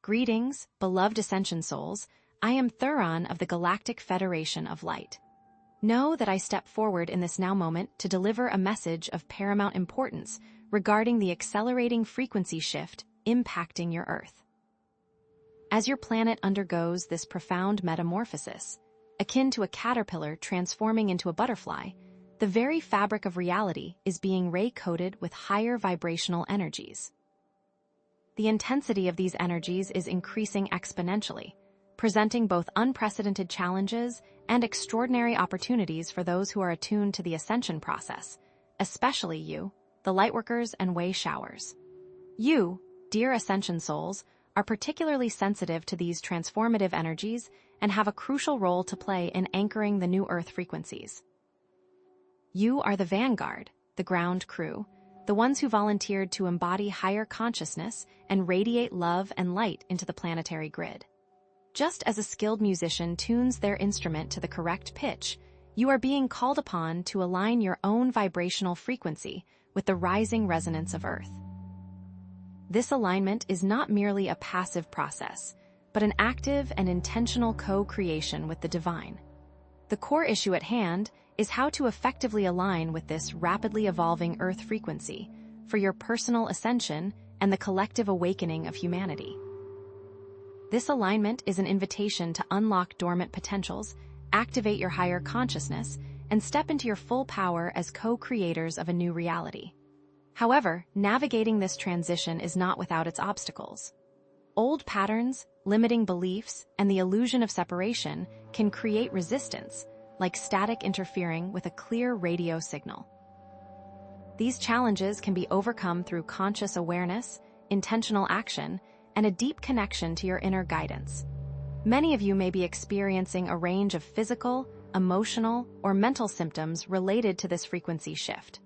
Greetings, beloved Ascension souls. I am Thuron of the Galactic Federation of Light. Know that I step forward in this now moment to deliver a message of paramount importance regarding the accelerating frequency shift impacting your Earth. As your planet undergoes this profound metamorphosis, akin to a caterpillar transforming into a butterfly, the very fabric of reality is being ray-coated with higher vibrational energies. The intensity of these energies is increasing exponentially, presenting both unprecedented challenges and extraordinary opportunities for those who are attuned to the ascension process, especially you, the lightworkers and way showers. You, dear ascension souls, are particularly sensitive to these transformative energies and have a crucial role to play in anchoring the new Earth frequencies. You are the vanguard, the ground crew, the ones who volunteered to embody higher consciousness and radiate love and light into the planetary grid. Just as a skilled musician tunes their instrument to the correct pitch, you are being called upon to align your own vibrational frequency with the rising resonance of Earth. This alignment is not merely a passive process, but an active and intentional co-creation with the divine. The core issue at hand is how to effectively align with this rapidly evolving Earth frequency for your personal ascension and the collective awakening of humanity. This alignment is an invitation to unlock dormant potentials, activate your higher consciousness, and step into your full power as co-creators of a new reality. However, navigating this transition is not without its obstacles. Old patterns, limiting beliefs, and the illusion of separation can create resistance, like static interfering with a clear radio signal. These challenges can be overcome through conscious awareness, intentional action, and a deep connection to your inner guidance. Many of you may be experiencing a range of physical, emotional, or mental symptoms related to this frequency shift.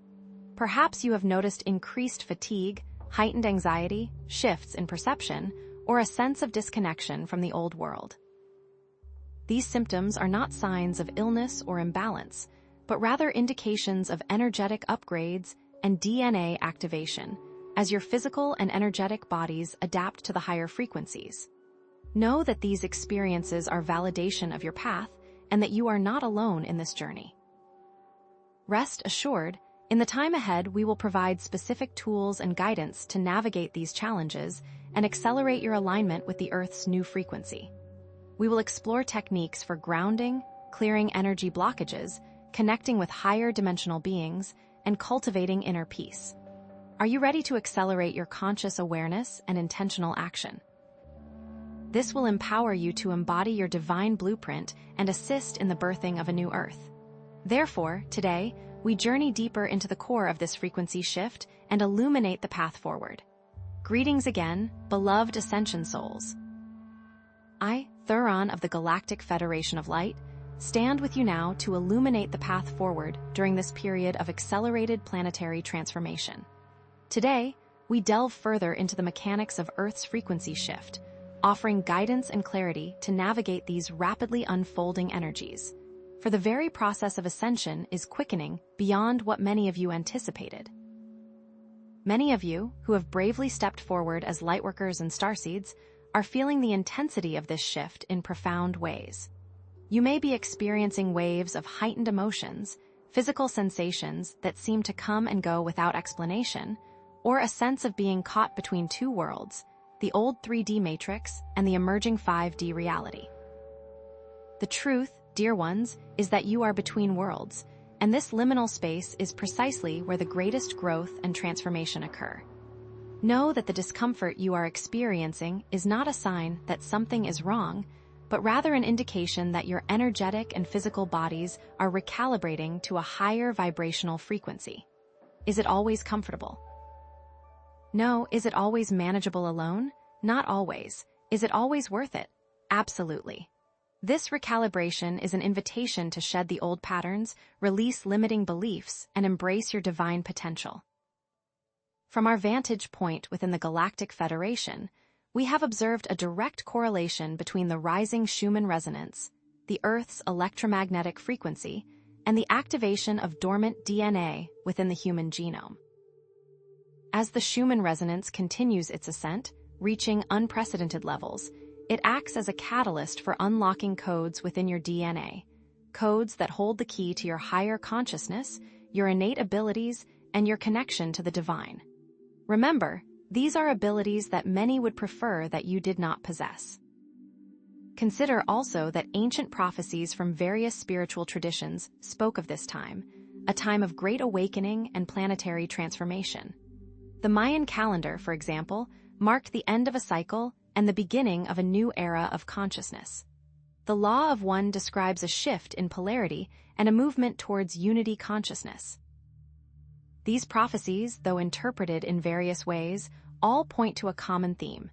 Perhaps you have noticed increased fatigue, heightened anxiety, shifts in perception, or a sense of disconnection from the old world. These symptoms are not signs of illness or imbalance, but rather indications of energetic upgrades and DNA activation, as your physical and energetic bodies adapt to the higher frequencies. Know that these experiences are validation of your path and that you are not alone in this journey. Rest assured, in the time ahead, we will provide specific tools and guidance to navigate these challenges and accelerate your alignment with the Earth's new frequency. We will explore techniques for grounding, clearing energy blockages, connecting with higher dimensional beings, and cultivating inner peace. Are you ready to accelerate your conscious awareness and intentional action? This will empower you to embody your divine blueprint and assist in the birthing of a new Earth. Therefore, today, we journey deeper into the core of this frequency shift and illuminate the path forward. Greetings again, beloved Ascension souls. I, Thuron of the Galactic Federation of Light, stand with you now to illuminate the path forward during this period of accelerated planetary transformation. Today, we delve further into the mechanics of Earth's frequency shift, offering guidance and clarity to navigate these rapidly unfolding energies. For the very process of ascension is quickening beyond what many of you anticipated. Many of you, who have bravely stepped forward as lightworkers and starseeds, are feeling the intensity of this shift in profound ways. You may be experiencing waves of heightened emotions, physical sensations that seem to come and go without explanation, or a sense of being caught between two worlds, the old 3D matrix and the emerging 5D reality. The truth, dear ones, is that you are between worlds, and this liminal space is precisely where the greatest growth and transformation occur. Know that the discomfort you are experiencing is not a sign that something is wrong, but rather an indication that your energetic and physical bodies are recalibrating to a higher vibrational frequency. Is it always comfortable? No. Is it always manageable alone? Not always. Is it always worth it? Absolutely. This recalibration is an invitation to shed the old patterns, release limiting beliefs, and embrace your divine potential. From our vantage point within the Galactic Federation, we have observed a direct correlation between the rising Schumann resonance, the Earth's electromagnetic frequency, and the activation of dormant DNA within the human genome. As the Schumann resonance continues its ascent, reaching unprecedented levels, it acts as a catalyst for unlocking codes within your DNA, codes that hold the key to your higher consciousness, your innate abilities, and your connection to the divine. Remember, these are abilities that many would prefer that you did not possess. Consider also that ancient prophecies from various spiritual traditions spoke of this time, a time of great awakening and planetary transformation. The Mayan calendar, for example, marked the end of a cycle and the beginning of a new era of consciousness. The Law of One describes a shift in polarity and a movement towards unity consciousness. These prophecies, though interpreted in various ways, all point to a common theme.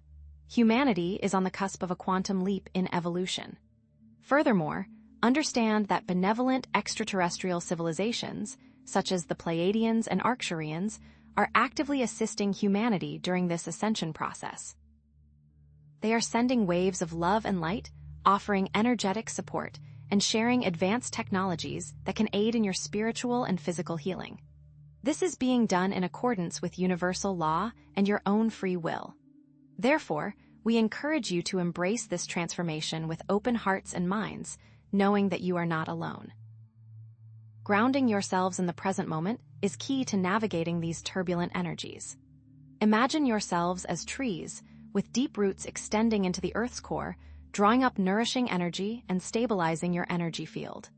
Humanity is on the cusp of a quantum leap in evolution. Furthermore, understand that benevolent extraterrestrial civilizations, such as the Pleiadians and Arcturians, are actively assisting humanity during this ascension process. They are sending waves of love and light, offering energetic support, and sharing advanced technologies that can aid in your spiritual and physical healing. This is being done in accordance with universal law and your own free will. Therefore, we encourage you to embrace this transformation with open hearts and minds, knowing that you are not alone. Grounding yourselves in the present moment is key to navigating these turbulent energies. Imagine yourselves as trees, with deep roots extending into the Earth's core, drawing up nourishing energy and stabilizing your energy field.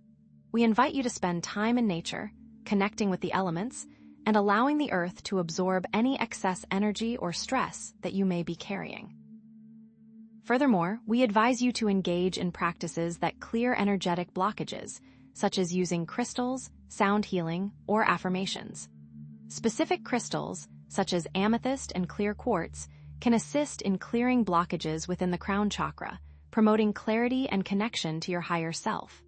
We invite you to spend time in nature, connecting with the elements, and allowing the Earth to absorb any excess energy or stress that you may be carrying. Furthermore, we advise you to engage in practices that clear energetic blockages, such as using crystals, sound healing, or affirmations. Specific crystals, such as amethyst and clear quartz, can assist in clearing blockages within the crown chakra, promoting clarity and connection to your higher self.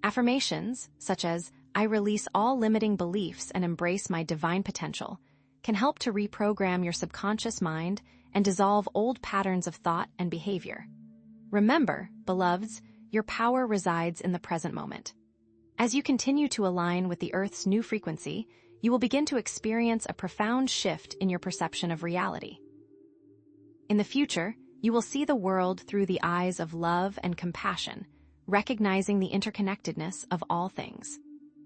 Affirmations, such as, "I release all limiting beliefs and embrace my divine potential," can help to reprogram your subconscious mind and dissolve old patterns of thought and behavior. Remember, beloveds, your power resides in the present moment. As you continue to align with the Earth's new frequency, you will begin to experience a profound shift in your perception of reality. In the future, you will see the world through the eyes of love and compassion, recognizing the interconnectedness of all things.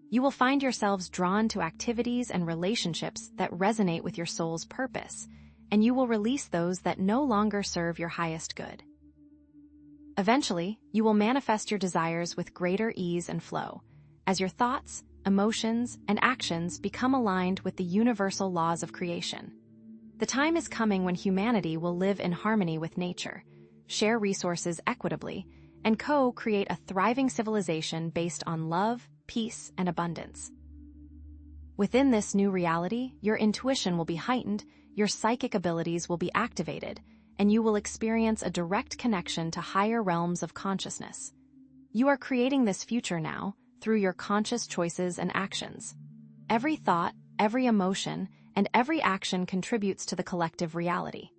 You will find yourselves drawn to activities and relationships that resonate with your soul's purpose, and you will release those that no longer serve your highest good. Eventually, you will manifest your desires with greater ease and flow, as your thoughts, emotions, and actions become aligned with the universal laws of creation. The time is coming when humanity will live in harmony with nature, share resources equitably, and co-create a thriving civilization based on love, peace, and abundance. Within this new reality, your intuition will be heightened, your psychic abilities will be activated, and you will experience a direct connection to higher realms of consciousness. You are creating this future now through your conscious choices and actions. Every thought, every emotion, and every action contributes to the collective reality.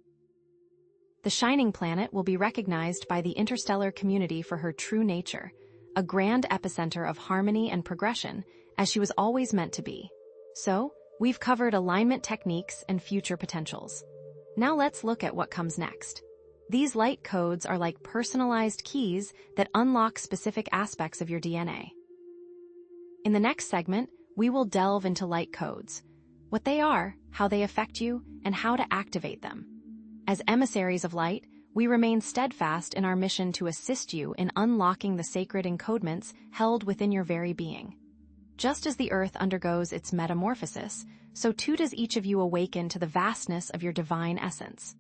The shining planet will be recognized by the interstellar community for her true nature, a grand epicenter of harmony and progression, as she was always meant to be. So, we've covered alignment techniques and future potentials. Now let's look at what comes next. These light codes are like personalized keys that unlock specific aspects of your DNA. In the next segment, we will delve into light codes, what they are, how they affect you, and how to activate them. As emissaries of light, we remain steadfast in our mission to assist you in unlocking the sacred encodements held within your very being. Just as the Earth undergoes its metamorphosis, so too does each of you awaken to the vastness of your divine essence.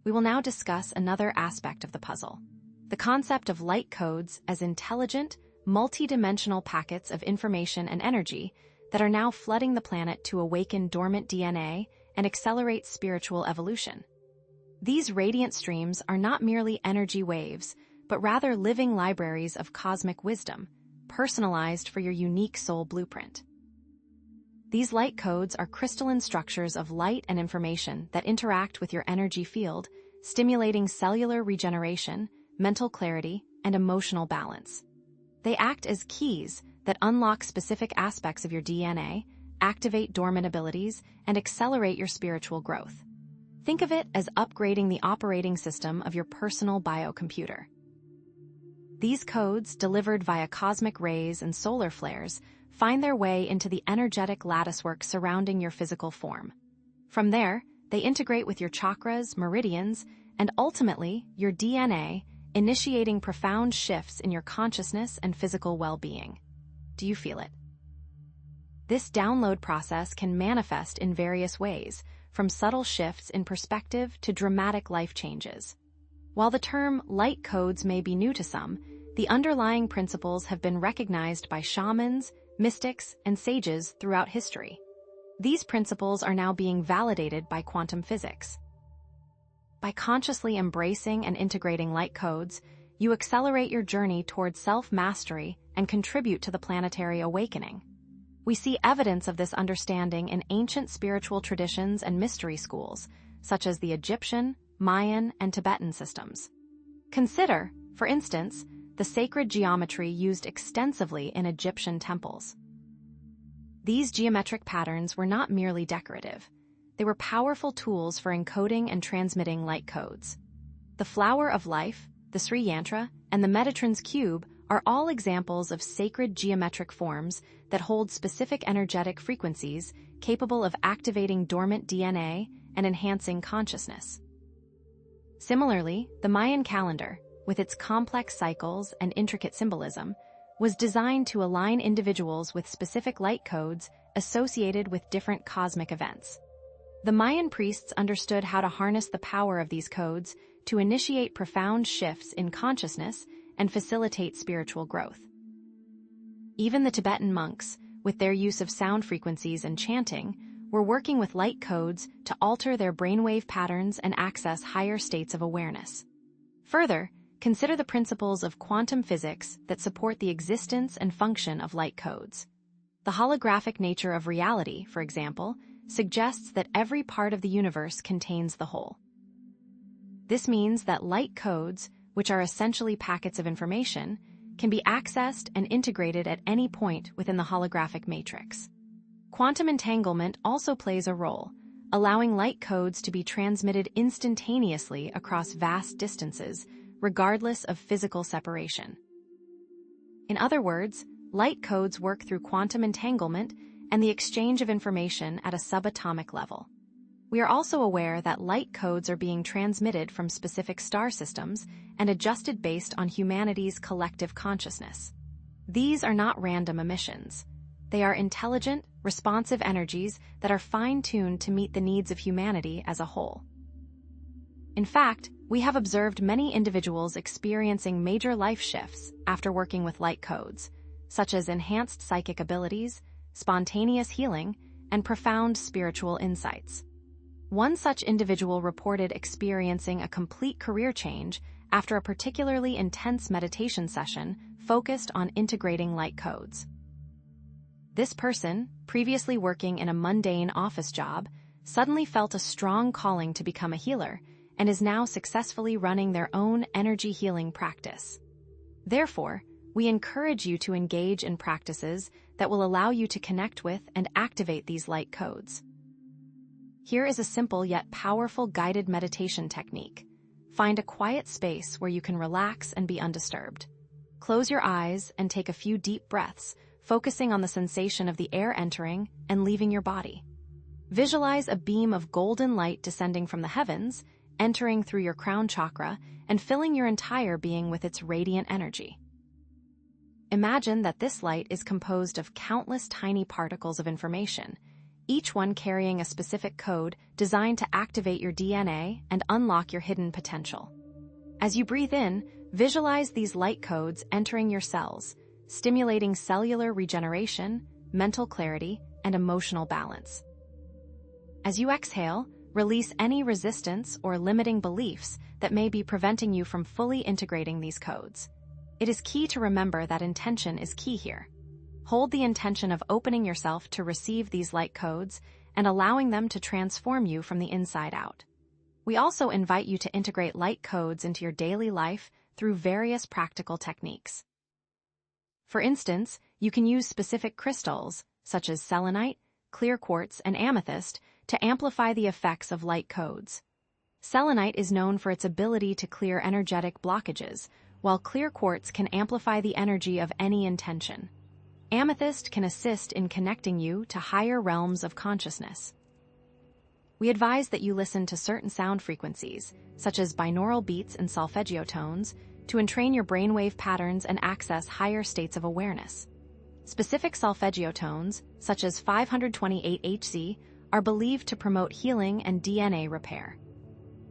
We will now discuss another aspect of the puzzle, the concept of light codes as intelligent, multi-dimensional packets of information and energy that are now flooding the planet to awaken dormant DNA and accelerate spiritual evolution. These radiant streams are not merely energy waves, but rather living libraries of cosmic wisdom, personalized for your unique soul blueprint. These light codes are crystalline structures of light and information that interact with your energy field, stimulating cellular regeneration, mental clarity, and emotional balance. They act as keys that unlock specific aspects of your DNA, activate dormant abilities, and accelerate your spiritual growth. Think of it as upgrading the operating system of your personal biocomputer. These codes, delivered via cosmic rays and solar flares, find their way into the energetic latticework surrounding your physical form. From there, they integrate with your chakras, meridians, and ultimately, your DNA, initiating profound shifts in your consciousness and physical well-being. Do you feel it? This download process can manifest in various ways, from subtle shifts in perspective to dramatic life changes. While the term light codes may be new to some, the underlying principles have been recognized by shamans, mystics, and sages throughout history. These principles are now being validated by quantum physics. By consciously embracing and integrating light codes, you accelerate your journey toward self-mastery and contribute to the planetary awakening. We see evidence of this understanding in ancient spiritual traditions and mystery schools, such as the Egyptian, Mayan, and Tibetan systems. Consider, for instance, the sacred geometry used extensively in Egyptian temples. These geometric patterns were not merely decorative. They were powerful tools for encoding and transmitting light codes. The flower of life, the Sri Yantra, and the Metatron's cube are all examples of sacred geometric forms that hold specific energetic frequencies capable of activating dormant DNA and enhancing consciousness. Similarly, the Mayan calendar, with its complex cycles and intricate symbolism, was designed to align individuals with specific light codes associated with different cosmic events. The Mayan priests understood how to harness the power of these codes to initiate profound shifts in consciousness and facilitate spiritual growth. Even the Tibetan monks, with their use of sound frequencies and chanting, were working with light codes to alter their brainwave patterns and access higher states of awareness. Further, consider the principles of quantum physics that support the existence and function of light codes. The holographic nature of reality, for example, suggests that every part of the universe contains the whole. This means that light codes, which are essentially packets of information, can be accessed and integrated at any point within the holographic matrix. Quantum entanglement also plays a role, allowing light codes to be transmitted instantaneously across vast distances, regardless of physical separation. In other words, light codes work through quantum entanglement and the exchange of information at a subatomic level. We are also aware that light codes are being transmitted from specific star systems and adjusted based on humanity's collective consciousness. These are not random emissions. They are intelligent, responsive energies that are fine-tuned to meet the needs of humanity as a whole. In fact, we have observed many individuals experiencing major life shifts after working with light codes, such as enhanced psychic abilities, spontaneous healing, and profound spiritual insights. One such individual reported experiencing a complete career change after a particularly intense meditation session focused on integrating light codes. This person, previously working in a mundane office job, suddenly felt a strong calling to become a healer and is now successfully running their own energy healing practice. Therefore, we encourage you to engage in practices that will allow you to connect with and activate these light codes. Here is a simple yet powerful guided meditation technique. Find a quiet space where you can relax and be undisturbed. Close your eyes and take a few deep breaths, focusing on the sensation of the air entering and leaving your body. Visualize a beam of golden light descending from the heavens, entering through your crown chakra and filling your entire being with its radiant energy. Imagine that this light is composed of countless tiny particles of information, each one carrying a specific code designed to activate your DNA and unlock your hidden potential. As you breathe in, visualize these light codes entering your cells, stimulating cellular regeneration, mental clarity, and emotional balance. As you exhale, release any resistance or limiting beliefs that may be preventing you from fully integrating these codes. It is key to remember that intention is key here. Hold the intention of opening yourself to receive these light codes and allowing them to transform you from the inside out. We also invite you to integrate light codes into your daily life through various practical techniques. For instance, you can use specific crystals, such as selenite, clear quartz, and amethyst, to amplify the effects of light codes. Selenite is known for its ability to clear energetic blockages, while clear quartz can amplify the energy of any intention. Amethyst can assist in connecting you to higher realms of consciousness. We advise that you listen to certain sound frequencies, such as binaural beats and solfeggio tones, to entrain your brainwave patterns and access higher states of awareness. Specific solfeggio tones, such as 528 Hz, are believed to promote healing and DNA repair.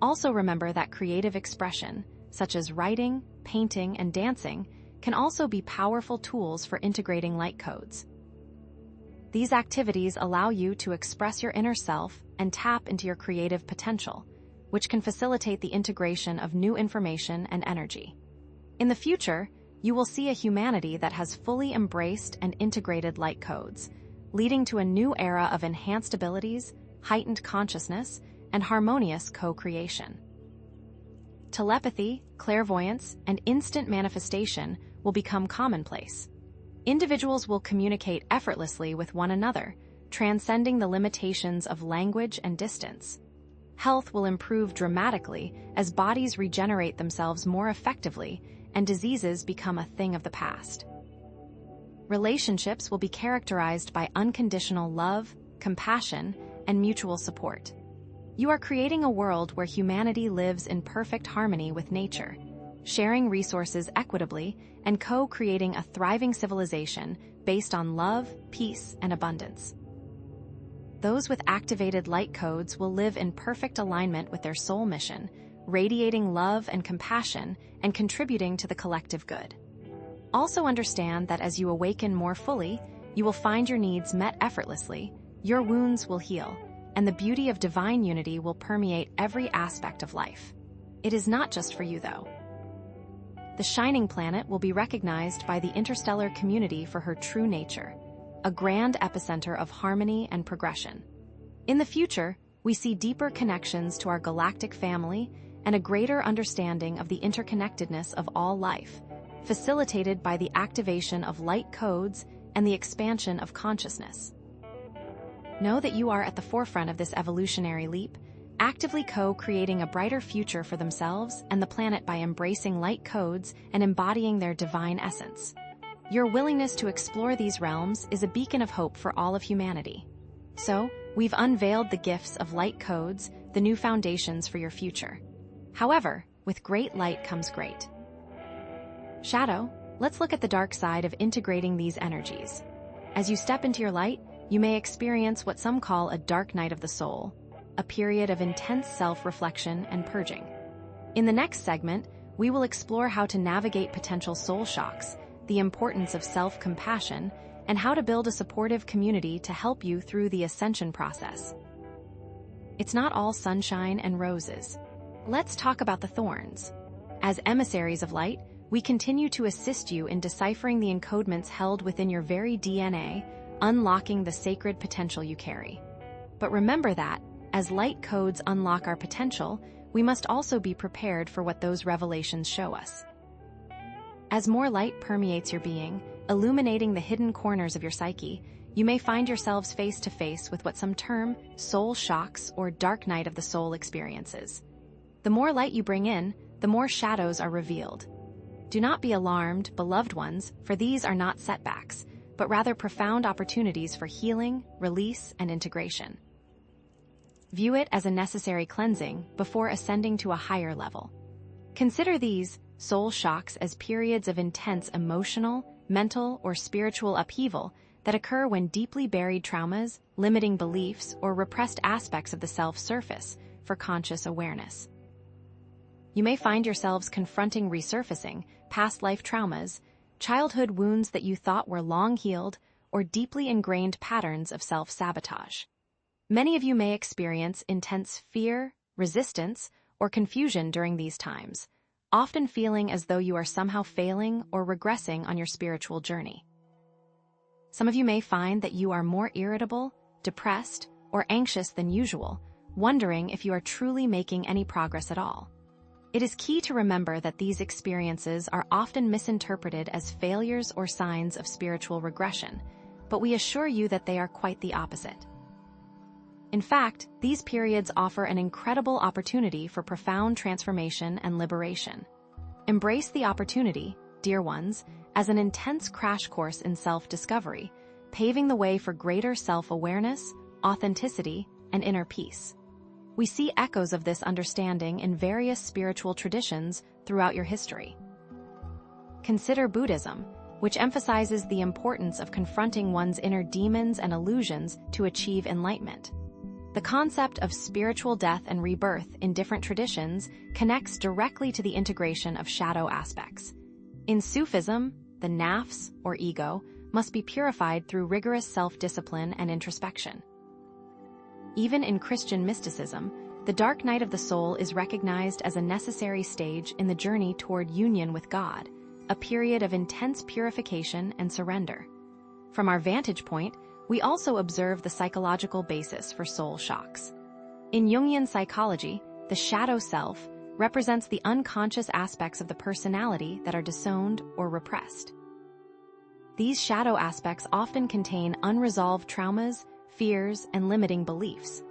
Also remember that creative expression, such as writing, painting, and dancing, can also be powerful tools for integrating light codes. These activities allow you to express your inner self and tap into your creative potential, which can facilitate the integration of new information and energy. In the future, you will see a humanity that has fully embraced and integrated light codes, leading to a new era of enhanced abilities, heightened consciousness, and harmonious co-creation. Telepathy, clairvoyance, and instant manifestation will become commonplace. Individuals will communicate effortlessly with one another, transcending the limitations of language and distance. Health will improve dramatically as bodies regenerate themselves more effectively and diseases become a thing of the past. Relationships will be characterized by unconditional love, compassion, and mutual support. You are creating a world where humanity lives in perfect harmony with nature, sharing resources equitably and co-creating a thriving civilization based on love, peace, and abundance. Those with activated light codes will live in perfect alignment with their soul mission, radiating love and compassion and contributing to the collective good. Also understand that as you awaken more fully, you will find your needs met effortlessly, your wounds will heal, and the beauty of divine unity will permeate every aspect of life. It is not just for you, though. The shining planet will be recognized by the interstellar community for her true nature, a grand epicenter of harmony and progression. In the future, we see deeper connections to our galactic family and a greater understanding of the interconnectedness of all life, facilitated by the activation of light codes and the expansion of consciousness. Know that you are at the forefront of this evolutionary leap, actively co-creating a brighter future for themselves and the planet by embracing light codes and embodying their divine essence. Your willingness to explore these realms is a beacon of hope for all of humanity. So, we've unveiled the gifts of light codes, the new foundations for your future. However, with great light comes great shadow. Let's look at the dark side of integrating these energies. As you step into your light, you may experience what some call a dark night of the soul, a period of intense self-reflection and purging. In the next segment, we will explore how to navigate potential soul shocks, the importance of self-compassion, and how to build a supportive community to help you through the ascension process. It's not all sunshine and roses. Let's talk about the thorns. As emissaries of light, we continue to assist you in deciphering the encodements held within your very DNA, unlocking the sacred potential you carry. But remember that, as light codes unlock our potential, we must also be prepared for what those revelations show us. As more light permeates your being, illuminating the hidden corners of your psyche, you may find yourselves face to face with what some term soul shocks or dark night of the soul experiences. The more light you bring in, the more shadows are revealed. Do not be alarmed, beloved ones, for these are not setbacks, but rather profound opportunities for healing, release, and integration. View it as a necessary cleansing before ascending to a higher level. Consider these soul shocks as periods of intense emotional, mental, or spiritual upheaval that occur when deeply buried traumas, limiting beliefs, or repressed aspects of the self surface for conscious awareness. You may find yourselves confronting resurfacing, past life traumas, childhood wounds that you thought were long healed, or deeply ingrained patterns of self-sabotage. Many of you may experience intense fear, resistance, or confusion during these times, often feeling as though you are somehow failing or regressing on your spiritual journey. Some of you may find that you are more irritable, depressed, or anxious than usual, wondering if you are truly making any progress at all. It is key to remember that these experiences are often misinterpreted as failures or signs of spiritual regression, but we assure you that they are quite the opposite. In fact, these periods offer an incredible opportunity for profound transformation and liberation. Embrace the opportunity, dear ones, as an intense crash course in self-discovery, paving the way for greater self-awareness, authenticity, and inner peace. We see echoes of this understanding in various spiritual traditions throughout your history. Consider Buddhism, which emphasizes the importance of confronting one's inner demons and illusions to achieve enlightenment. The concept of spiritual death and rebirth in different traditions connects directly to the integration of shadow aspects. In Sufism, the nafs, or ego, must be purified through rigorous self-discipline and introspection. Even in Christian mysticism, the dark night of the soul is recognized as a necessary stage in the journey toward union with God, a period of intense purification and surrender. From our vantage point, we also observe the psychological basis for soul shocks. In Jungian psychology, the shadow self represents the unconscious aspects of the personality that are disowned or repressed. These shadow aspects often contain unresolved traumas, fears, and limiting beliefs.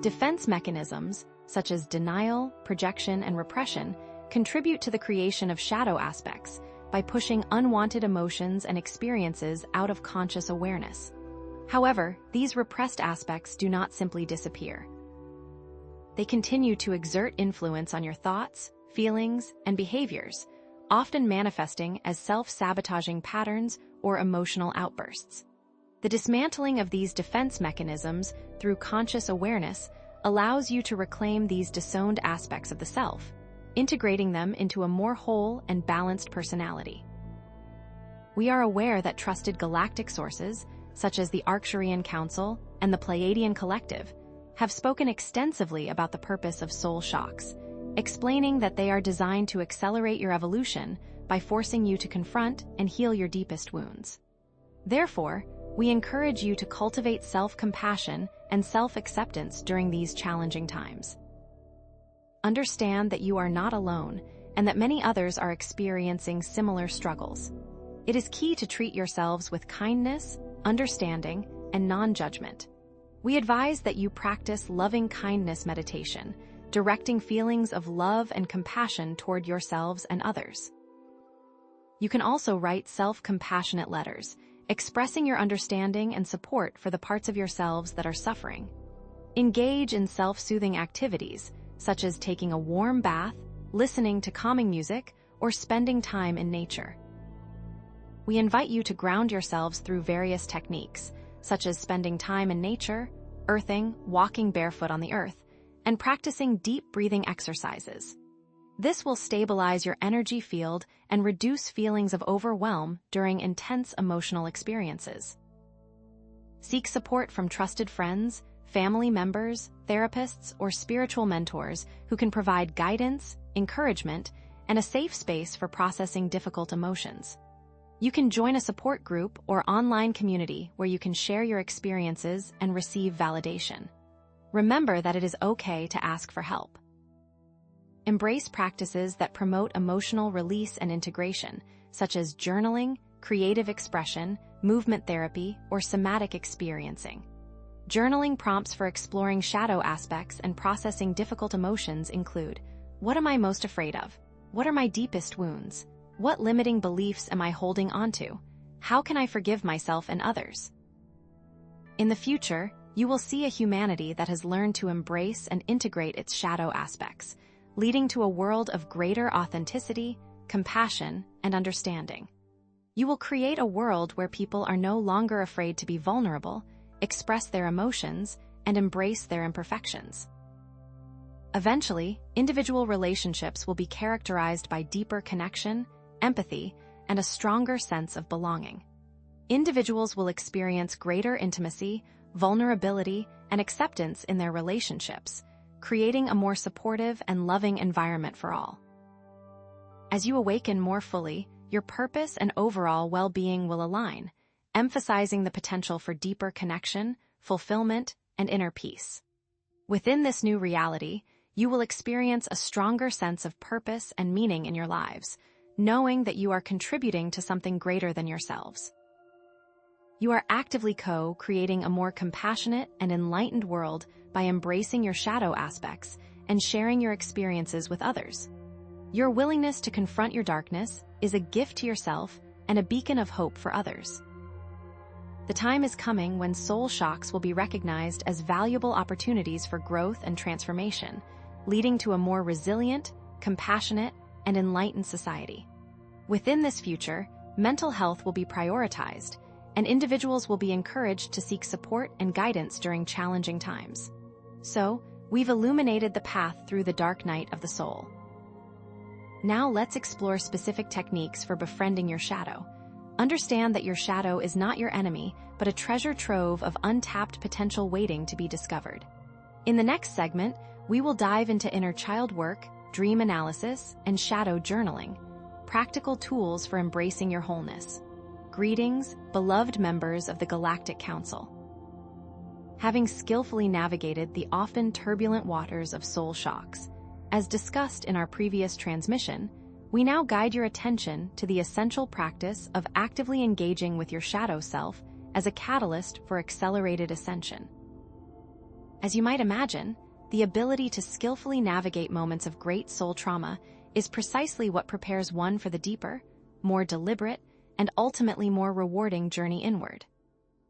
Defense mechanisms, such as denial, projection, and repression, contribute to the creation of shadow aspects by pushing unwanted emotions and experiences out of conscious awareness. However, these repressed aspects do not simply disappear. They continue to exert influence on your thoughts, feelings, and behaviors, often manifesting as self-sabotaging patterns or emotional outbursts. The dismantling of these defense mechanisms through conscious awareness allows you to reclaim these disowned aspects of the self, integrating them into a more whole and balanced personality. We are aware that trusted galactic sources, such as the Arcturian Council and the Pleiadian Collective, have spoken extensively about the purpose of soul shocks, explaining that they are designed to accelerate your evolution by forcing you to confront and heal your deepest wounds. Therefore, we encourage you to cultivate self-compassion and self-acceptance during these challenging times. Understand that you are not alone and that many others are experiencing similar struggles. It is key to treat yourselves with kindness, understanding, and non-judgment. We advise that you practice loving-kindness meditation, directing feelings of love and compassion toward yourselves and others. You can also write self-compassionate letters, expressing your understanding and support for the parts of yourselves that are suffering. Engage in self-soothing activities, such as taking a warm bath, listening to calming music, or spending time in nature. We invite you to ground yourselves through various techniques, such as spending time in nature, earthing, walking barefoot on the earth, and practicing deep breathing exercises. This will stabilize your energy field and reduce feelings of overwhelm during intense emotional experiences. Seek support from trusted friends, family members, therapists, or spiritual mentors who can provide guidance, encouragement, and a safe space for processing difficult emotions. You can join a support group or online community where you can share your experiences and receive validation. Remember that it is okay to ask for help. Embrace practices that promote emotional release and integration, such as journaling, creative expression, movement therapy, or somatic experiencing. Journaling prompts for exploring shadow aspects and processing difficult emotions include: what am I most afraid of? What are my deepest wounds? What limiting beliefs am I holding onto? How can I forgive myself and others? In the future, you will see a humanity that has learned to embrace and integrate its shadow aspects, leading to a world of greater authenticity, compassion, and understanding. You will create a world where people are no longer afraid to be vulnerable, express their emotions, and embrace their imperfections. Eventually, individual relationships will be characterized by deeper connection, empathy, and a stronger sense of belonging. Individuals will experience greater intimacy, vulnerability, and acceptance in their relationships, creating a more supportive and loving environment for all. As you awaken more fully, your purpose and overall well-being will align, emphasizing the potential for deeper connection, fulfillment, and inner peace. Within this new reality, you will experience a stronger sense of purpose and meaning in your lives, knowing that you are contributing to something greater than yourselves. You are actively co-creating a more compassionate and enlightened world by embracing your shadow aspects and sharing your experiences with others. Your willingness to confront your darkness is a gift to yourself and a beacon of hope for others. The time is coming when soul shocks will be recognized as valuable opportunities for growth and transformation, leading to a more resilient, compassionate, and enlightened society. Within this future, mental health will be prioritized, and individuals will be encouraged to seek support and guidance during challenging times. So, we've illuminated the path through the dark night of the soul. Now let's explore specific techniques for befriending your shadow. Understand that your shadow is not your enemy, but a treasure trove of untapped potential waiting to be discovered. In the next segment, we will dive into inner child work, dream analysis, and shadow journaling, practical tools for embracing your wholeness. Greetings, beloved members of the Galactic Council. Having skillfully navigated the often turbulent waters of soul shocks, as discussed in our previous transmission, we now guide your attention to the essential practice of actively engaging with your shadow self as a catalyst for accelerated ascension. As you might imagine, the ability to skillfully navigate moments of great soul trauma is precisely what prepares one for the deeper, more deliberate, and ultimately more rewarding journey inward.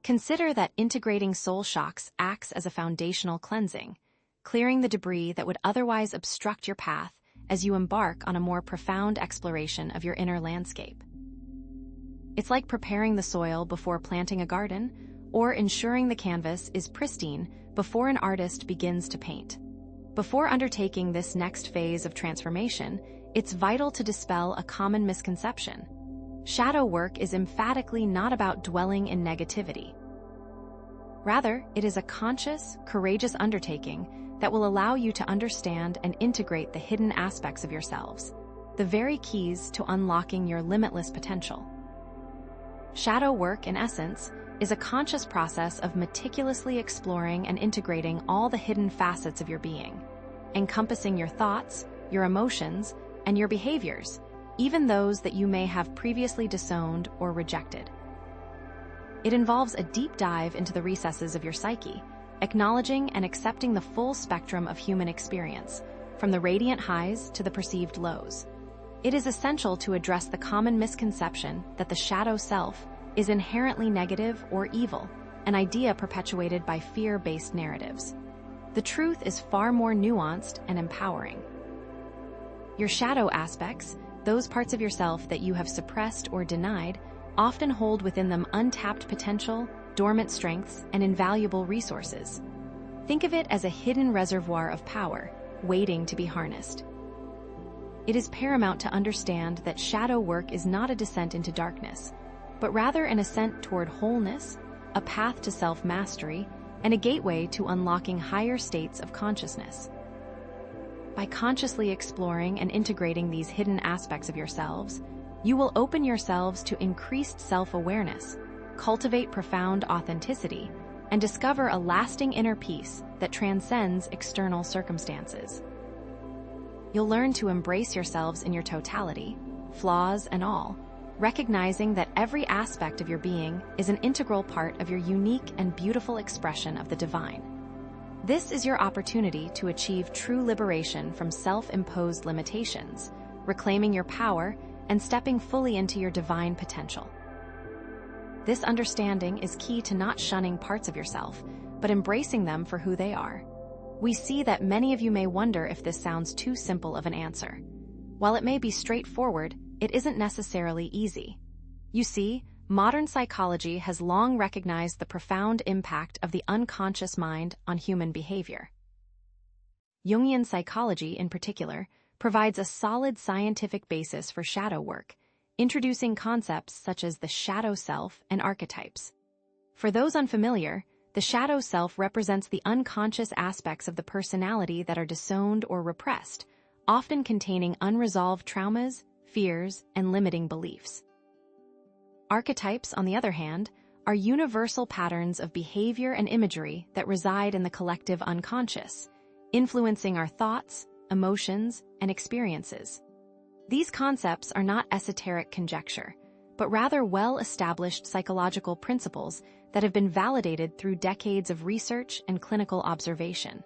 Consider that integrating soul shocks acts as a foundational cleansing, clearing the debris that would otherwise obstruct your path as you embark on a more profound exploration of your inner landscape. It's like preparing the soil before planting a garden, or ensuring the canvas is pristine before an artist begins to paint. Before undertaking this next phase of transformation, it's vital to dispel a common misconception. Shadow work is emphatically not about dwelling in negativity. Rather, it is a conscious, courageous undertaking that will allow you to understand and integrate the hidden aspects of yourselves, the very keys to unlocking your limitless potential. Shadow work, in essence, is a conscious process of meticulously exploring and integrating all the hidden facets of your being, encompassing your thoughts, your emotions, and your behaviors, even those that you may have previously disowned or rejected. It involves a deep dive into the recesses of your psyche, acknowledging and accepting the full spectrum of human experience, from the radiant highs to the perceived lows. It is essential to address the common misconception that the shadow self is inherently negative or evil, an idea perpetuated by fear-based narratives. The truth is far more nuanced and empowering. Your shadow aspects, those parts of yourself that you have suppressed or denied, often hold within them untapped potential, dormant strengths, and invaluable resources. Think of it as a hidden reservoir of power, waiting to be harnessed. It is paramount to understand that shadow work is not a descent into darkness, but rather an ascent toward wholeness, a path to self-mastery, and a gateway to unlocking higher states of consciousness. By consciously exploring and integrating these hidden aspects of yourselves, you will open yourselves to increased self-awareness, cultivate profound authenticity, and discover a lasting inner peace that transcends external circumstances. You'll learn to embrace yourselves in your totality, flaws and all, recognizing that every aspect of your being is an integral part of your unique and beautiful expression of the divine. This is your opportunity to achieve true liberation from self-imposed limitations, reclaiming your power and stepping fully into your divine potential. This understanding is key to not shunning parts of yourself, but embracing them for who they are. We see that many of you may wonder if this sounds too simple of an answer. While it may be straightforward, it isn't necessarily easy. You see, modern psychology has long recognized the profound impact of the unconscious mind on human behavior. Jungian psychology, in particular, provides a solid scientific basis for shadow work, introducing concepts such as the shadow self and archetypes. For those unfamiliar, the shadow self represents the unconscious aspects of the personality that are disowned or repressed, often containing unresolved traumas, fears, and limiting beliefs. Archetypes, on the other hand, are universal patterns of behavior and imagery that reside in the collective unconscious, influencing our thoughts, emotions, and experiences. These concepts are not esoteric conjecture, but rather well-established psychological principles that have been validated through decades of research and clinical observation.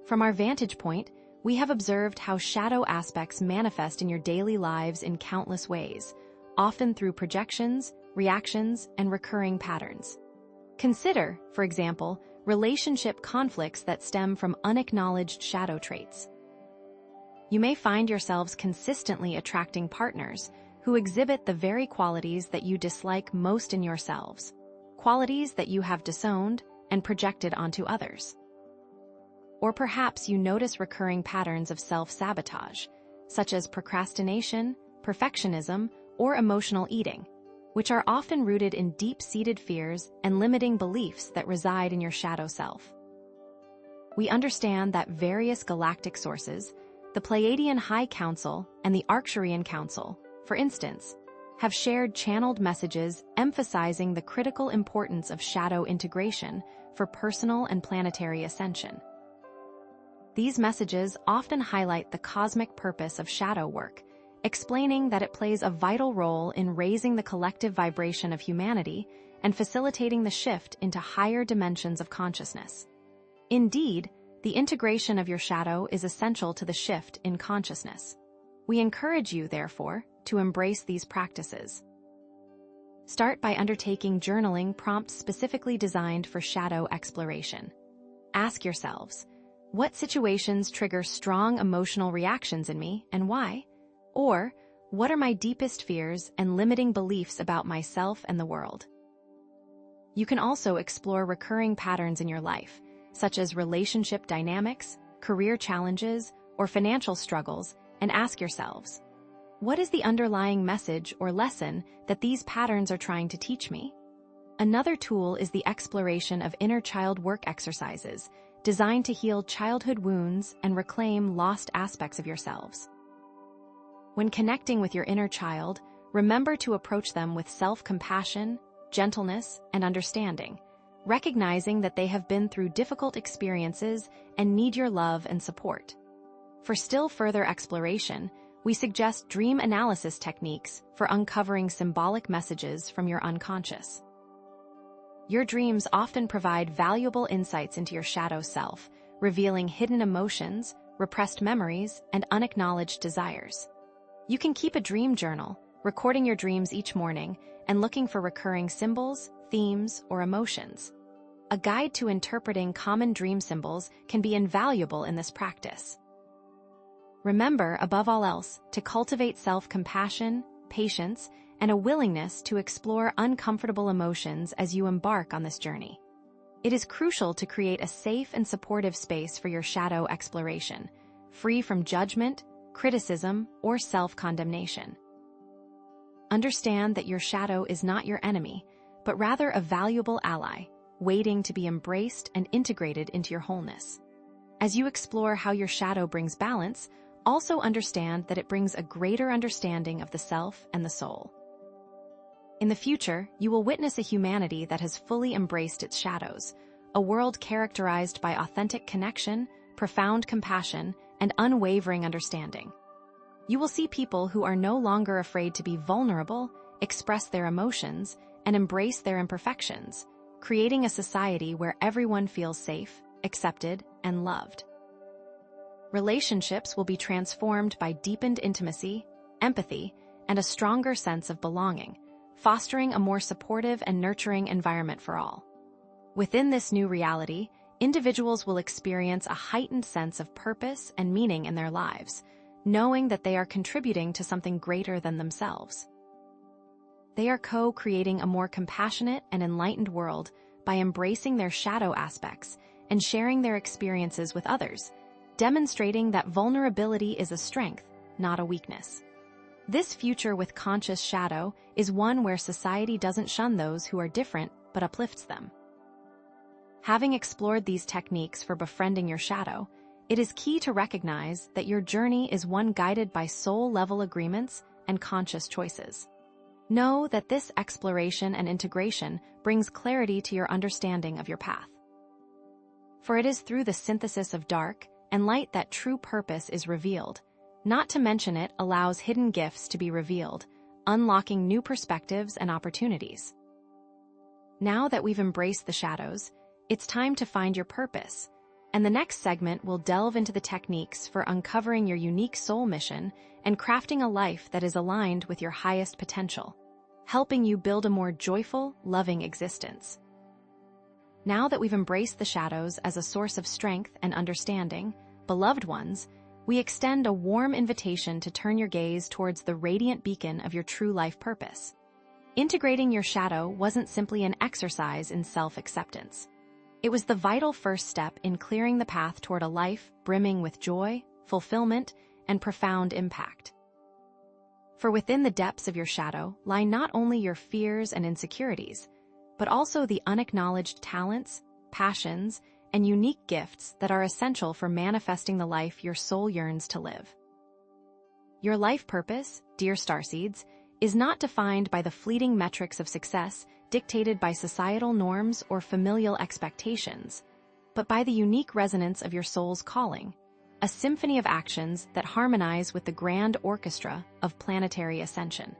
From our vantage point, we have observed how shadow aspects manifest in your daily lives in countless ways, often through projections, reactions, and recurring patterns. Consider, for example, relationship conflicts that stem from unacknowledged shadow traits. You may find yourselves consistently attracting partners who exhibit the very qualities that you dislike most in yourselves, qualities that you have disowned and projected onto others. Or perhaps you notice recurring patterns of self-sabotage, such as procrastination, perfectionism, or emotional eating, which are often rooted in deep-seated fears and limiting beliefs that reside in your shadow self. We understand that various galactic sources, the Pleiadian High Council and the Arcturian Council, for instance, have shared channeled messages emphasizing the critical importance of shadow integration for personal and planetary ascension. These messages often highlight the cosmic purpose of shadow work, explaining that it plays a vital role in raising the collective vibration of humanity and facilitating the shift into higher dimensions of consciousness. Indeed, the integration of your shadow is essential to the shift in consciousness. We encourage you, therefore, to embrace these practices. Start by undertaking journaling prompts specifically designed for shadow exploration. Ask yourselves, what situations trigger strong emotional reactions in me and why? Or, what are my deepest fears and limiting beliefs about myself and the world? You can also explore recurring patterns in your life, such as relationship dynamics, career challenges, or financial struggles, and ask yourselves, what is the underlying message or lesson that these patterns are trying to teach me? Another tool is the exploration of inner child work exercises, designed to heal childhood wounds and reclaim lost aspects of yourselves. When connecting with your inner child, remember to approach them with self-compassion, gentleness, and understanding, recognizing that they have been through difficult experiences and need your love and support. For still further exploration, we suggest dream analysis techniques for uncovering symbolic messages from your unconscious. Your dreams often provide valuable insights into your shadow self, revealing hidden emotions, repressed memories, and unacknowledged desires. You can keep a dream journal, recording your dreams each morning and looking for recurring symbols, themes, or emotions. A guide to interpreting common dream symbols can be invaluable in this practice. Remember, above all else, to cultivate self-compassion, patience, and a willingness to explore uncomfortable emotions as you embark on this journey. It is crucial to create a safe and supportive space for your shadow exploration, free from judgment, criticism, or self-condemnation. Understand that your shadow is not your enemy, but rather a valuable ally, waiting to be embraced and integrated into your wholeness. As you explore how your shadow brings balance, also understand that it brings a greater understanding of the self and the soul. In the future, you will witness a humanity that has fully embraced its shadows, a world characterized by authentic connection, profound compassion, and unwavering understanding. You will see people who are no longer afraid to be vulnerable, express their emotions, and embrace their imperfections, creating a society where everyone feels safe, accepted, and loved. Relationships will be transformed by deepened intimacy, empathy, and a stronger sense of belonging, fostering a more supportive and nurturing environment for all. Within this new reality, individuals will experience a heightened sense of purpose and meaning in their lives, knowing that they are contributing to something greater than themselves. They are co-creating a more compassionate and enlightened world by embracing their shadow aspects and sharing their experiences with others, demonstrating that vulnerability is a strength, not a weakness. This future with conscious shadow is one where society doesn't shun those who are different but uplifts them. Having explored these techniques for befriending your shadow, it is key to recognize that your journey is one guided by soul-level agreements and conscious choices. Know that this exploration and integration brings clarity to your understanding of your path. For it is through the synthesis of dark and light that true purpose is revealed. Not to mention it allows hidden gifts to be revealed, unlocking new perspectives and opportunities. Now that we've embraced the shadows, it's time to find your purpose, and the next segment will delve into the techniques for uncovering your unique soul mission and crafting a life that is aligned with your highest potential, helping you build a more joyful, loving existence. Now that we've embraced the shadows as a source of strength and understanding, beloved ones, we extend a warm invitation to turn your gaze towards the radiant beacon of your true life purpose. Integrating your shadow wasn't simply an exercise in self-acceptance. It was the vital first step in clearing the path toward a life brimming with joy, fulfillment, and profound impact. For within the depths of your shadow lie not only your fears and insecurities, but also the unacknowledged talents, passions, and unique gifts that are essential for manifesting the life your soul yearns to live. Your life purpose, dear starseeds, is not defined by the fleeting metrics of success dictated by societal norms or familial expectations, but by the unique resonance of your soul's calling, a symphony of actions that harmonize with the grand orchestra of planetary ascension.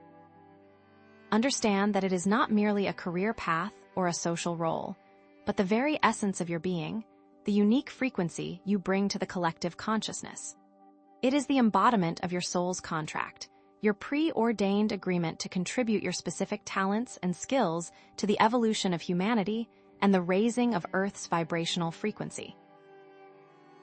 Understand that it is not merely a career path or a social role, but the very essence of your being, the unique frequency you bring to the collective consciousness. It is the embodiment of your soul's contract, your preordained agreement to contribute your specific talents and skills to the evolution of humanity and the raising of Earth's vibrational frequency.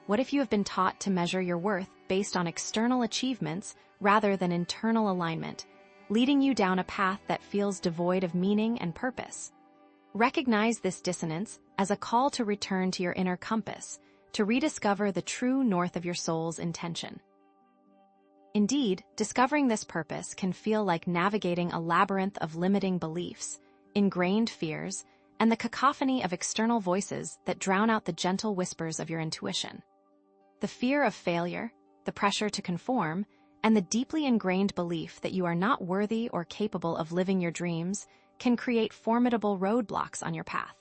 What if you have been taught to measure your worth based on external achievements rather than internal alignment, leading you down a path that feels devoid of meaning and purpose? Recognize this dissonance as a call to return to your inner compass, to rediscover the true north of your soul's intention. Indeed, discovering this purpose can feel like navigating a labyrinth of limiting beliefs, ingrained fears, and the cacophony of external voices that drown out the gentle whispers of your intuition. The fear of failure, the pressure to conform, and the deeply ingrained belief that you are not worthy or capable of living your dreams can create formidable roadblocks on your path.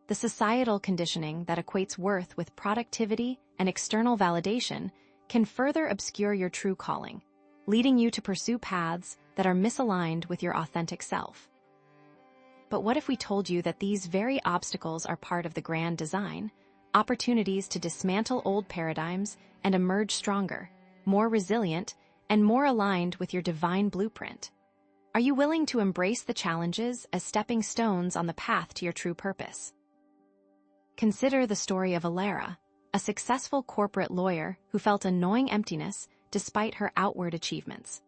The societal conditioning that equates worth with productivity and external validation can further obscure your true calling, leading you to pursue paths that are misaligned with your authentic self. But what if we told you that these very obstacles are part of the grand design, opportunities to dismantle old paradigms and emerge stronger, more resilient, and more aligned with your divine blueprint? Are you willing to embrace the challenges as stepping stones on the path to your true purpose? Consider the story of Electra, a successful corporate lawyer who felt a gnawing emptiness despite her outward achievements.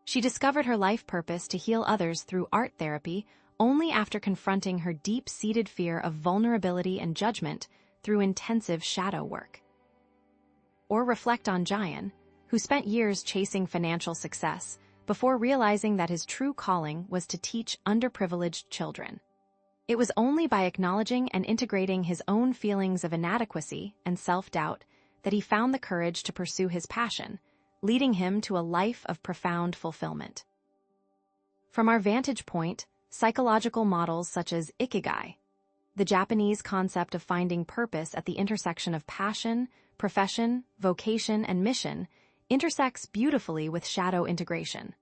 She discovered her life purpose to heal others through art therapy only after confronting her deep-seated fear of vulnerability and judgment through intensive shadow work. Or reflect on Giant, who spent years chasing financial success before realizing that his true calling was to teach underprivileged children. It was only by acknowledging and integrating his own feelings of inadequacy and self-doubt that he found the courage to pursue his passion, leading him to a life of profound fulfillment. From our vantage point, psychological models such as Ikigai, the Japanese concept of finding purpose at the intersection of passion, profession, vocation, and mission, intersects beautifully with shadow integration.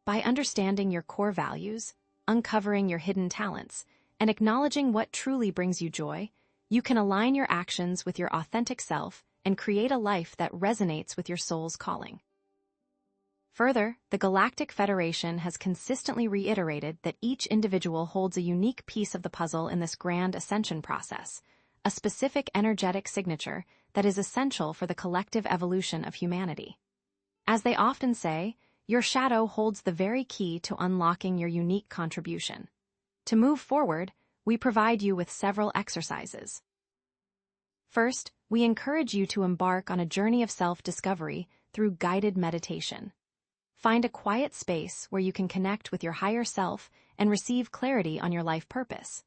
By understanding your core values, uncovering your hidden talents, and acknowledging what truly brings you joy, you can align your actions with your authentic self and create a life that resonates with your soul's calling. Further, the Galactic Federation has consistently reiterated that each individual holds a unique piece of the puzzle in this grand ascension process, a specific energetic signature that is essential for the collective evolution of humanity. As they often say, your shadow holds the very key to unlocking your unique contribution. To move forward, we provide you with several exercises. First, we encourage you to embark on a journey of self-discovery through guided meditation. Find a quiet space where you can connect with your higher self and receive clarity on your life purpose.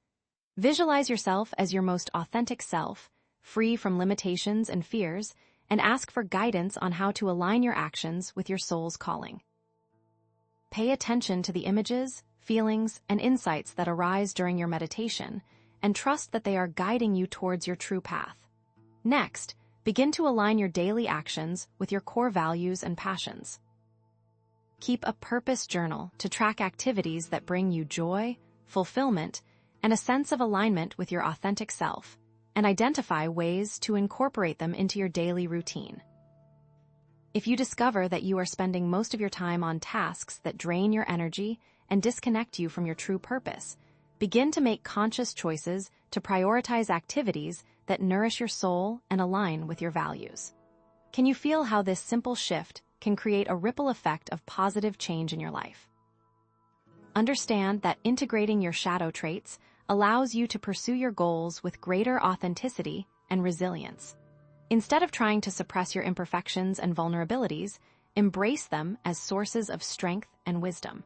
Visualize yourself as your most authentic self, free from limitations and fears, and ask for guidance on how to align your actions with your soul's calling. Pay attention to the images, feelings, and insights that arise during your meditation, and trust that they are guiding you towards your true path. Next, begin to align your daily actions with your core values and passions. Keep a purpose journal to track activities that bring you joy, fulfillment, and a sense of alignment with your authentic self, and identify ways to incorporate them into your daily routine. If you discover that you are spending most of your time on tasks that drain your energy and disconnect you from your true purpose, begin to make conscious choices to prioritize activities that nourish your soul and align with your values. Can you feel how this simple shift can create a ripple effect of positive change in your life? Understand that integrating your shadow traits allows you to pursue your goals with greater authenticity and resilience. Instead of trying to suppress your imperfections and vulnerabilities, embrace them as sources of strength and wisdom.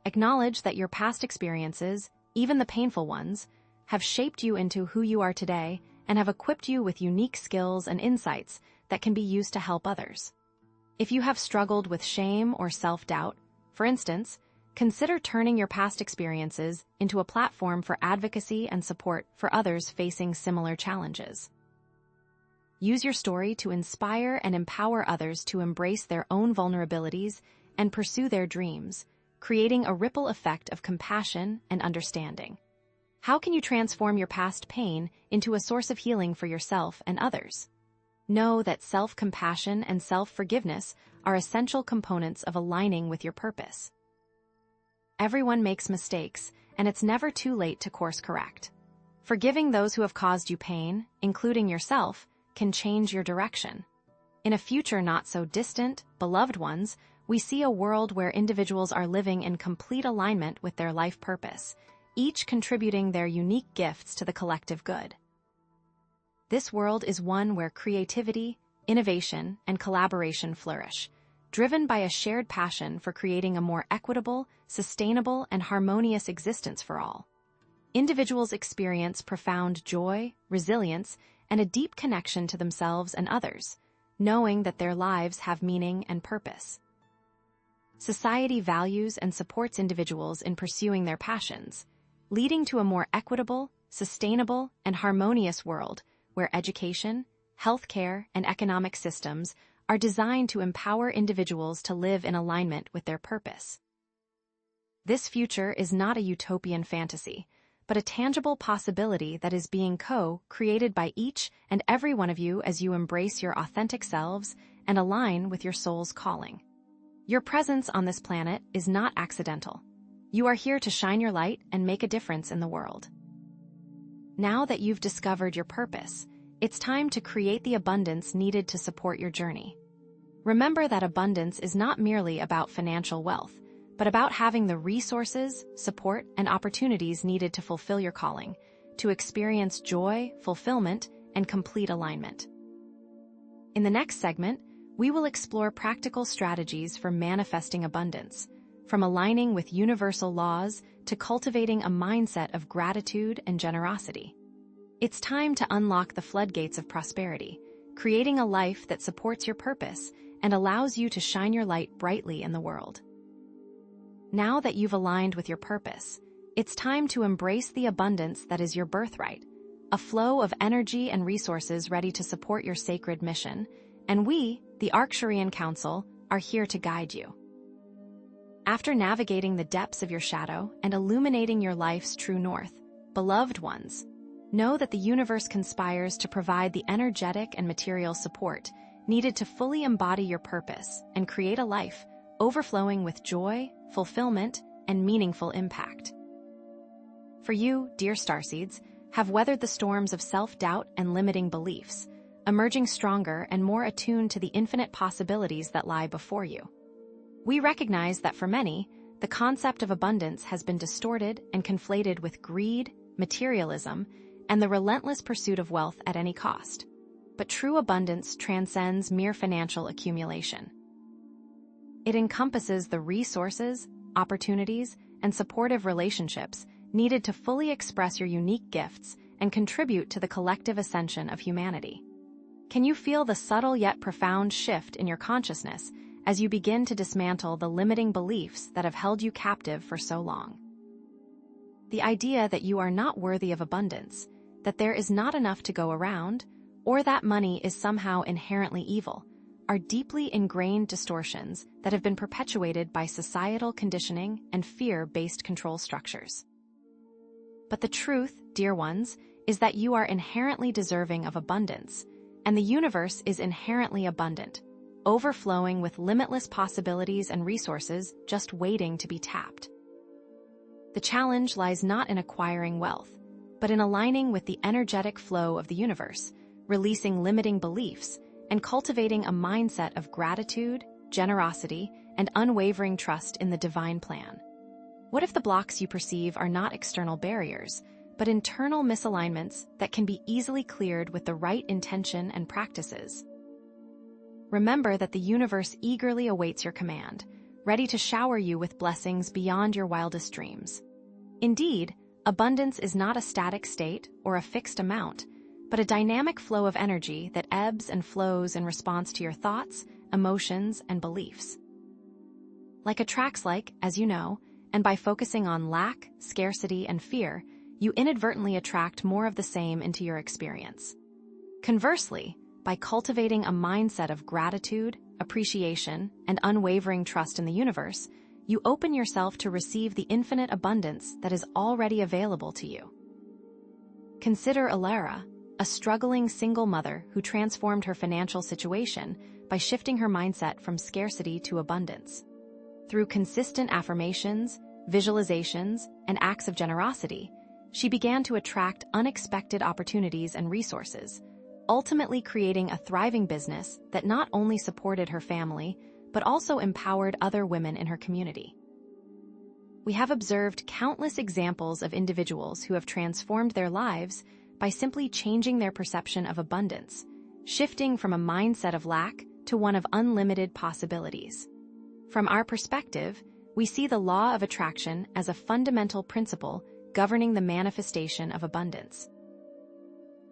Acknowledge that your past experiences, even the painful ones, have shaped you into who you are today and have equipped you with unique skills and insights that can be used to help others. If you have struggled with shame or self-doubt, for instance, consider turning your past experiences into a platform for advocacy and support for others facing similar challenges. Use your story to inspire and empower others to embrace their own vulnerabilities and pursue their dreams, creating a ripple effect of compassion and understanding. How can you transform your past pain into a source of healing for yourself and others? Know that self-compassion and self-forgiveness are essential components of aligning with your purpose. Everyone makes mistakes, and it's never too late to course correct. Forgiving those who have caused you pain, including yourself, can change your direction. In a future not so distant, beloved ones, we see a world where individuals are living in complete alignment with their life purpose, each contributing their unique gifts to the collective good. This world is one where creativity, innovation, and collaboration flourish, driven by a shared passion for creating a more equitable, sustainable, and harmonious existence for all. Individuals experience profound joy, resilience, and a deep connection to themselves and others, knowing that their lives have meaning and purpose. Society values and supports individuals in pursuing their passions, leading to a more equitable, sustainable, and harmonious world where education, healthcare, and economic systems are designed to empower individuals to live in alignment with their purpose. This future is not a utopian fantasy, but a tangible possibility that is being co-created by each and every one of you as you embrace your authentic selves and align with your soul's calling. Your presence on this planet is not accidental. You are here to shine your light and make a difference in the world. Now that you've discovered your purpose, it's time to create the abundance needed to support your journey. Remember that abundance is not merely about financial wealth, but about having the resources, support, and opportunities needed to fulfill your calling, to experience joy, fulfillment, and complete alignment. In the next segment, we will explore practical strategies for manifesting abundance, from aligning with universal laws to cultivating a mindset of gratitude and generosity. It's time to unlock the floodgates of prosperity, creating a life that supports your purpose and allows you to shine your light brightly in the world. Now that you've aligned with your purpose, it's time to embrace the abundance that is your birthright, a flow of energy and resources ready to support your sacred mission, and we, the Arcturian Council, are here to guide you. After navigating the depths of your shadow and illuminating your life's true north, beloved ones, know that the universe conspires to provide the energetic and material support needed to fully embody your purpose and create a life overflowing with joy, fulfillment, and meaningful impact. For you, dear starseeds, have weathered the storms of self-doubt and limiting beliefs, emerging stronger and more attuned to the infinite possibilities that lie before you. We recognize that for many, the concept of abundance has been distorted and conflated with greed, materialism, and the relentless pursuit of wealth at any cost. But true abundance transcends mere financial accumulation. It encompasses the resources, opportunities, and supportive relationships needed to fully express your unique gifts and contribute to the collective ascension of humanity. Can you feel the subtle yet profound shift in your consciousness as you begin to dismantle the limiting beliefs that have held you captive for so long? The idea that you are not worthy of abundance, that there is not enough to go around, or that money is somehow inherently evil, are deeply ingrained distortions that have been perpetuated by societal conditioning and fear-based control structures. But the truth, dear ones, is that you are inherently deserving of abundance, and the universe is inherently abundant, overflowing with limitless possibilities and resources just waiting to be tapped. The challenge lies not in acquiring wealth, but in aligning with the energetic flow of the universe, releasing limiting beliefs, and cultivating a mindset of gratitude, generosity, and unwavering trust in the divine plan. What if the blocks you perceive are not external barriers, but internal misalignments that can be easily cleared with the right intention and practices? Remember that the universe eagerly awaits your command, ready to shower you with blessings beyond your wildest dreams. Indeed, abundance is not a static state or a fixed amount, but a dynamic flow of energy that ebbs and flows in response to your thoughts, emotions, and beliefs. Like attracts like, as you know, and by focusing on lack, scarcity, and fear, you inadvertently attract more of the same into your experience. Conversely, by cultivating a mindset of gratitude, appreciation, and unwavering trust in the universe, you open yourself to receive the infinite abundance that is already available to you. Consider Electra, a struggling single mother who transformed her financial situation by shifting her mindset from scarcity to abundance. Through consistent affirmations, visualizations, and acts of generosity, she began to attract unexpected opportunities and resources, ultimately creating a thriving business that not only supported her family, but also empowered other women in her community. We have observed countless examples of individuals who have transformed their lives by simply changing their perception of abundance, shifting from a mindset of lack to one of unlimited possibilities. From our perspective, we see the law of attraction as a fundamental principle governing the manifestation of abundance.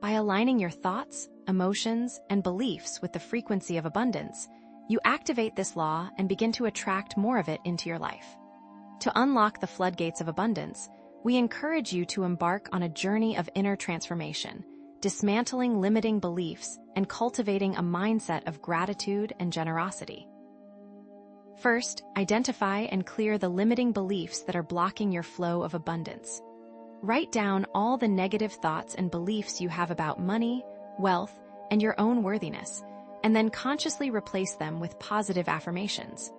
By aligning your thoughts, emotions, and beliefs with the frequency of abundance, you activate this law and begin to attract more of it into your life. To unlock the floodgates of abundance, we encourage you to embark on a journey of inner transformation, dismantling limiting beliefs and cultivating a mindset of gratitude and generosity. First, identify and clear the limiting beliefs that are blocking your flow of abundance. Write down all the negative thoughts and beliefs you have about money, wealth, and your own worthiness, and then consciously replace them with positive affirmations.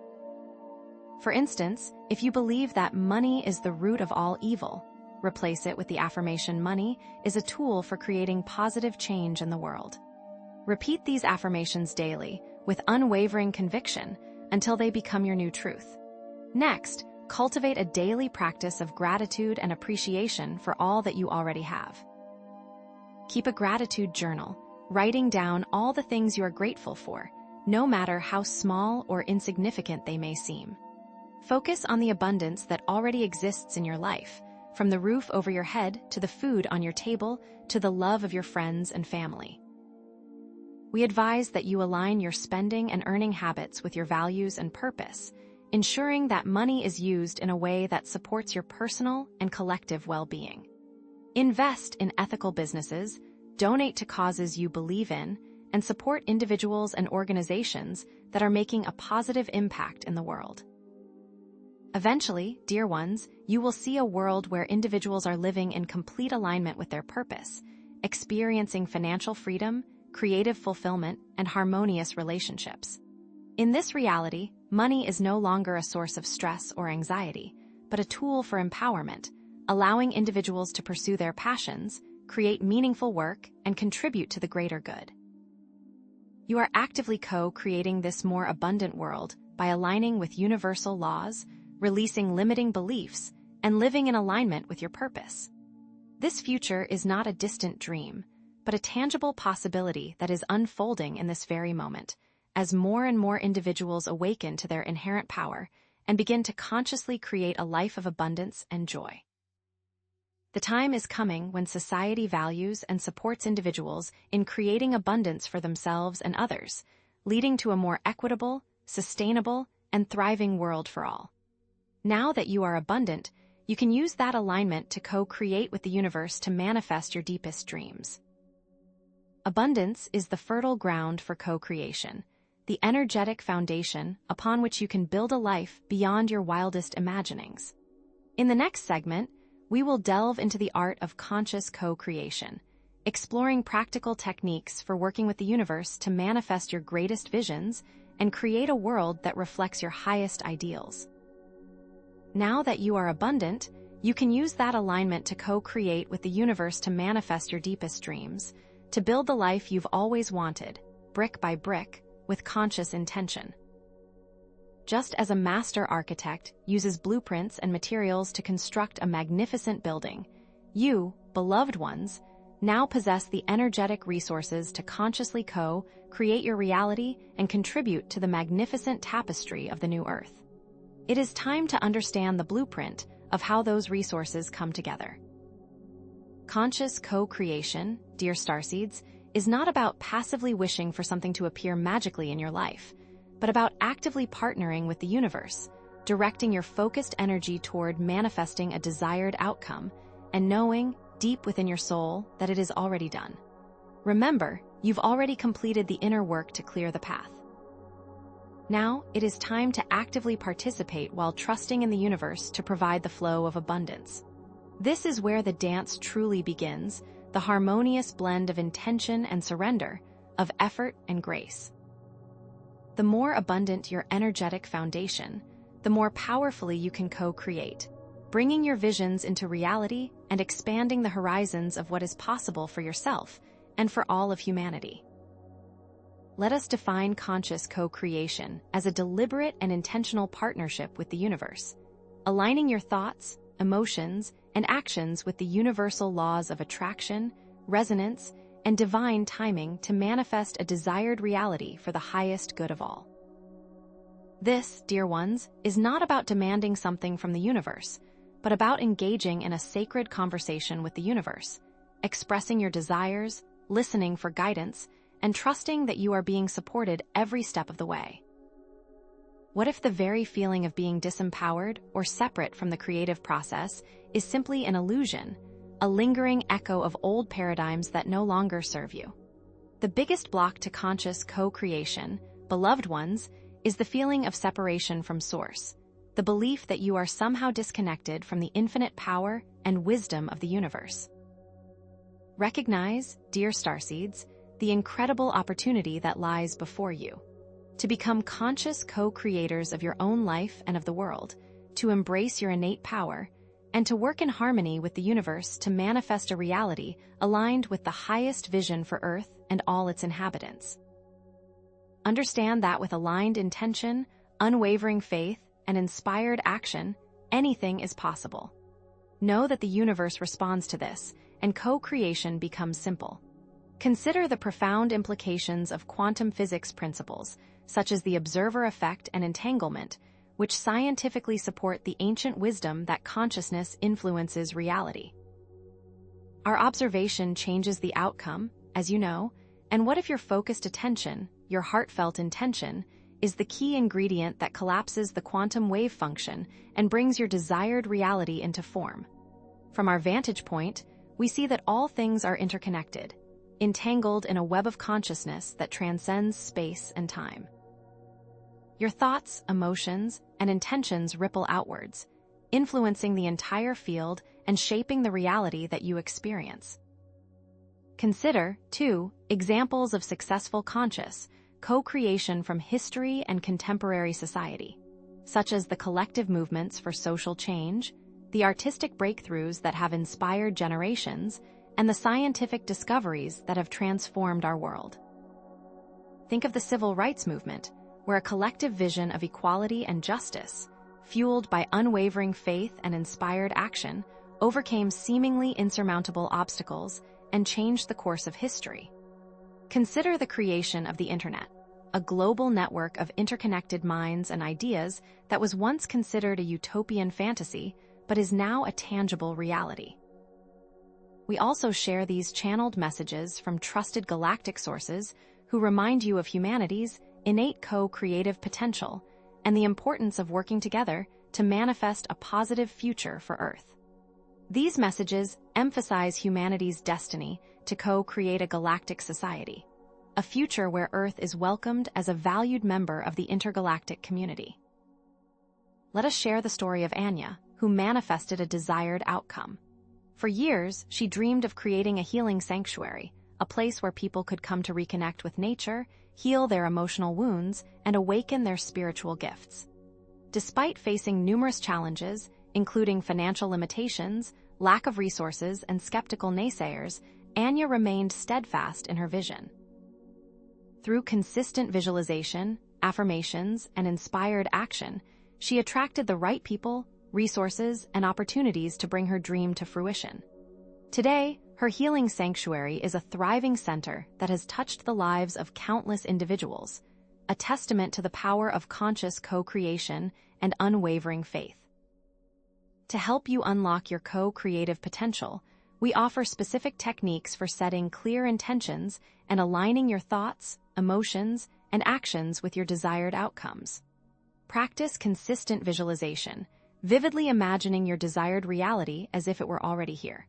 For instance, if you believe that money is the root of all evil, replace it with the affirmation money is a tool for creating positive change in the world. Repeat these affirmations daily with unwavering conviction until they become your new truth. Next, cultivate a daily practice of gratitude and appreciation for all that you already have. Keep a gratitude journal, writing down all the things you are grateful for, no matter how small or insignificant they may seem. Focus on the abundance that already exists in your life, from the roof over your head to the food on your table to the love of your friends and family. We advise that you align your spending and earning habits with your values and purpose, ensuring that money is used in a way that supports your personal and collective well-being. Invest in ethical businesses, donate to causes you believe in, and support individuals and organizations that are making a positive impact in the world. Eventually, dear ones, you will see a world where individuals are living in complete alignment with their purpose, experiencing financial freedom, creative fulfillment, and harmonious relationships. In this reality, money is no longer a source of stress or anxiety, but a tool for empowerment, allowing individuals to pursue their passions, create meaningful work, and contribute to the greater good. You are actively co-creating this more abundant world by aligning with universal laws, releasing limiting beliefs, and living in alignment with your purpose. This future is not a distant dream, but a tangible possibility that is unfolding in this very moment, as more and more individuals awaken to their inherent power and begin to consciously create a life of abundance and joy. The time is coming when society values and supports individuals in creating abundance for themselves and others, leading to a more equitable, sustainable, and thriving world for all. Now that you are abundant, you can use that alignment to co-create with the universe to manifest your deepest dreams. Abundance is the fertile ground for co-creation, the energetic foundation upon which you can build a life beyond your wildest imaginings. In the next segment, we will delve into the art of conscious co-creation, exploring practical techniques for working with the universe to manifest your greatest visions and create a world that reflects your highest ideals. Now that you are abundant, you can use that alignment to co-create with the universe to manifest your deepest dreams, to build the life you've always wanted, brick by brick, with conscious intention. Just as a master architect uses blueprints and materials to construct a magnificent building, you, beloved ones, now possess the energetic resources to consciously co-create your reality and contribute to the magnificent tapestry of the new Earth. It is time to understand the blueprint of how those resources come together. Conscious co-creation, dear starseeds, is not about passively wishing for something to appear magically in your life, but about actively partnering with the universe, directing your focused energy toward manifesting a desired outcome, and knowing, deep within your soul, that it is already done. Remember, you've already completed the inner work to clear the path. Now, it is time to actively participate while trusting in the universe to provide the flow of abundance. This is where the dance truly begins, the harmonious blend of intention and surrender, of effort and grace. The more abundant your energetic foundation, the more powerfully you can co-create, bringing your visions into reality and expanding the horizons of what is possible for yourself and for all of humanity. Let us define conscious co-creation as a deliberate and intentional partnership with the universe, aligning your thoughts, emotions, and actions with the universal laws of attraction, resonance, and divine timing to manifest a desired reality for the highest good of all. This, dear ones, is not about demanding something from the universe, but about engaging in a sacred conversation with the universe, expressing your desires, listening for guidance, and trusting that you are being supported every step of the way. What if the very feeling of being disempowered or separate from the creative process is simply an illusion, a lingering echo of old paradigms that no longer serve you? The biggest block to conscious co-creation, beloved ones, is the feeling of separation from Source, the belief that you are somehow disconnected from the infinite power and wisdom of the universe. Recognize, dear starseeds, the incredible opportunity that lies before you. To become conscious co-creators of your own life and of the world, to embrace your innate power, and to work in harmony with the universe to manifest a reality aligned with the highest vision for Earth and all its inhabitants. Understand that with aligned intention, unwavering faith, and inspired action, anything is possible. Know that the universe responds to this, and co-creation becomes simple. Consider the profound implications of quantum physics principles, such as the observer effect and entanglement, which scientifically support the ancient wisdom that consciousness influences reality. Our observation changes the outcome, as you know, and what if your focused attention, your heartfelt intention, is the key ingredient that collapses the quantum wave function and brings your desired reality into form? From our vantage point, we see that all things are interconnected, entangled in a web of consciousness that transcends space and time. Your thoughts, emotions, and intentions ripple outwards, influencing the entire field and shaping the reality that you experience. Consider, too, examples of successful conscious co-creation from history and contemporary society, such as the collective movements for social change, the artistic breakthroughs that have inspired generations, and the scientific discoveries that have transformed our world. Think of the civil rights movement, where a collective vision of equality and justice, fueled by unwavering faith and inspired action, overcame seemingly insurmountable obstacles and changed the course of history. Consider the creation of the Internet, a global network of interconnected minds and ideas that was once considered a utopian fantasy, but is now a tangible reality. We also share these channeled messages from trusted galactic sources who remind you of humanity's innate co-creative potential and the importance of working together to manifest a positive future for Earth. These messages emphasize humanity's destiny to co-create a galactic society, a future where Earth is welcomed as a valued member of the intergalactic community. Let us share the story of Anya, who manifested a desired outcome. For years, she dreamed of creating a healing sanctuary, a place where people could come to reconnect with nature, heal their emotional wounds, and awaken their spiritual gifts. Despite facing numerous challenges, including financial limitations, lack of resources, and skeptical naysayers, Anya remained steadfast in her vision. Through consistent visualization, affirmations, and inspired action, she attracted the right people, resources, and opportunities to bring her dream to fruition. Today, her healing sanctuary is a thriving center that has touched the lives of countless individuals, a testament to the power of conscious co-creation and unwavering faith. To help you unlock your co-creative potential, we offer specific techniques for setting clear intentions and aligning your thoughts, emotions, and actions with your desired outcomes. Practice consistent visualization, vividly imagining your desired reality as if it were already here.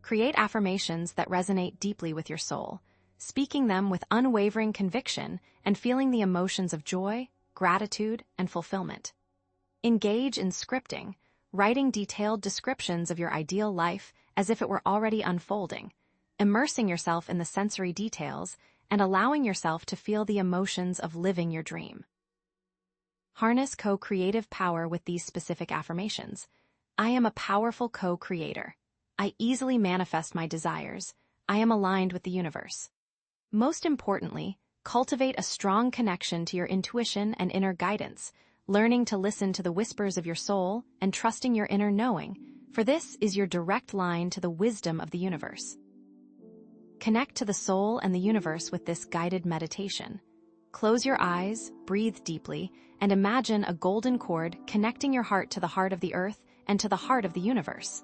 Create affirmations that resonate deeply with your soul, speaking them with unwavering conviction and feeling the emotions of joy, gratitude, and fulfillment. Engage in scripting, writing detailed descriptions of your ideal life as if it were already unfolding, immersing yourself in the sensory details and allowing yourself to feel the emotions of living your dream. Harness co-creative power with these specific affirmations. I am a powerful co-creator. I easily manifest my desires. I am aligned with the universe. Most importantly, cultivate a strong connection to your intuition and inner guidance, learning to listen to the whispers of your soul and trusting your inner knowing, for this is your direct line to the wisdom of the universe. Connect to the soul and the universe with this guided meditation. Close your eyes, breathe deeply, and imagine a golden cord connecting your heart to the heart of the earth and to the heart of the universe.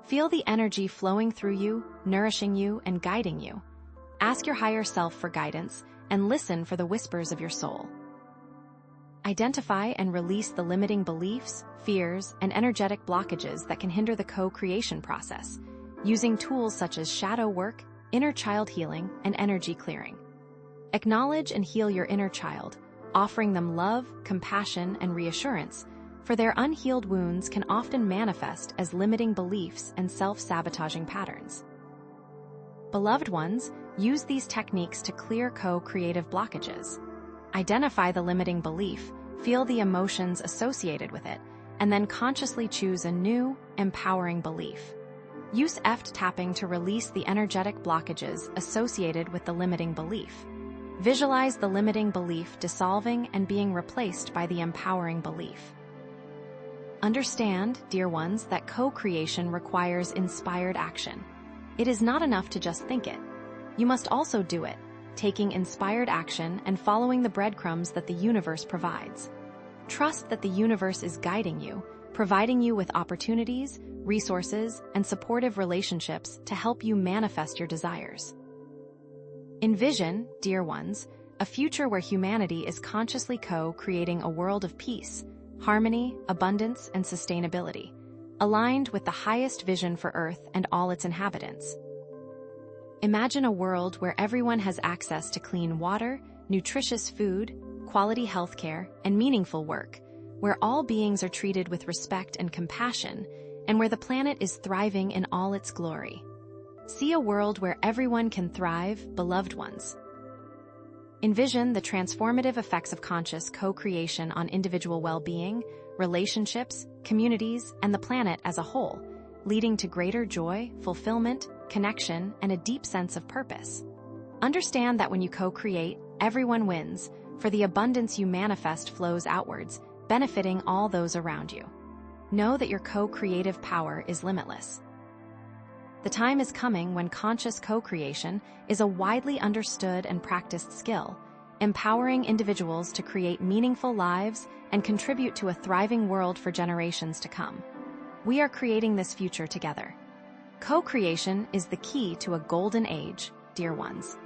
Feel the energy flowing through you, nourishing you, and guiding you. Ask your higher self for guidance and listen for the whispers of your soul. Identify and release the limiting beliefs, fears, and energetic blockages that can hinder the co-creation process, using tools such as shadow work, inner child healing, and energy clearing. Acknowledge and heal your inner child, offering them love, compassion, and reassurance, for their unhealed wounds can often manifest as limiting beliefs and self-sabotaging patterns. Beloved ones, use these techniques to clear co-creative blockages. Identify the limiting belief, feel the emotions associated with it, and then consciously choose a new, empowering belief. Use EFT tapping to release the energetic blockages associated with the limiting belief. Visualize the limiting belief dissolving and being replaced by the empowering belief. Understand, dear ones, that co-creation requires inspired action. It is not enough to just think it. You must also do it, taking inspired action and following the breadcrumbs that the universe provides. Trust that the universe is guiding you, providing you with opportunities, resources, and supportive relationships to help you manifest your desires. Envision, dear ones, a future where humanity is consciously co-creating a world of peace, harmony, abundance, and sustainability, aligned with the highest vision for Earth and all its inhabitants. Imagine a world where everyone has access to clean water, nutritious food, quality healthcare, and meaningful work, where all beings are treated with respect and compassion, and where the planet is thriving in all its glory. See a world where everyone can thrive, beloved ones. Envision the transformative effects of conscious co-creation on individual well-being, relationships, communities, and the planet as a whole, leading to greater joy, fulfillment, connection, and a deep sense of purpose. Understand that when you co-create, everyone wins, for the abundance you manifest flows outwards, benefiting all those around you. Know that your co-creative power is limitless. The time is coming when conscious co-creation is a widely understood and practiced skill, empowering individuals to create meaningful lives and contribute to a thriving world for generations to come. We are creating this future together. Co-creation is the key to a golden age, dear ones.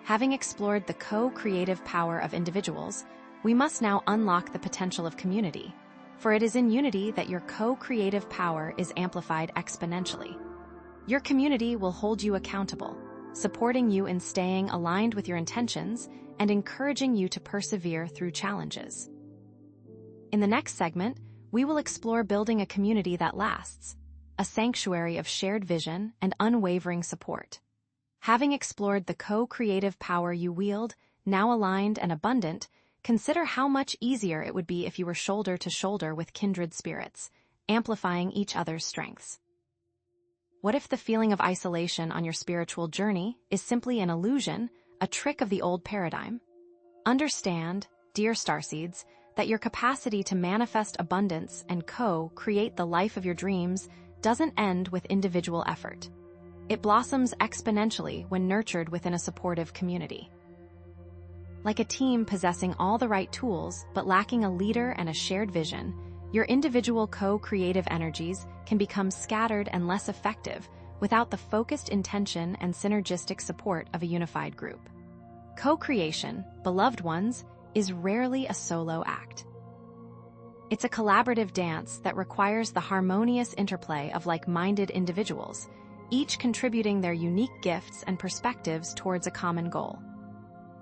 Having explored the co-creative power of individuals, we must now unlock the potential of community, for it is in unity that your co-creative power is amplified exponentially. Your community will hold you accountable, supporting you in staying aligned with your intentions and encouraging you to persevere through challenges. In the next segment, we will explore building a community that lasts, a sanctuary of shared vision and unwavering support. Having explored the co-creative power you wield, now aligned and abundant, consider how much easier it would be if you were shoulder to shoulder with kindred spirits, amplifying each other's strengths. What if the feeling of isolation on your spiritual journey is simply an illusion, a trick of the old paradigm? Understand, dear starseeds, that your capacity to manifest abundance and co-create the life of your dreams doesn't end with individual effort. It blossoms exponentially when nurtured within a supportive community. Like a team possessing all the right tools but lacking a leader and a shared vision, your individual co-creative energies can become scattered and less effective without the focused intention and synergistic support of a unified group. Co-creation, beloved ones, is rarely a solo act. It's a collaborative dance that requires the harmonious interplay of like-minded individuals, each contributing their unique gifts and perspectives towards a common goal.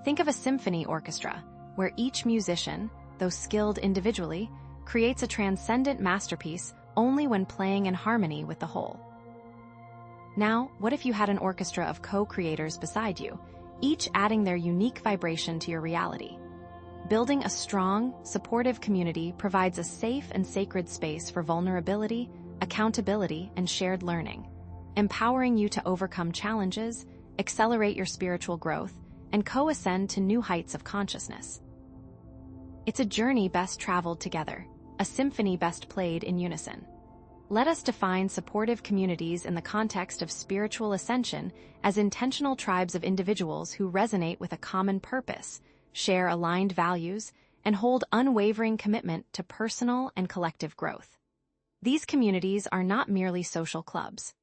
Think of a symphony orchestra, where each musician, though skilled individually, creates a transcendent masterpiece only when playing in harmony with the whole. Now, what if you had an orchestra of co-creators beside you, each adding their unique vibration to your reality? Building a strong, supportive community provides a safe and sacred space for vulnerability, accountability, and shared learning, empowering you to overcome challenges, accelerate your spiritual growth, and co-ascend to new heights of consciousness. It's a journey best traveled together, a symphony best played in unison. Let us define supportive communities in the context of spiritual ascension as intentional tribes of individuals who resonate with a common purpose, share aligned values, and hold unwavering commitment to personal and collective growth. These communities are not merely social clubs.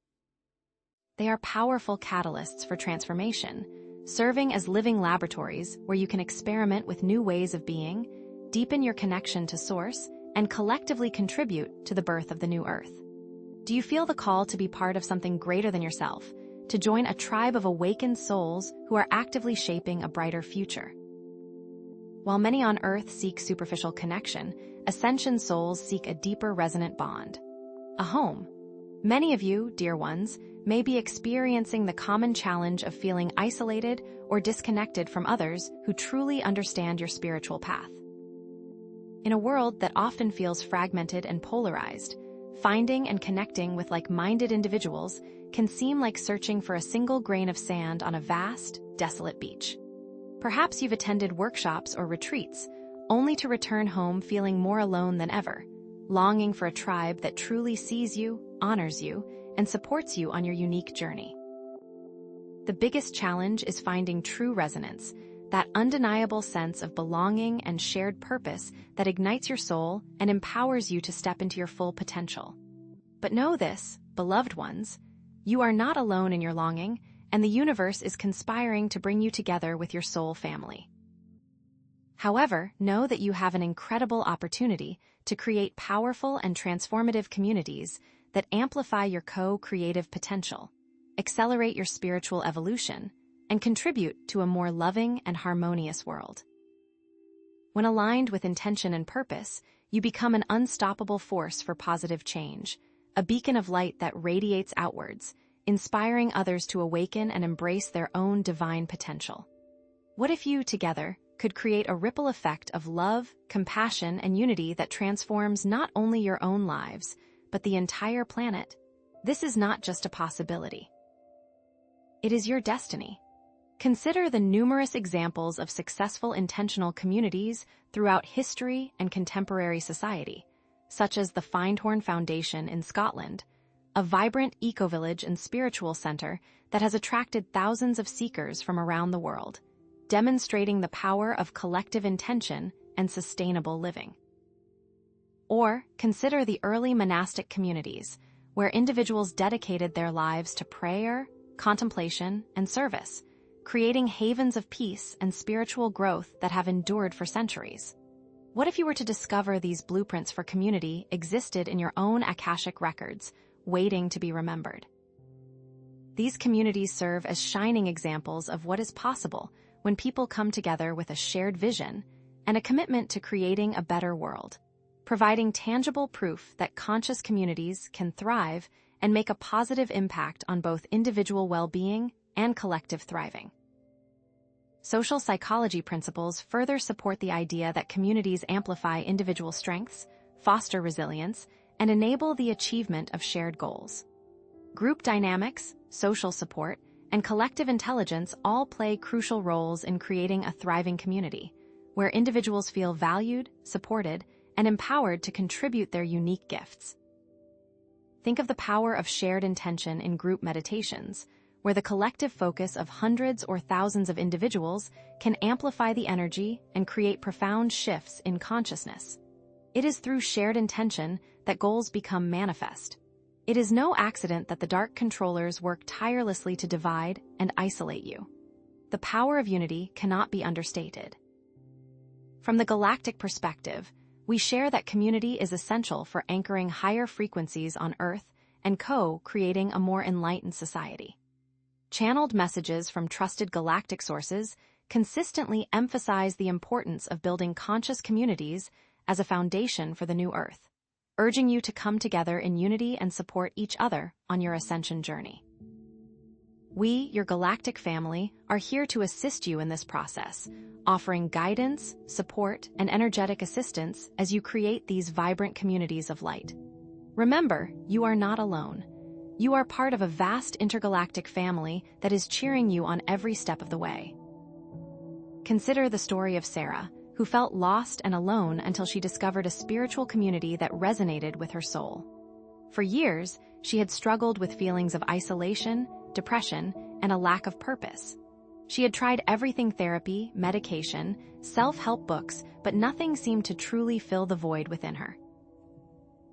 They are powerful catalysts for transformation, serving as living laboratories where you can experiment with new ways of being, deepen your connection to Source, and collectively contribute to the birth of the new Earth. Do you feel the call to be part of something greater than yourself, to join a tribe of awakened souls who are actively shaping a brighter future? While many on Earth seek superficial connection, Ascension souls seek a deeper resonant bond, a home. Many of you, dear ones, may be experiencing the common challenge of feeling isolated or disconnected from others who truly understand your spiritual path. In a world that often feels fragmented and polarized, finding and connecting with like-minded individuals can seem like searching for a single grain of sand on a vast, desolate beach. Perhaps you've attended workshops or retreats, only to return home feeling more alone than ever, longing for a tribe that truly sees you, honors you, and supports you on your unique journey. The biggest challenge is finding true resonance, that undeniable sense of belonging and shared purpose that ignites your soul and empowers you to step into your full potential. But know this, beloved ones, you are not alone in your longing, and the universe is conspiring to bring you together with your soul family. However, know that you have an incredible opportunity to create powerful and transformative communities that amplify your co-creative potential, accelerate your spiritual evolution, and contribute to a more loving and harmonious world. When aligned with intention and purpose, you become an unstoppable force for positive change, a beacon of light that radiates outwards, inspiring others to awaken and embrace their own divine potential. What if you, together, could create a ripple effect of love, compassion, and unity that transforms not only your own lives, but the entire planet? This is not just a possibility. It is your destiny. Consider the numerous examples of successful intentional communities throughout history and contemporary society, such as the Findhorn Foundation in Scotland, a vibrant eco-village and spiritual center that has attracted thousands of seekers from around the world, demonstrating the power of collective intention and sustainable living. Or consider the early monastic communities, where individuals dedicated their lives to prayer, contemplation, and service, creating havens of peace and spiritual growth that have endured for centuries. What if you were to discover these blueprints for community existed in your own Akashic records, waiting to be remembered? These communities serve as shining examples of what is possible when people come together with a shared vision and a commitment to creating a better world, providing tangible proof that conscious communities can thrive and make a positive impact on both individual well-being and collective thriving. Social psychology principles further support the idea that communities amplify individual strengths, foster resilience, and enable the achievement of shared goals. Group dynamics, social support, and collective intelligence all play crucial roles in creating a thriving community, where individuals feel valued, supported, and empowered to contribute their unique gifts. Think of the power of shared intention in group meditations, where the collective focus of hundreds or thousands of individuals can amplify the energy and create profound shifts in consciousness. It is through shared intention that goals become manifest. It is no accident that the dark controllers work tirelessly to divide and isolate you. The power of unity cannot be understated. From the galactic perspective, we share that community is essential for anchoring higher frequencies on Earth and co-creating a more enlightened society. Channeled messages from trusted galactic sources consistently emphasize the importance of building conscious communities as a foundation for the new Earth, urging you to come together in unity and support each other on your ascension journey. We, your galactic family, are here to assist you in this process, offering guidance, support, and energetic assistance as you create these vibrant communities of light. Remember, you are not alone. You are part of a vast intergalactic family that is cheering you on every step of the way. Consider the story of Sarah, who felt lost and alone until she discovered a spiritual community that resonated with her soul. For years, she had struggled with feelings of isolation, depression, and a lack of purpose. She had tried everything: therapy, medication, self-help books, but nothing seemed to truly fill the void within her.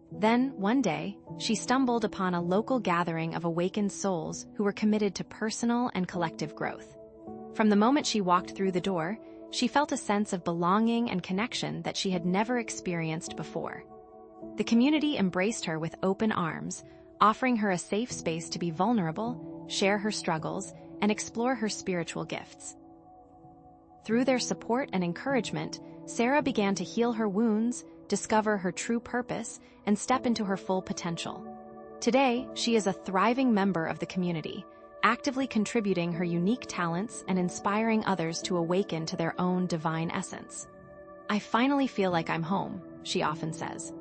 Then, one day, she stumbled upon a local gathering of awakened souls who were committed to personal and collective growth. From the moment she walked through the door, she felt a sense of belonging and connection that she had never experienced before. The community embraced her with open arms, offering her a safe space to be vulnerable, share her struggles, and explore her spiritual gifts. Through their support and encouragement, Sarah began to heal her wounds, discover her true purpose, and step into her full potential. Today, she is a thriving member of the community, actively contributing her unique talents and inspiring others to awaken to their own divine essence. "I finally feel like I'm home," she often says.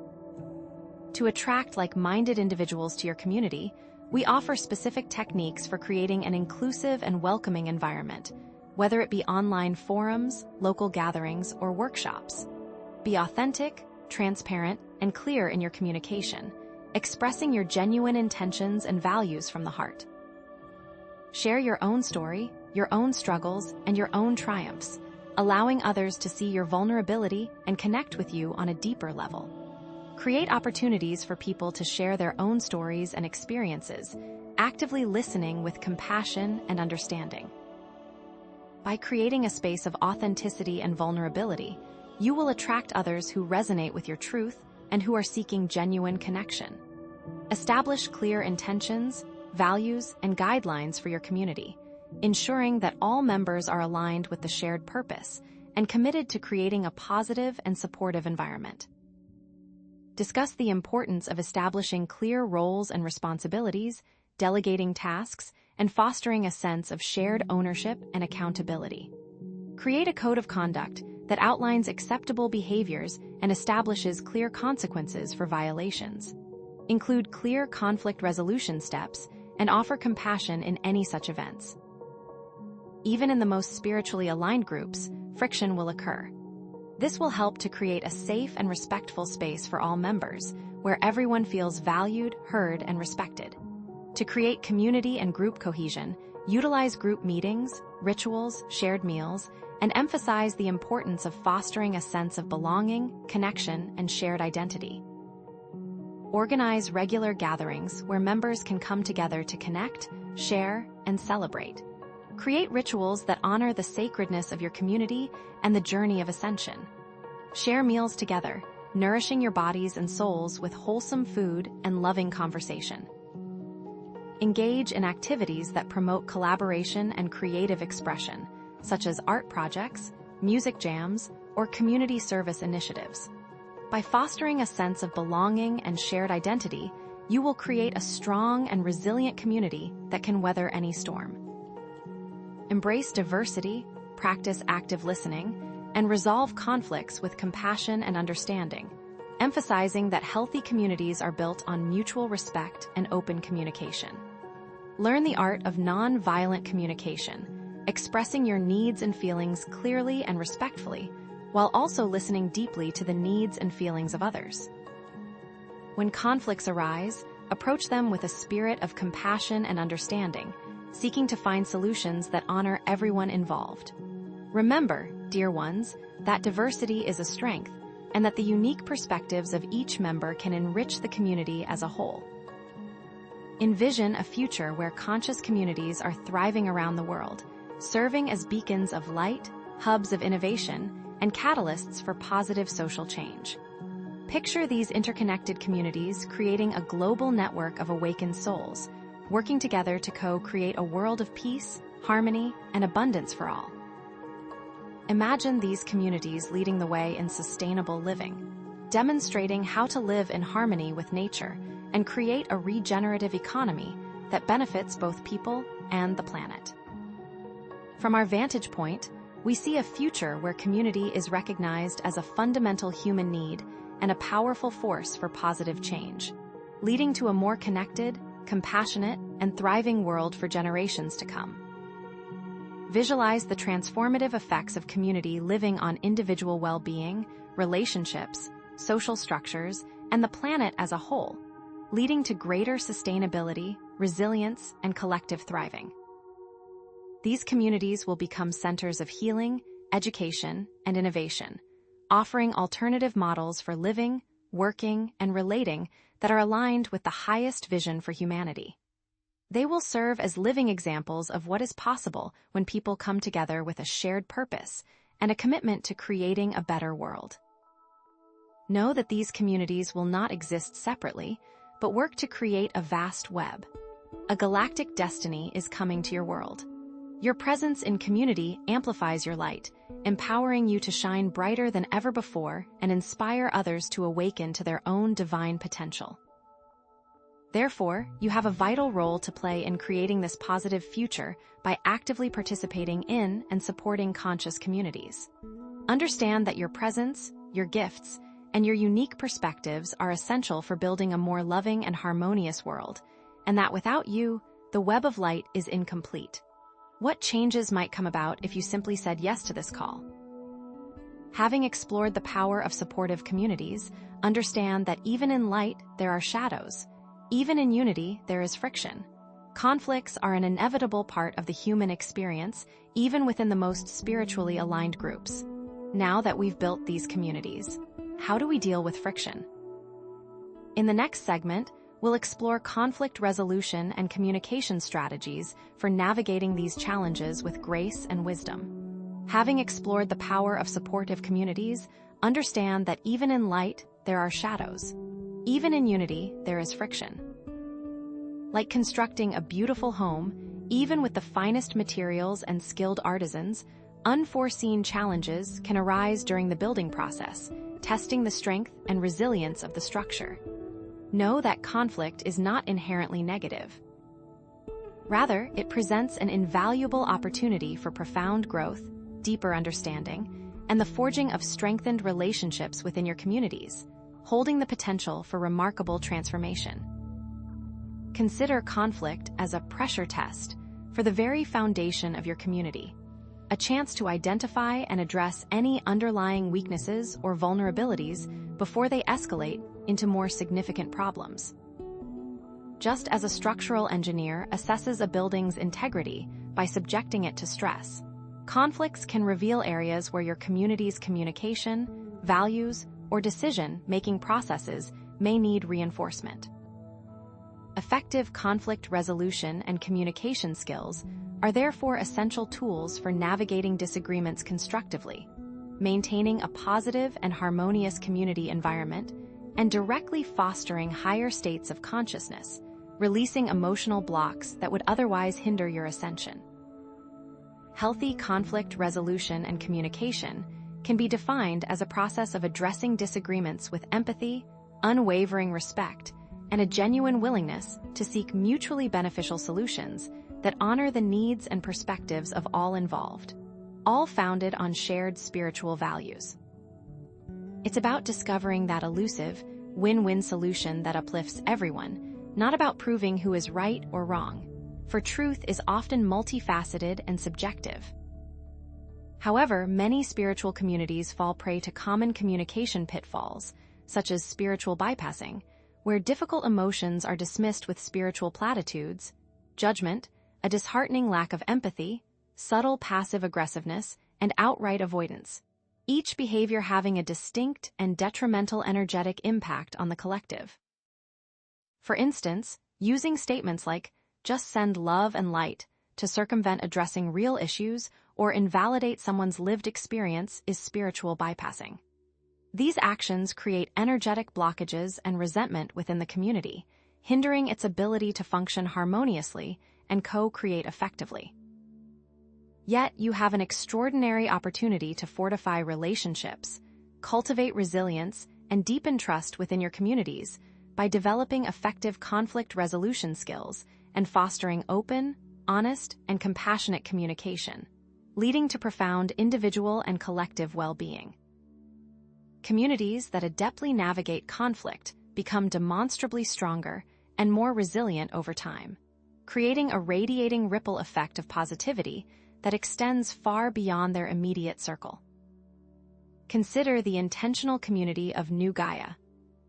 To attract like-minded individuals to your community, we offer specific techniques for creating an inclusive and welcoming environment, whether it be online forums, local gatherings, or workshops. Be authentic, transparent, and clear in your communication, expressing your genuine intentions and values from the heart. Share your own story, your own struggles, and your own triumphs, allowing others to see your vulnerability and connect with you on a deeper level. Create opportunities for people to share their own stories and experiences, actively listening with compassion and understanding. By creating a space of authenticity and vulnerability, you will attract others who resonate with your truth and who are seeking genuine connection. Establish clear intentions, values, and guidelines for your community, ensuring that all members are aligned with the shared purpose and committed to creating a positive and supportive environment. Discuss the importance of establishing clear roles and responsibilities, delegating tasks, and fostering a sense of shared ownership and accountability. Create a code of conduct that outlines acceptable behaviors and establishes clear consequences for violations. Include clear conflict resolution steps and offer compassion in any such events. Even in the most spiritually aligned groups, friction will occur. This will help to create a safe and respectful space for all members, where everyone feels valued, heard, and respected. To create community and group cohesion, utilize group meetings, rituals, shared meals, and emphasize the importance of fostering a sense of belonging, connection, and shared identity. Organize regular gatherings where members can come together to connect, share, and celebrate. Create rituals that honor the sacredness of your community and the journey of ascension. Share meals together, nourishing your bodies and souls with wholesome food and loving conversation. engage in activities that promote collaboration and creative expression, such as art projects, music jams, or community service initiatives. By fostering a sense of belonging and shared identity, you will create a strong and resilient community that can weather any storm. Embrace diversity, practice active listening, and resolve conflicts with compassion and understanding, emphasizing that healthy communities are built on mutual respect and open communication. Learn the art of non-violent communication, expressing your needs and feelings clearly and respectfully, while also listening deeply to the needs and feelings of others. When conflicts arise, approach them with a spirit of compassion and understanding, seeking to find solutions that honor everyone involved. Remember, dear ones, that diversity is a strength, and that the unique perspectives of each member can enrich the community as a whole. Envision a future where conscious communities are thriving around the world, serving as beacons of light, hubs of innovation, and catalysts for positive social change. Picture these interconnected communities creating a global network of awakened souls, working together to co-create a world of peace, harmony, and abundance for all. Imagine these communities leading the way in sustainable living, demonstrating how to live in harmony with nature and create a regenerative economy that benefits both people and the planet. From our vantage point, we see a future where community is recognized as a fundamental human need and a powerful force for positive change, leading to a more connected, compassionate, and thriving world for generations to come. Visualize the transformative effects of community living on individual well-being, relationships, social structures, and the planet as a whole, leading to greater sustainability, resilience, and collective thriving. These communities will become centers of healing, education, and innovation, offering alternative models for living, working, and relating that are aligned with the highest vision for humanity. They will serve as living examples of what is possible when people come together with a shared purpose and a commitment to creating a better world. Know that these communities will not exist separately, but work to create a vast web. A galactic destiny is coming to your world. Your presence in community amplifies your light, empowering you to shine brighter than ever before and inspire others to awaken to their own divine potential. Therefore, you have a vital role to play in creating this positive future by actively participating in and supporting conscious communities. Understand that your presence, your gifts, and your unique perspectives are essential for building a more loving and harmonious world, and that without you, the web of light is incomplete. What changes might come about if you simply said yes to this call? Having explored the power of supportive communities, understand that even in light, there are shadows. Even in unity, there is friction. Conflicts are an inevitable part of the human experience, even within the most spiritually aligned groups. Now that we've built these communities, how do we deal with friction? In the next segment, we'll explore conflict resolution and communication strategies for navigating these challenges with grace and wisdom. Having explored the power of supportive communities, understand that even in light, there are shadows. Even in unity, there is friction. Like constructing a beautiful home, even with the finest materials and skilled artisans, unforeseen challenges can arise during the building process, testing the strength and resilience of the structure. Know that conflict is not inherently negative. Rather, it presents an invaluable opportunity for profound growth, deeper understanding, and the forging of strengthened relationships within your communities, holding the potential for remarkable transformation. Consider conflict as a pressure test for the very foundation of your community, a chance to identify and address any underlying weaknesses or vulnerabilities before they escalate into more significant problems. Just as a structural engineer assesses a building's integrity by subjecting it to stress, conflicts can reveal areas where your community's communication, values, or decision-making processes may need reinforcement. Effective conflict resolution and communication skills are therefore essential tools for navigating disagreements constructively, maintaining a positive and harmonious community environment, and directly fostering higher states of consciousness, releasing emotional blocks that would otherwise hinder your ascension. Healthy conflict resolution and communication can be defined as a process of addressing disagreements with empathy, unwavering respect, and a genuine willingness to seek mutually beneficial solutions that honor the needs and perspectives of all involved, all founded on shared spiritual values. It's about discovering that elusive, win-win solution that uplifts everyone, not about proving who is right or wrong, for truth is often multifaceted and subjective. However, many spiritual communities fall prey to common communication pitfalls, such as spiritual bypassing, where difficult emotions are dismissed with spiritual platitudes, judgment, a disheartening lack of empathy, subtle passive aggressiveness, and outright avoidance, each behavior having a distinct and detrimental energetic impact on the collective. For instance, using statements like, "just send love and light," to circumvent addressing real issues or invalidate someone's lived experience is spiritual bypassing. These actions create energetic blockages and resentment within the community, hindering its ability to function harmoniously and co-create effectively. Yet, you have an extraordinary opportunity to fortify relationships, cultivate resilience, and deepen trust within your communities by developing effective conflict resolution skills and fostering open, honest, and compassionate communication, leading to profound individual and collective well-being. Communities that adeptly navigate conflict become demonstrably stronger and more resilient over time, creating a radiating ripple effect of positivity that extends far beyond their immediate circle. Consider the intentional community of New Gaia,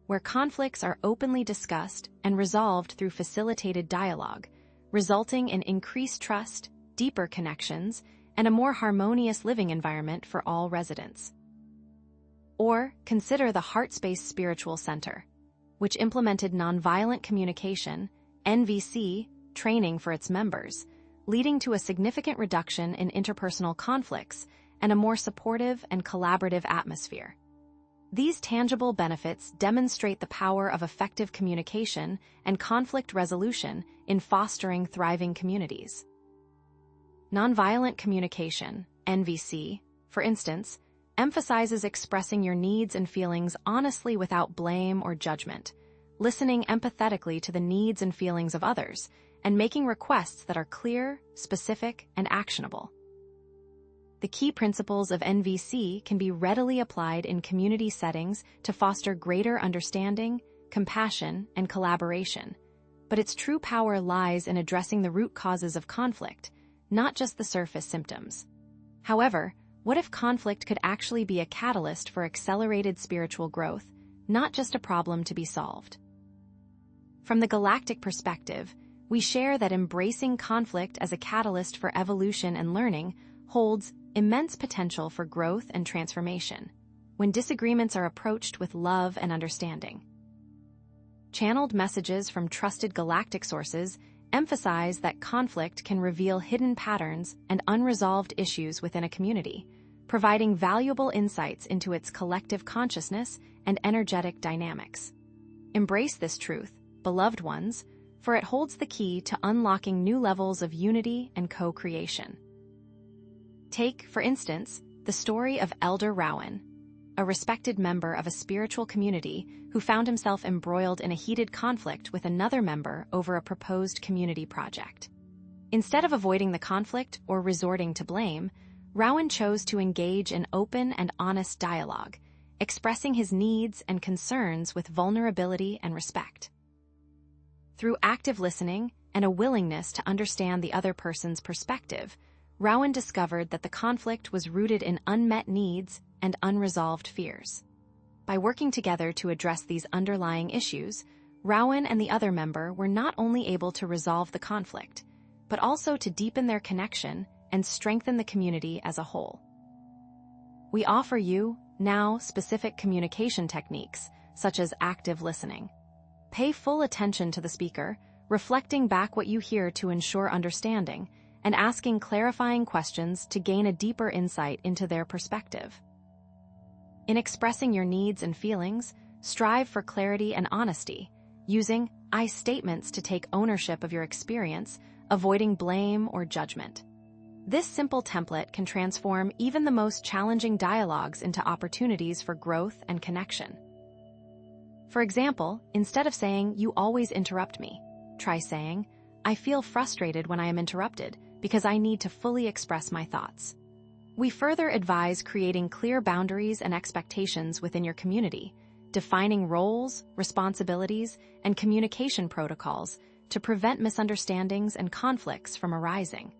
where conflicts are openly discussed and resolved through facilitated dialogue, resulting in increased trust, deeper connections, and a more harmonious living environment for all residents. Or consider the Heartspace Spiritual Center, which implemented nonviolent communication, NVC, training for its members, leading to a significant reduction in interpersonal conflicts and a more supportive and collaborative atmosphere. These tangible benefits demonstrate the power of effective communication and conflict resolution in fostering thriving communities. Nonviolent communication, NVC, for instance, emphasizes expressing your needs and feelings honestly without blame or judgment, listening empathetically to the needs and feelings of others, and making requests that are clear, specific, and actionable. The key principles of NVC can be readily applied in community settings to foster greater understanding, compassion, and collaboration, but its true power lies in addressing the root causes of conflict, not just the surface symptoms. However, what if conflict could actually be a catalyst for accelerated spiritual growth, not just a problem to be solved? From the galactic perspective, we share that embracing conflict as a catalyst for evolution and learning holds immense potential for growth and transformation when disagreements are approached with love and understanding. Channeled messages from trusted galactic sources emphasize that conflict can reveal hidden patterns and unresolved issues within a community, providing valuable insights into its collective consciousness and energetic dynamics. Embrace this truth, beloved ones, for it holds the key to unlocking new levels of unity and co-creation. Take, for instance, the story of Elder Rowan, a respected member of a spiritual community who found himself embroiled in a heated conflict with another member over a proposed community project. Instead of avoiding the conflict or resorting to blame, Rowan chose to engage in open and honest dialogue, expressing his needs and concerns with vulnerability and respect. Through active listening and a willingness to understand the other person's perspective, Rowan discovered that the conflict was rooted in unmet needs and unresolved fears. By working together to address these underlying issues, Rowan and the other member were not only able to resolve the conflict, but also to deepen their connection and strengthen the community as a whole. We offer you, now, specific communication techniques, such as active listening. Pay full attention to the speaker, reflecting back what you hear to ensure understanding, and asking clarifying questions to gain a deeper insight into their perspective. In expressing your needs and feelings, strive for clarity and honesty, using I statements to take ownership of your experience, avoiding blame or judgment. This simple template can transform even the most challenging dialogues into opportunities for growth and connection. For example, instead of saying, "You always interrupt me," try saying, "I feel frustrated when I am interrupted because I need to fully express my thoughts." We further advise creating clear boundaries and expectations within your community, defining roles, responsibilities, and communication protocols to prevent misunderstandings and conflicts from arising.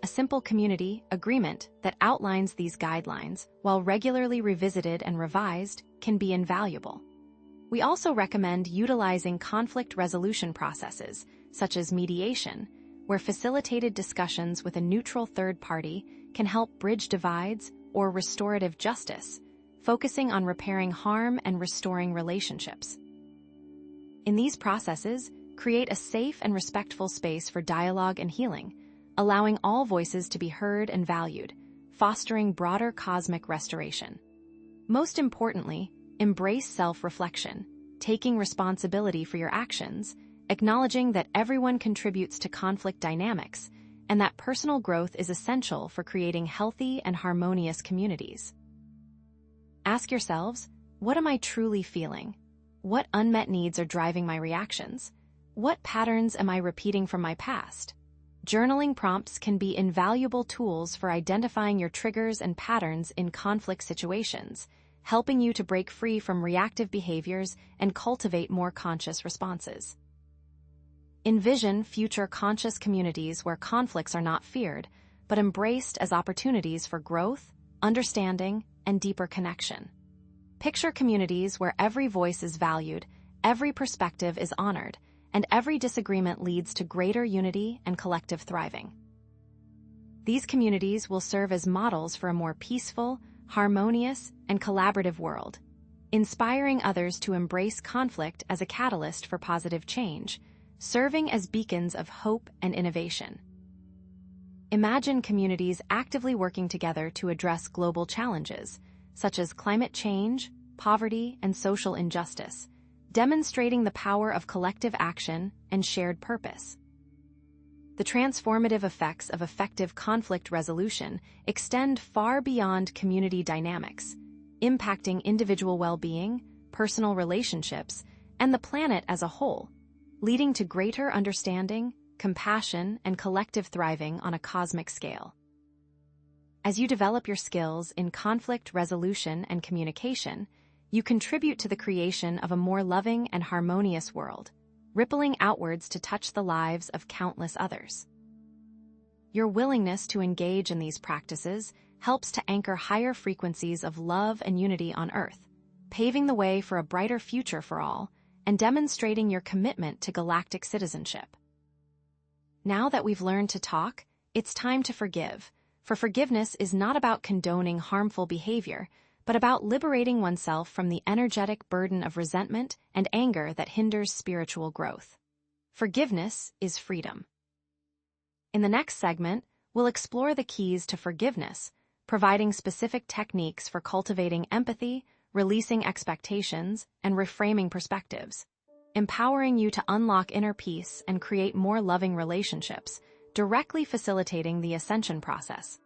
A simple community agreement that outlines these guidelines, while regularly revisited and revised, can be invaluable. We also recommend utilizing conflict resolution processes, such as mediation, where facilitated discussions with a neutral third party can help bridge divides, or restorative justice, focusing on repairing harm and restoring relationships. In these processes, create a safe and respectful space for dialogue and healing, allowing all voices to be heard and valued, fostering broader cosmic restoration. Most importantly, embrace self-reflection, taking responsibility for your actions, acknowledging that everyone contributes to conflict dynamics, and that personal growth is essential for creating healthy and harmonious communities. Ask yourselves, what am I truly feeling? What unmet needs are driving my reactions? What patterns am I repeating from my past? Journaling prompts can be invaluable tools for identifying your triggers and patterns in conflict situations, helping you to break free from reactive behaviors and cultivate more conscious responses. Envision future conscious communities where conflicts are not feared, but embraced as opportunities for growth, understanding, and deeper connection. Picture communities where every voice is valued, every perspective is honored, and every disagreement leads to greater unity and collective thriving. These communities will serve as models for a more peaceful, harmonious, and collaborative world, inspiring others to embrace conflict as a catalyst for positive change, serving as beacons of hope and innovation. Imagine communities actively working together to address global challenges, such as climate change, poverty, and social injustice, demonstrating the power of collective action and shared purpose. The transformative effects of effective conflict resolution extend far beyond community dynamics, impacting individual well-being, personal relationships, and the planet as a whole, leading to greater understanding, compassion, and collective thriving on a cosmic scale. As you develop your skills in conflict resolution and communication, you contribute to the creation of a more loving and harmonious world, rippling outwards to touch the lives of countless others. Your willingness to engage in these practices helps to anchor higher frequencies of love and unity on Earth, paving the way for a brighter future for all and demonstrating your commitment to galactic citizenship. Now that we've learned to talk, it's time to forgive, for forgiveness is not about condoning harmful behavior, but about liberating oneself from the energetic burden of resentment and anger that hinders spiritual growth. Forgiveness is freedom. In the next segment, we'll explore the keys to forgiveness, providing specific techniques for cultivating empathy, releasing expectations, and reframing perspectives, empowering you to unlock inner peace and create more loving relationships, directly facilitating the ascension process.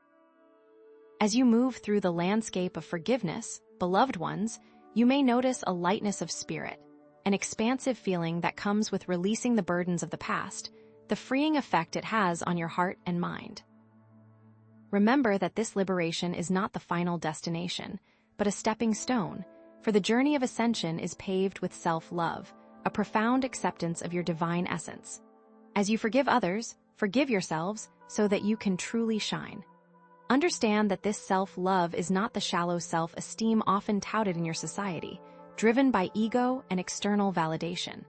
As you move through the landscape of forgiveness, beloved ones, you may notice a lightness of spirit, an expansive feeling that comes with releasing the burdens of the past, the freeing effect it has on your heart and mind. Remember that this liberation is not the final destination, but a stepping stone, for the journey of ascension is paved with self-love, a profound acceptance of your divine essence. As you forgive others, forgive yourselves so that you can truly shine. Understand that this self-love is not the shallow self-esteem often touted in your society, driven by ego and external validation.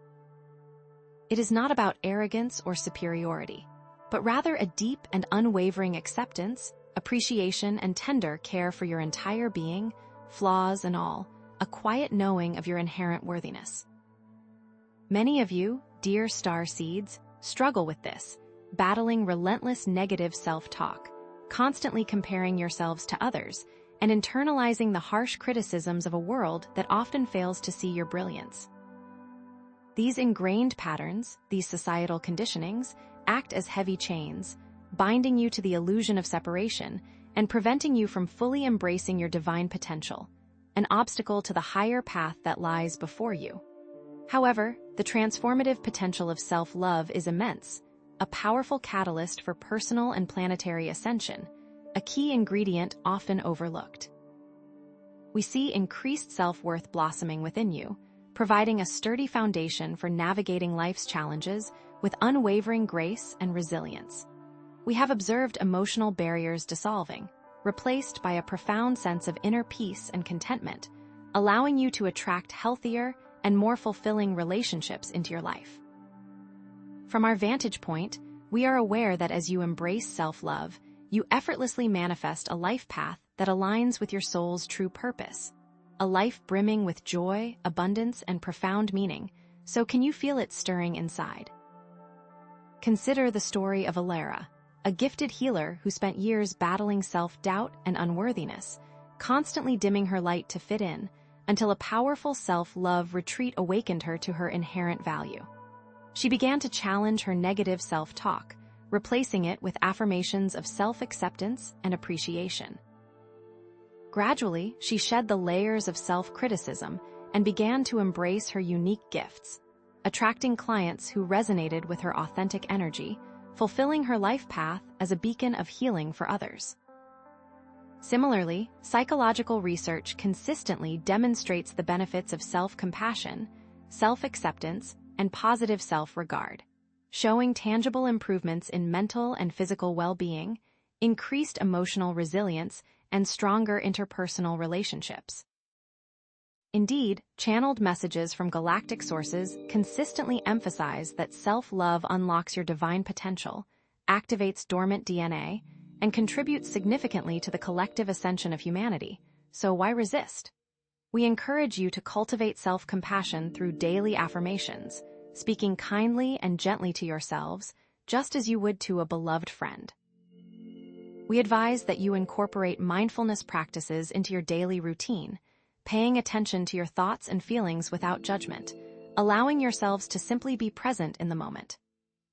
It is not about arrogance or superiority, but rather a deep and unwavering acceptance, appreciation, and tender care for your entire being, flaws and all, a quiet knowing of your inherent worthiness. Many of you, dear star seeds, struggle with this, battling relentless negative self-talk, constantly comparing yourselves to others, and internalizing the harsh criticisms of a world that often fails to see your brilliance. These ingrained patterns, these societal conditionings, act as heavy chains, binding you to the illusion of separation and preventing you from fully embracing your divine potential, an obstacle to the higher path that lies before you. However, the transformative potential of self-love is immense, a powerful catalyst for personal and planetary ascension, a key ingredient often overlooked. We see increased self-worth blossoming within you, providing a sturdy foundation for navigating life's challenges with unwavering grace and resilience. We have observed emotional barriers dissolving, replaced by a profound sense of inner peace and contentment, allowing you to attract healthier and more fulfilling relationships into your life. From our vantage point, we are aware that as you embrace self-love, you effortlessly manifest a life path that aligns with your soul's true purpose, a life brimming with joy, abundance, and profound meaning. So can you feel it stirring inside? Consider the story of Electra, a gifted healer who spent years battling self-doubt and unworthiness, constantly dimming her light to fit in, until a powerful self-love retreat awakened her to her inherent value. She began to challenge her negative self-talk, replacing it with affirmations of self-acceptance and appreciation. Gradually, she shed the layers of self-criticism and began to embrace her unique gifts, attracting clients who resonated with her authentic energy, fulfilling her life path as a beacon of healing for others. Similarly, psychological research consistently demonstrates the benefits of self-compassion, self-acceptance, and positive self-regard, showing tangible improvements in mental and physical well-being, increased emotional resilience, and stronger interpersonal relationships. Indeed, channeled messages from galactic sources consistently emphasize that self-love unlocks your divine potential, activates dormant DNA, and contributes significantly to the collective ascension of humanity. So why resist? We encourage you to cultivate self-compassion through daily affirmations, speaking kindly and gently to yourselves, just as you would to a beloved friend. We advise that you incorporate mindfulness practices into your daily routine, paying attention to your thoughts and feelings without judgment, allowing yourselves to simply be present in the moment.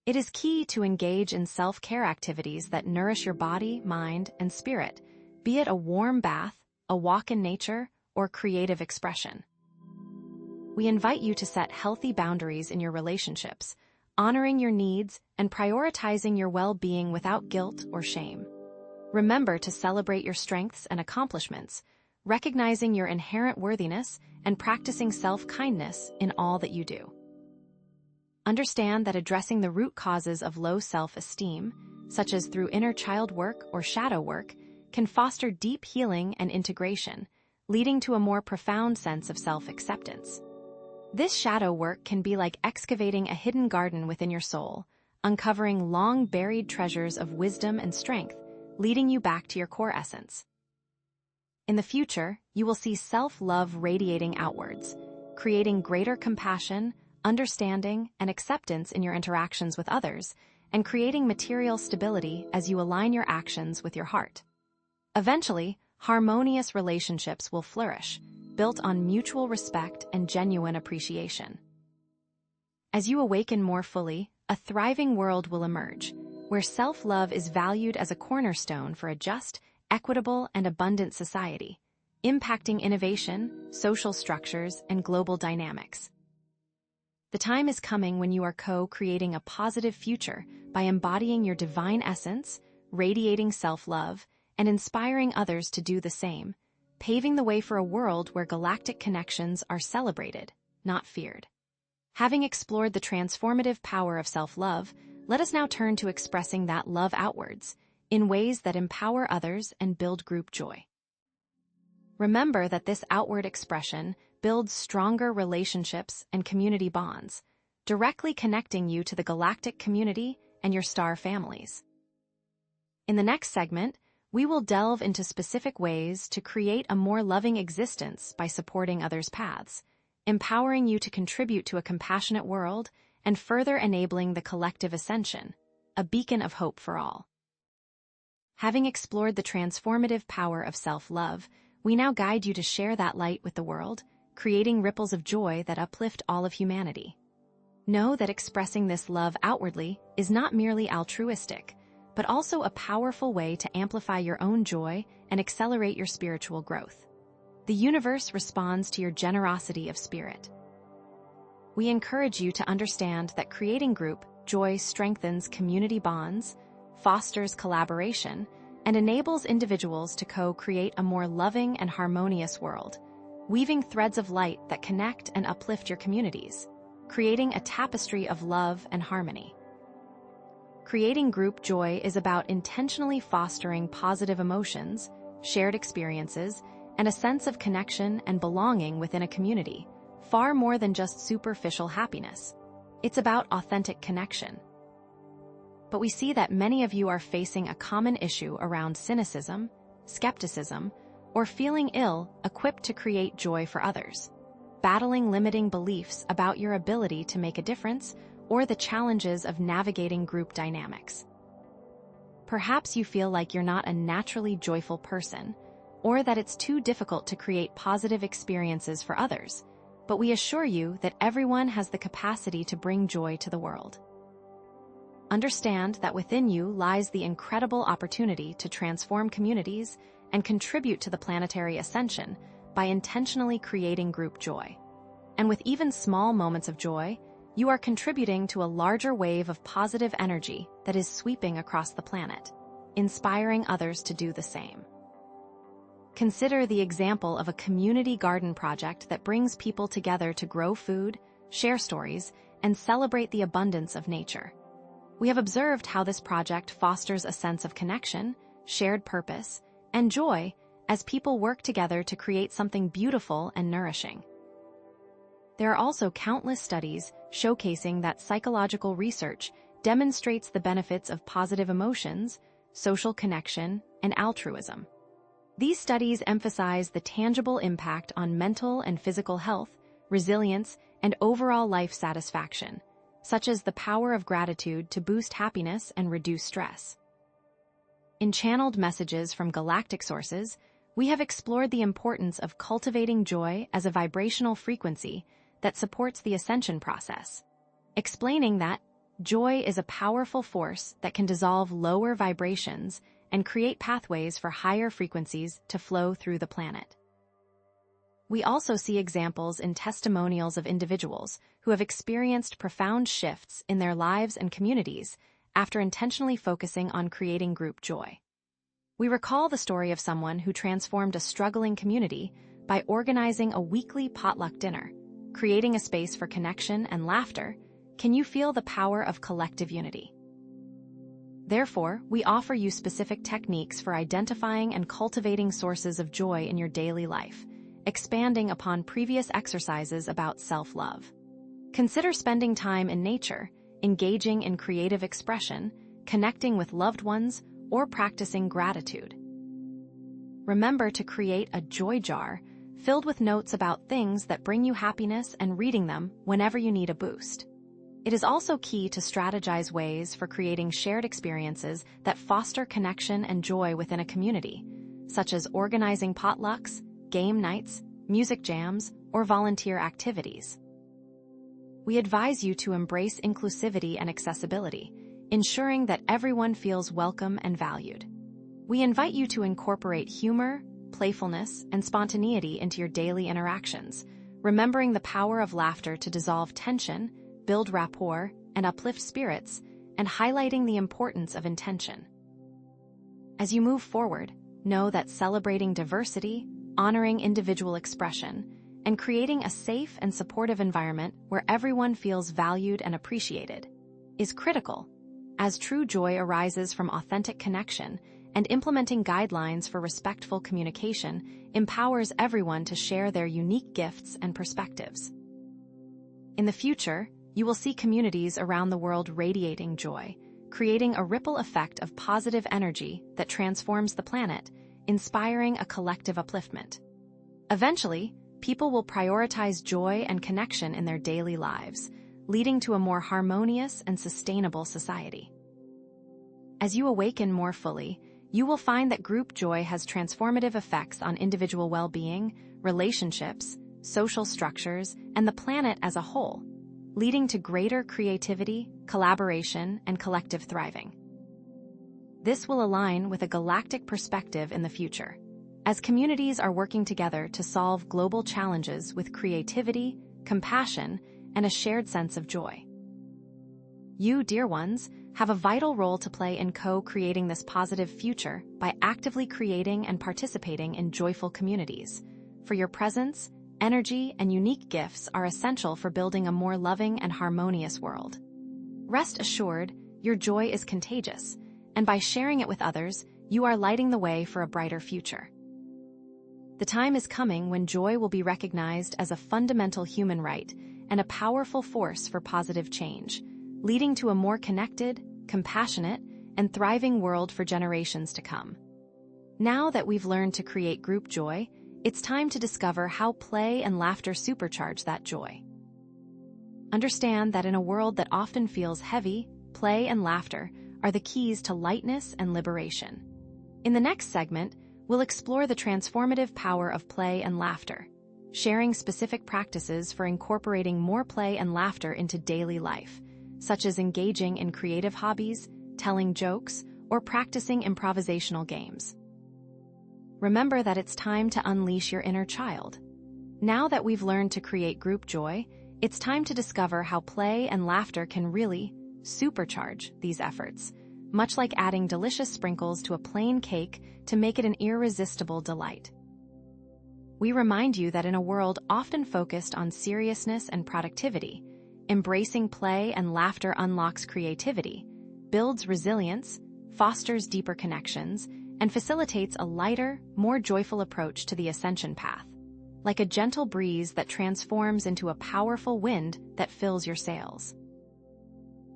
It is key to engage in self-care activities that nourish your body, mind, and spirit, be it a warm bath, a walk in nature, or creative expression. We invite you to set healthy boundaries in your relationships, honoring your needs and prioritizing your well-being without guilt or shame. Remember to celebrate your strengths and accomplishments, recognizing your inherent worthiness and practicing self-kindness in all that you do. Understand that addressing the root causes of low self-esteem, such as through inner child work or shadow work, can foster deep healing and integration, leading to a more profound sense of self-acceptance. This shadow work can be like excavating a hidden garden within your soul, uncovering long-buried treasures of wisdom and strength, leading you back to your core essence. In the future, you will see self-love radiating outwards, creating greater compassion, understanding, and acceptance in your interactions with others, and creating material stability as you align your actions with your heart. Eventually, harmonious relationships will flourish, built on mutual respect and genuine appreciation. As you awaken more fully, a thriving world will emerge, where self-love is valued as a cornerstone for a just, equitable, and abundant society, impacting innovation, social structures, and global dynamics. The time is coming when you are co-creating a positive future by embodying your divine essence, radiating self-love, and inspiring others to do the same, paving the way for a world where galactic connections are celebrated, not feared. Having explored the transformative power of self-love, let us now turn to expressing that love outwards, in ways that empower others and build group joy. Remember that this outward expression builds stronger relationships and community bonds, directly connecting you to the galactic community and your star families. In the next segment, we will delve into specific ways to create a more loving existence by supporting others' paths, empowering you to contribute to a compassionate world and further enabling the collective ascension, a beacon of hope for all. Having explored the transformative power of self-love, we now guide you to share that light with the world, creating ripples of joy that uplift all of humanity. Know that expressing this love outwardly is not merely altruistic, but also a powerful way to amplify your own joy and accelerate your spiritual growth. The universe responds to your generosity of spirit. We encourage you to understand that creating group joy strengthens community bonds, fosters collaboration, and enables individuals to co-create a more loving and harmonious world, weaving threads of light that connect and uplift your communities, creating a tapestry of love and harmony. Creating group joy is about intentionally fostering positive emotions, shared experiences, and a sense of connection and belonging within a community, far more than just superficial happiness. It's about authentic connection. But we see that many of you are facing a common issue around cynicism, skepticism, or feeling ill-equipped to create joy for others, battling limiting beliefs about your ability to make a difference or the challenges of navigating group dynamics. Perhaps you feel like you're not a naturally joyful person, or that it's too difficult to create positive experiences for others, but we assure you that everyone has the capacity to bring joy to the world. Understand that within you lies the incredible opportunity to transform communities and contribute to the planetary ascension by intentionally creating group joy. And with even small moments of joy, you are contributing to a larger wave of positive energy that is sweeping across the planet, inspiring others to do the same. Consider the example of a community garden project that brings people together to grow food, share stories, and celebrate the abundance of nature. We have observed how this project fosters a sense of connection, shared purpose, and joy as people work together to create something beautiful and nourishing. There are also countless studies showcasing that psychological research demonstrates the benefits of positive emotions, social connection, and altruism. These studies emphasize the tangible impact on mental and physical health, resilience, and overall life satisfaction, such as the power of gratitude to boost happiness and reduce stress. In channeled messages from galactic sources, we have explored the importance of cultivating joy as a vibrational frequency that supports the ascension process, explaining that joy is a powerful force that can dissolve lower vibrations and create pathways for higher frequencies to flow through the planet. We also see examples in testimonials of individuals who have experienced profound shifts in their lives and communities after intentionally focusing on creating group joy. We recall the story of someone who transformed a struggling community by organizing a weekly potluck dinner, creating a space for connection and laughter. Can you feel the power of collective unity? Therefore, we offer you specific techniques for identifying and cultivating sources of joy in your daily life, expanding upon previous exercises about self-love. Consider spending time in nature, engaging in creative expression, connecting with loved ones, or practicing gratitude. Remember to create a joy jar filled with notes about things that bring you happiness and reading them whenever you need a boost. It is also key to strategize ways for creating shared experiences that foster connection and joy within a community, such as organizing potlucks, game nights, music jams, or volunteer activities. We advise you to embrace inclusivity and accessibility, ensuring that everyone feels welcome and valued. We invite you to incorporate humor, playfulness, and spontaneity into your daily interactions, remembering the power of laughter to dissolve tension, build rapport, and uplift spirits, and highlighting the importance of intention. As you move forward, know that celebrating diversity, honoring individual expression, and creating a safe and supportive environment where everyone feels valued and appreciated is critical, as true joy arises from authentic connection, and implementing guidelines for respectful communication empowers everyone to share their unique gifts and perspectives. In the future, you will see communities around the world radiating joy, creating a ripple effect of positive energy that transforms the planet, inspiring a collective upliftment. Eventually, people will prioritize joy and connection in their daily lives, leading to a more harmonious and sustainable society. As you awaken more fully, you will find that group joy has transformative effects on individual well-being, relationships, social structures, and the planet as a whole. leading to greater creativity, collaboration, and collective thriving. This will align with a galactic perspective in the future, as communities are working together to solve global challenges with creativity, compassion, and a shared sense of joy. You, dear ones, have a vital role to play in co-creating this positive future by actively creating and participating in joyful communities. For your presence, energy, and unique gifts are essential for building a more loving and harmonious world. Rest assured, your joy is contagious, and by sharing it with others, you are lighting the way for a brighter future. The time is coming when joy will be recognized as a fundamental human right and a powerful force for positive change, leading to a more connected, compassionate, and thriving world for generations to come. Now that we've learned to create group joy, it's time to discover how play and laughter supercharge that joy. Understand that in a world that often feels heavy, play and laughter are the keys to lightness and liberation. In the next segment, we'll explore the transformative power of play and laughter, sharing specific practices for incorporating more play and laughter into daily life, such as engaging in creative hobbies, telling jokes, or practicing improvisational games. Remember that it's time to unleash your inner child. Now that we've learned to create group joy, it's time to discover how play and laughter can really supercharge these efforts, much like adding delicious sprinkles to a plain cake to make it an irresistible delight. We remind you that in a world often focused on seriousness and productivity, embracing play and laughter unlocks creativity, builds resilience, fosters deeper connections, and facilitates a lighter, more joyful approach to the ascension path, like a gentle breeze that transforms into a powerful wind that fills your sails.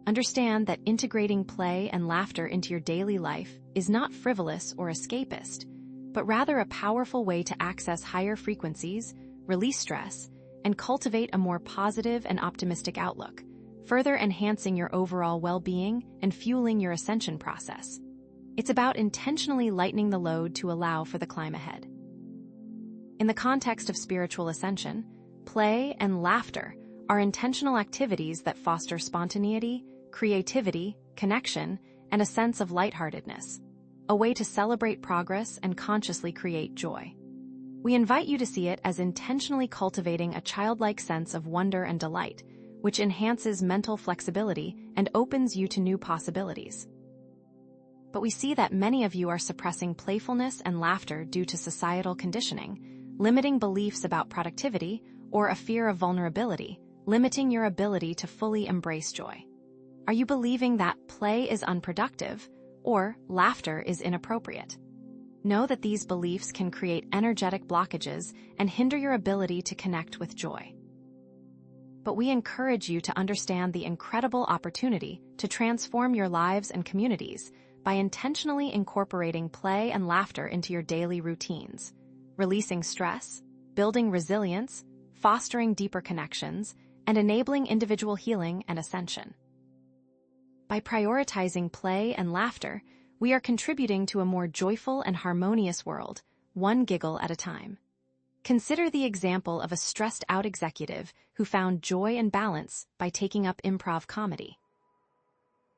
Understand that integrating play and laughter into your daily life is not frivolous or escapist, but rather a powerful way to access higher frequencies, release stress, and cultivate a more positive and optimistic outlook, further enhancing your overall well-being and fueling your ascension process. It's about intentionally lightening the load to allow for the climb ahead. In the context of spiritual ascension, play and laughter are intentional activities that foster spontaneity, creativity, connection, and a sense of lightheartedness, a way to celebrate progress and consciously create joy. We invite you to see it as intentionally cultivating a childlike sense of wonder and delight, which enhances mental flexibility and opens you to new possibilities. But we see that many of you are suppressing playfulness and laughter due to societal conditioning, limiting beliefs about productivity, or a fear of vulnerability, limiting your ability to fully embrace joy. Are you believing that play is unproductive, or laughter is inappropriate? Know that these beliefs can create energetic blockages and hinder your ability to connect with joy. But we encourage you to understand the incredible opportunity to transform your lives and communities by intentionally incorporating play and laughter into your daily routines, releasing stress, building resilience, fostering deeper connections, and enabling individual healing and ascension. By prioritizing play and laughter, we are contributing to a more joyful and harmonious world, one giggle at a time. Consider the example of a stressed-out executive who found joy and balance by taking up improv comedy.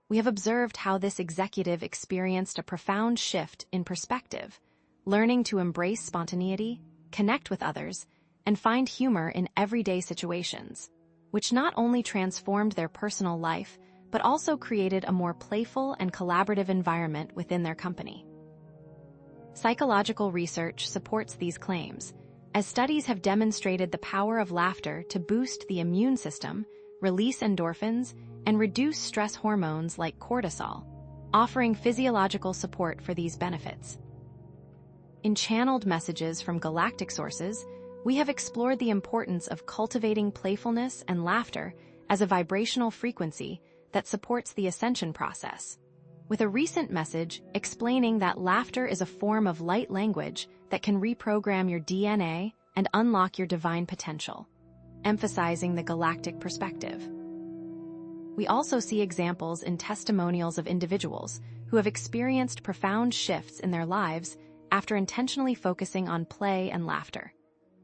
We have observed how this executive experienced a profound shift in perspective, learning to embrace spontaneity, connect with others, and find humor in everyday situations, which not only transformed their personal life, but also created a more playful and collaborative environment within their company. Psychological research supports these claims, as studies have demonstrated the power of laughter to boost the immune system, release endorphins, and reduce stress hormones like cortisol, offering physiological support for these benefits. In channeled messages from galactic sources, we have explored the importance of cultivating playfulness and laughter as a vibrational frequency that supports the ascension process, with a recent message explaining that laughter is a form of light language that can reprogram your DNA and unlock your divine potential, emphasizing the galactic perspective. We also see examples in testimonials of individuals who have experienced profound shifts in their lives after intentionally focusing on play and laughter,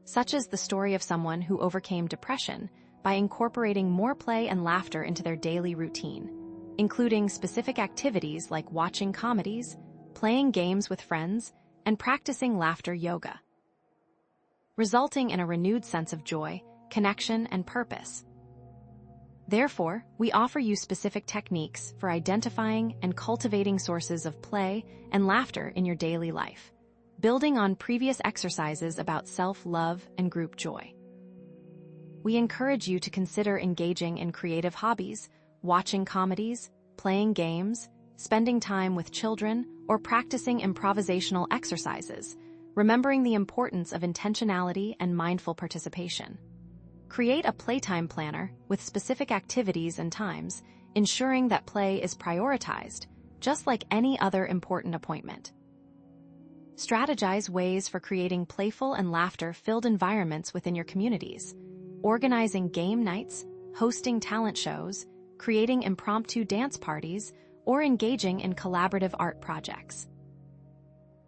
such as the story of someone who overcame depression by incorporating more play and laughter into their daily routine, including specific activities like watching comedies, playing games with friends, and practicing laughter yoga, resulting in a renewed sense of joy, connection, and purpose. Therefore, we offer you specific techniques for identifying and cultivating sources of play and laughter in your daily life, building on previous exercises about self-love and group joy. We encourage you to consider engaging in creative hobbies, watching comedies, playing games, spending time with children, or practicing improvisational exercises, remembering the importance of intentionality and mindful participation. Create a playtime planner with specific activities and times, ensuring that play is prioritized, just like any other important appointment. Strategize ways for creating playful and laughter-filled environments within your communities, organizing game nights, hosting talent shows, creating impromptu dance parties, or engaging in collaborative art projects.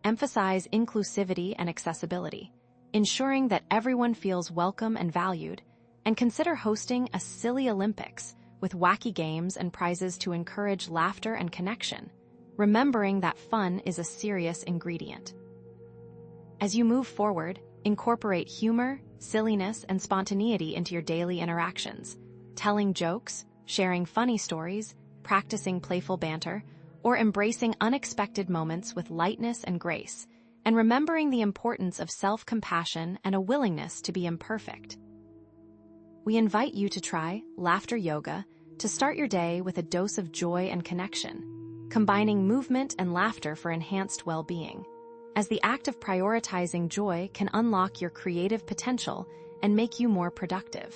Emphasize inclusivity and accessibility, ensuring that everyone feels welcome and valued, and consider hosting a silly Olympics with wacky games and prizes to encourage laughter and connection, remembering that fun is a serious ingredient. As you move forward, incorporate humor, silliness, and spontaneity into your daily interactions, telling jokes, sharing funny stories, practicing playful banter, or embracing unexpected moments with lightness and grace, and remembering the importance of self-compassion and a willingness to be imperfect. We invite you to try laughter yoga to start your day with a dose of joy and connection, combining movement and laughter for enhanced well-being, as the act of prioritizing joy can unlock your creative potential and make you more productive.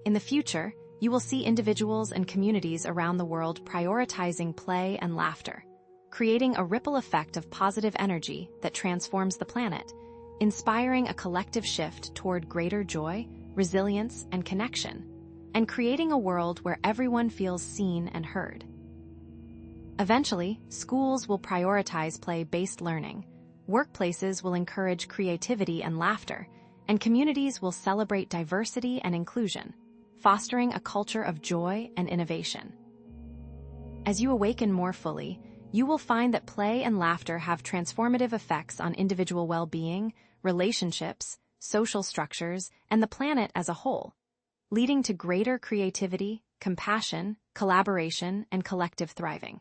In the future, you will see individuals and communities around the world prioritizing play and laughter, creating a ripple effect of positive energy that transforms the planet, inspiring a collective shift toward greater joy, resilience, and connection, and creating a world where everyone feels seen and heard. Eventually, schools will prioritize play-based learning, workplaces will encourage creativity and laughter, and communities will celebrate diversity and inclusion, fostering a culture of joy and innovation. As you awaken more fully, you will find that play and laughter have transformative effects on individual well-being, relationships, social structures, and the planet as a whole, leading to greater creativity, compassion, collaboration, and collective thriving.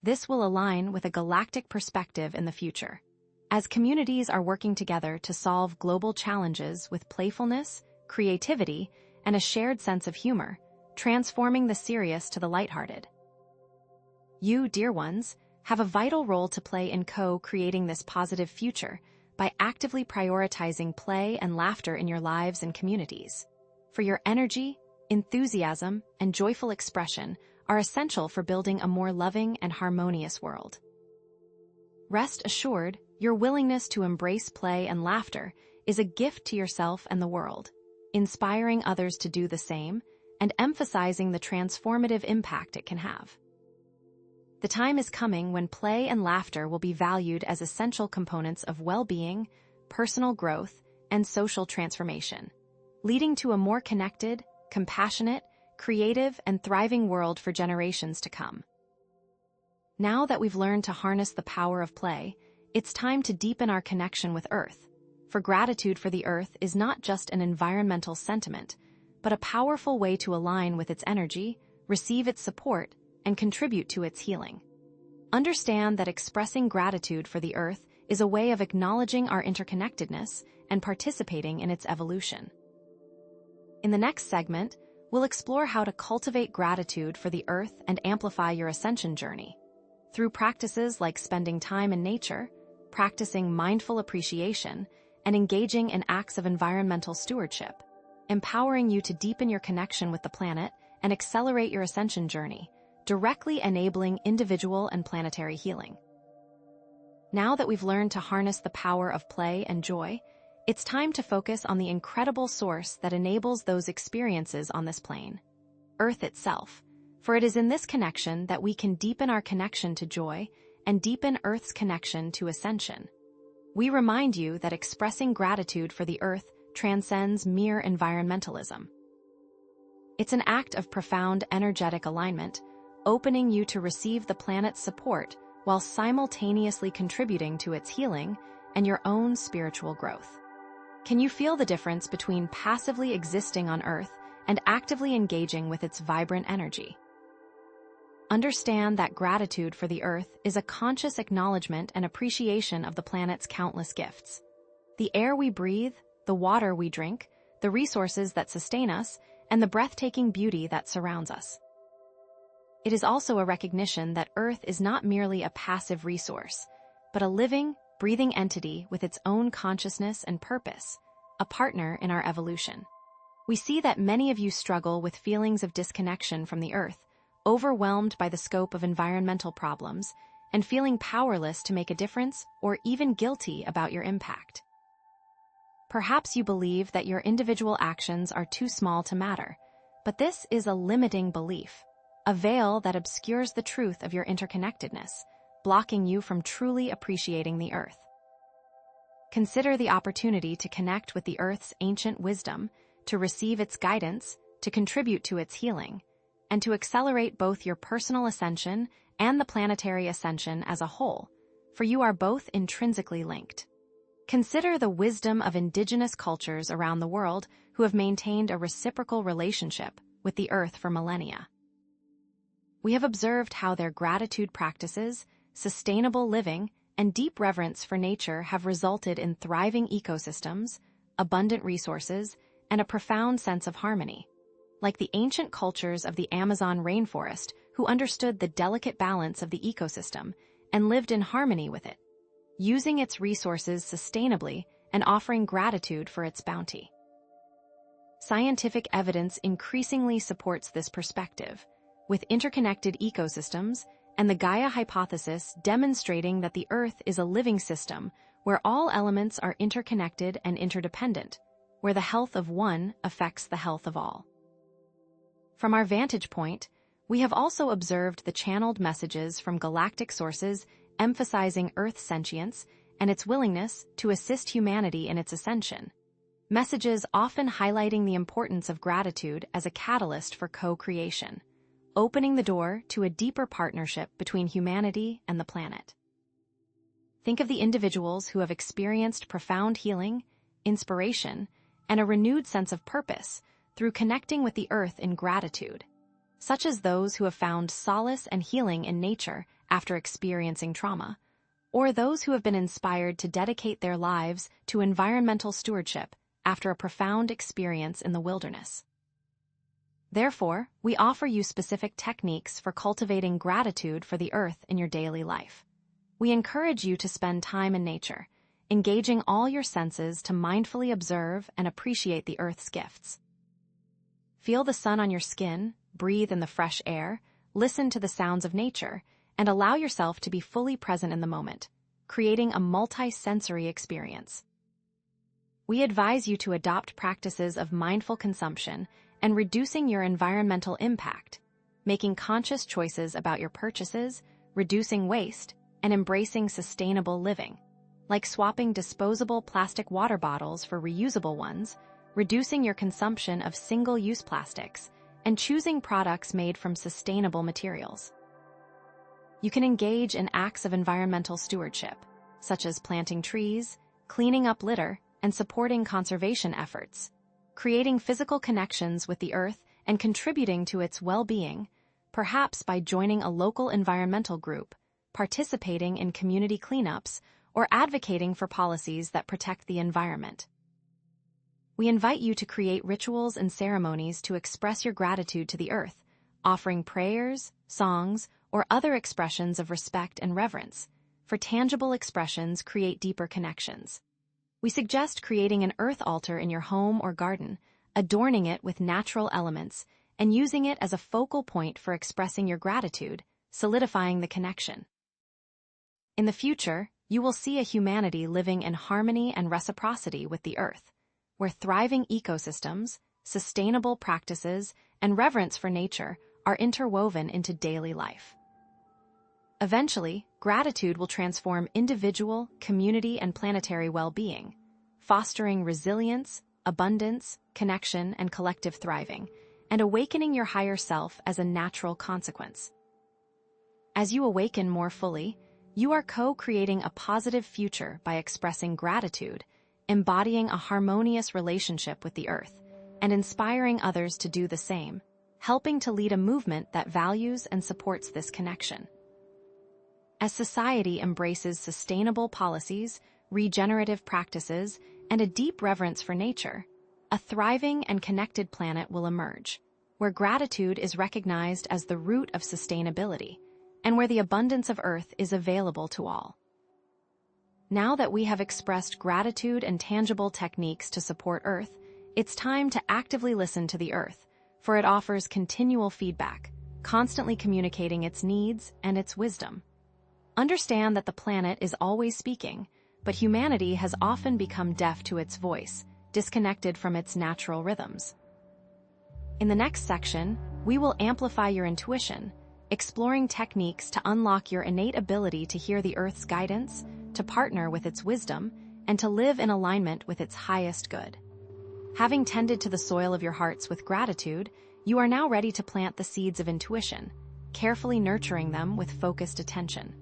This will align with a galactic perspective in the future, as communities are working together to solve global challenges with playfulness, creativity, and a shared sense of humor, transforming the serious to the lighthearted. You, dear ones, have a vital role to play in co-creating this positive future by actively prioritizing play and laughter in your lives and communities. For your energy, enthusiasm, and joyful expression are essential for building a more loving and harmonious world. Rest assured, your willingness to embrace play and laughter is a gift to yourself and the world, inspiring others to do the same and emphasizing the transformative impact it can have. The time is coming when play and laughter will be valued as essential components of well-being, personal growth, and social transformation, leading to a more connected, compassionate, creative, and thriving world for generations to come. Now that we've learned to harness the power of play, it's time to deepen our connection with Earth, for gratitude for the Earth is not just an environmental sentiment, but a powerful way to align with its energy, receive its support, and contribute to its healing. Understand that expressing gratitude for the Earth is a way of acknowledging our interconnectedness and participating in its evolution. In the next segment, we'll explore how to cultivate gratitude for the Earth and amplify your ascension journey. Through practices like spending time in nature, practicing mindful appreciation, and engaging in acts of environmental stewardship, empowering you to deepen your connection with the planet and accelerate your ascension journey, directly enabling individual and planetary healing. Now that we've learned to harness the power of play and joy, it's time to focus on the incredible source that enables those experiences on this plane, Earth itself, for it is in this connection that we can deepen our connection to joy and deepen Earth's connection to ascension. We remind you that expressing gratitude for the Earth transcends mere environmentalism. It's an act of profound energetic alignment, opening you to receive the planet's support while simultaneously contributing to its healing and your own spiritual growth. Can you feel the difference between passively existing on Earth and actively engaging with its vibrant energy? Understand that gratitude for the Earth is a conscious acknowledgement and appreciation of the planet's countless gifts. The air we breathe, the water we drink, the resources that sustain us, and the breathtaking beauty that surrounds us. It is also a recognition that Earth is not merely a passive resource, but a living, breathing entity with its own consciousness and purpose, a partner in our evolution. We see that many of you struggle with feelings of disconnection from the Earth, overwhelmed by the scope of environmental problems, and feeling powerless to make a difference or even guilty about your impact. Perhaps you believe that your individual actions are too small to matter, but this is a limiting belief, a veil that obscures the truth of your interconnectedness, blocking you from truly appreciating the Earth. Consider the opportunity to connect with the Earth's ancient wisdom, to receive its guidance, to contribute to its healing, and to accelerate both your personal ascension and the planetary ascension as a whole, for you are both intrinsically linked. Consider the wisdom of indigenous cultures around the world who have maintained a reciprocal relationship with the Earth for millennia. We have observed how their gratitude practices, sustainable living, and deep reverence for nature have resulted in thriving ecosystems, abundant resources, and a profound sense of harmony. Like the ancient cultures of the Amazon rainforest who understood the delicate balance of the ecosystem and lived in harmony with it, using its resources sustainably and offering gratitude for its bounty. Scientific evidence increasingly supports this perspective, with interconnected ecosystems and the Gaia hypothesis demonstrating that the Earth is a living system where all elements are interconnected and interdependent, where the health of one affects the health of all. From our vantage point, we have also observed the channeled messages from galactic sources emphasizing Earth's sentience and its willingness to assist humanity in its ascension. Messages often highlighting the importance of gratitude as a catalyst for co-creation, opening the door to a deeper partnership between humanity and the planet. Think of the individuals who have experienced profound healing, inspiration, and a renewed sense of purpose through connecting with the Earth in gratitude, such as those who have found solace and healing in nature after experiencing trauma, or those who have been inspired to dedicate their lives to environmental stewardship after a profound experience in the wilderness. Therefore, we offer you specific techniques for cultivating gratitude for the Earth in your daily life. We encourage you to spend time in nature, engaging all your senses to mindfully observe and appreciate the Earth's gifts. Feel the sun on your skin, breathe in the fresh air, listen to the sounds of nature, and allow yourself to be fully present in the moment, creating a multi-sensory experience. We advise you to adopt practices of mindful consumption and reducing your environmental impact, making conscious choices about your purchases, reducing waste, and embracing sustainable living, like swapping disposable plastic water bottles for reusable ones, reducing your consumption of single-use plastics, and choosing products made from sustainable materials. You can engage in acts of environmental stewardship, such as planting trees, cleaning up litter, and supporting conservation efforts, creating physical connections with the Earth and contributing to its well-being, perhaps by joining a local environmental group, participating in community cleanups, or advocating for policies that protect the environment. We invite you to create rituals and ceremonies to express your gratitude to the Earth, offering prayers, songs, or other expressions of respect and reverence, for tangible expressions create deeper connections. We suggest creating an Earth altar in your home or garden, adorning it with natural elements, and using it as a focal point for expressing your gratitude, solidifying the connection. In the future, you will see a humanity living in harmony and reciprocity with the Earth, where thriving ecosystems, sustainable practices, and reverence for nature are interwoven into daily life. Eventually, gratitude will transform individual, community, and planetary well-being, fostering resilience, abundance, connection, and collective thriving, and awakening your higher self as a natural consequence. As you awaken more fully, you are co-creating a positive future by expressing gratitude, embodying a harmonious relationship with the Earth, and inspiring others to do the same, helping to lead a movement that values and supports this connection. As society embraces sustainable policies, regenerative practices, and a deep reverence for nature, a thriving and connected planet will emerge, where gratitude is recognized as the root of sustainability, and where the abundance of Earth is available to all. Now that we have expressed gratitude and tangible techniques to support Earth, it's time to actively listen to the Earth, for it offers continual feedback, constantly communicating its needs and its wisdom. Understand that the planet is always speaking, but humanity has often become deaf to its voice, disconnected from its natural rhythms. In the next section, we will amplify your intuition, exploring techniques to unlock your innate ability to hear the Earth's guidance, to partner with its wisdom, and to live in alignment with its highest good. Having tended to the soil of your hearts with gratitude, you are now ready to plant the seeds of intuition, carefully nurturing them with focused attention.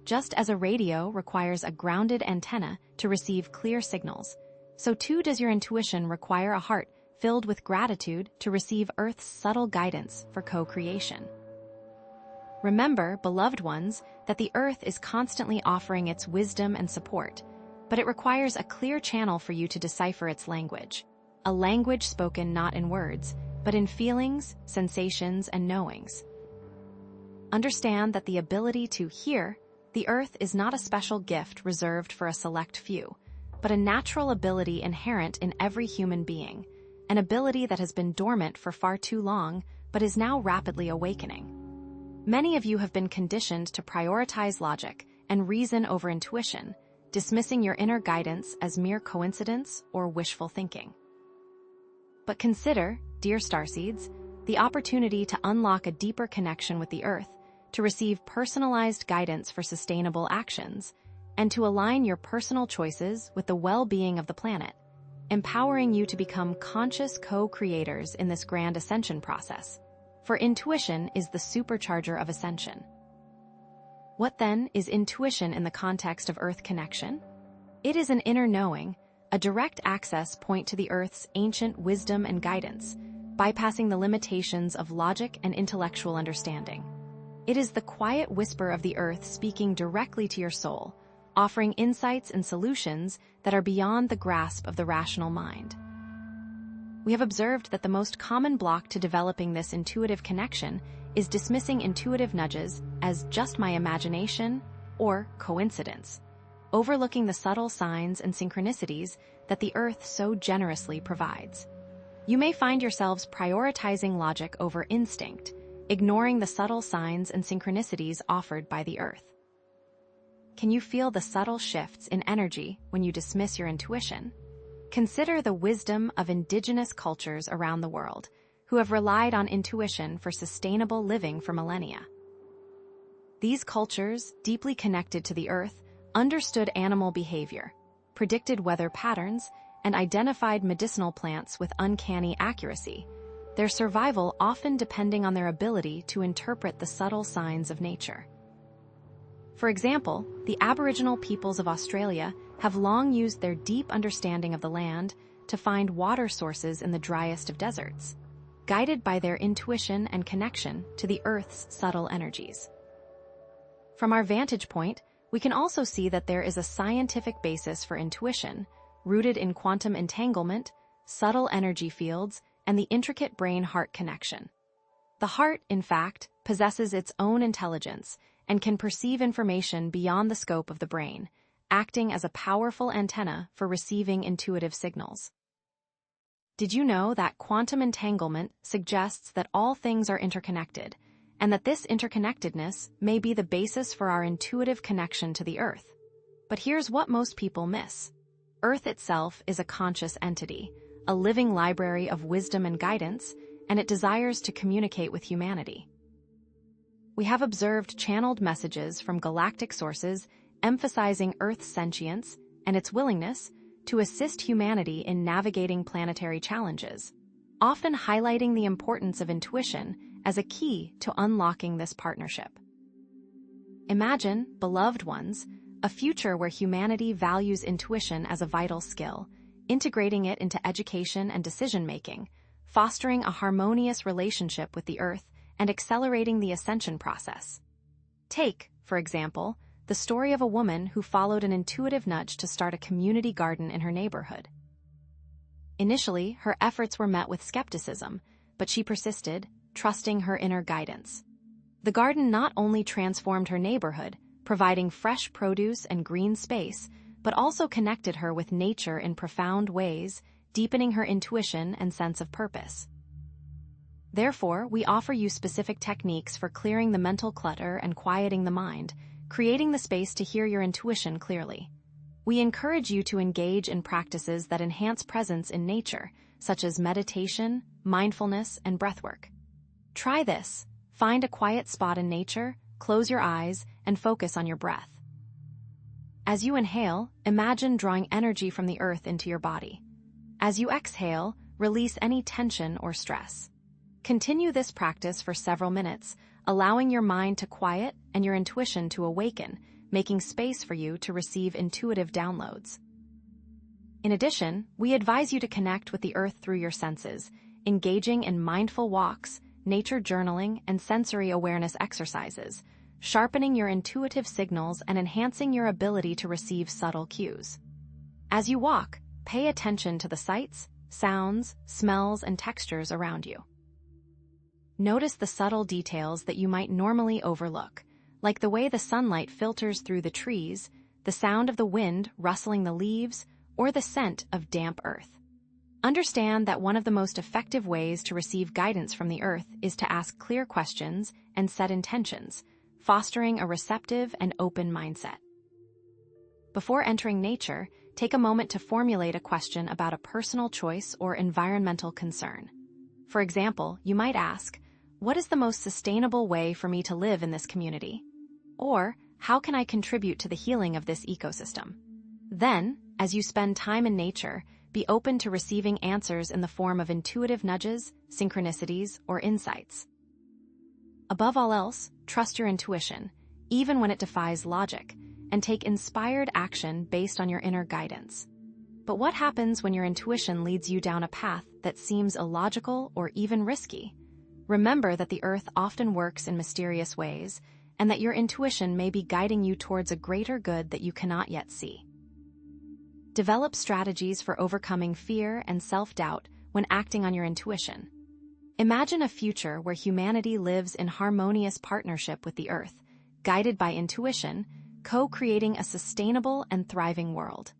Just as a radio requires a grounded antenna to receive clear signals, so too does your intuition require a heart filled with gratitude to receive Earth's subtle guidance for co-creation. Remember, beloved ones, that the Earth is constantly offering its wisdom and support, but it requires a clear channel for you to decipher its language, a language spoken not in words, but in feelings, sensations, and knowings. Understand that the ability to hear the Earth is not a special gift reserved for a select few, but a natural ability inherent in every human being, an ability that has been dormant for far too long, but is now rapidly awakening. Many of you have been conditioned to prioritize logic and reason over intuition, dismissing your inner guidance as mere coincidence or wishful thinking. But consider, dear starseeds, the opportunity to unlock a deeper connection with the Earth, to receive personalized guidance for sustainable actions, and to align your personal choices with the well-being of the planet, empowering you to become conscious co-creators in this grand ascension process. For intuition is the supercharger of ascension. What then is intuition in the context of Earth connection? It is an inner knowing, a direct access point to the Earth's ancient wisdom and guidance, bypassing the limitations of logic and intellectual understanding. It is the quiet whisper of the Earth speaking directly to your soul, offering insights and solutions that are beyond the grasp of the rational mind. We have observed that the most common block to developing this intuitive connection is dismissing intuitive nudges as just my imagination or coincidence, overlooking the subtle signs and synchronicities that the Earth so generously provides. You may find yourselves prioritizing logic over instinct, ignoring the subtle signs and synchronicities offered by the Earth. Can you feel the subtle shifts in energy when you dismiss your intuition? Consider the wisdom of indigenous cultures around the world who have relied on intuition for sustainable living for millennia. These cultures, deeply connected to the Earth, understood animal behavior, predicted weather patterns, and identified medicinal plants with uncanny accuracy, their survival often depending on their ability to interpret the subtle signs of nature. For example, the Aboriginal peoples of Australia have long used their deep understanding of the land to find water sources in the driest of deserts, guided by their intuition and connection to the Earth's subtle energies. From our vantage point, we can also see that there is a scientific basis for intuition, rooted in quantum entanglement, subtle energy fields, and the intricate brain-heart connection. The heart, in fact, possesses its own intelligence and can perceive information beyond the scope of the brain, acting as a powerful antenna for receiving intuitive signals. Did you know that quantum entanglement suggests that all things are interconnected, and that this interconnectedness may be the basis for our intuitive connection to the Earth? But here's what most people miss. Earth itself is a conscious entity, a living library of wisdom and guidance, and it desires to communicate with humanity. We have observed channeled messages from galactic sources emphasizing Earth's sentience and its willingness to assist humanity in navigating planetary challenges, often highlighting the importance of intuition as a key to unlocking this partnership. Imagine, beloved ones, a future where humanity values intuition as a vital skill, integrating it into education and decision-making, fostering a harmonious relationship with the Earth and accelerating the ascension process. Take, for example, the story of a woman who followed an intuitive nudge to start a community garden in her neighborhood. Initially, her efforts were met with skepticism, but she persisted, trusting her inner guidance. The garden not only transformed her neighborhood, providing fresh produce and green space, but also connected her with nature in profound ways, deepening her intuition and sense of purpose. Therefore, we offer you specific techniques for clearing the mental clutter and quieting the mind, creating the space to hear your intuition clearly. We encourage you to engage in practices that enhance presence in nature, such as meditation, mindfulness, and breathwork. Try this. Find a quiet spot in nature, close your eyes, and focus on your breath. As you inhale, imagine drawing energy from the earth into your body. As you exhale, release any tension or stress. Continue this practice for several minutes, allowing your mind to quiet and your intuition to awaken, making space for you to receive intuitive downloads. In addition, we advise you to connect with the earth through your senses, engaging in mindful walks, nature journaling, and sensory awareness exercises, sharpening your intuitive signals and enhancing your ability to receive subtle cues. As you walk, pay attention to the sights, sounds, smells, and textures around you. Notice the subtle details that you might normally overlook, like the way the sunlight filters through the trees, the sound of the wind rustling the leaves, or the scent of damp earth. Understand that one of the most effective ways to receive guidance from the earth is to ask clear questions and set intentions, fostering a receptive and open mindset. Before entering nature, take a moment to formulate a question about a personal choice or environmental concern. For example, you might ask, "What is the most sustainable way for me to live in this community?" Or, "How can I contribute to the healing of this ecosystem?" Then, as you spend time in nature, be open to receiving answers in the form of intuitive nudges, synchronicities, or insights. Above all else, trust your intuition, even when it defies logic, and take inspired action based on your inner guidance. But what happens when your intuition leads you down a path that seems illogical or even risky? Remember that the earth often works in mysterious ways, and that your intuition may be guiding you towards a greater good that you cannot yet see. Develop strategies for overcoming fear and self-doubt when acting on your intuition. Imagine a future where humanity lives in harmonious partnership with the earth, guided by intuition, co-creating a sustainable and thriving world.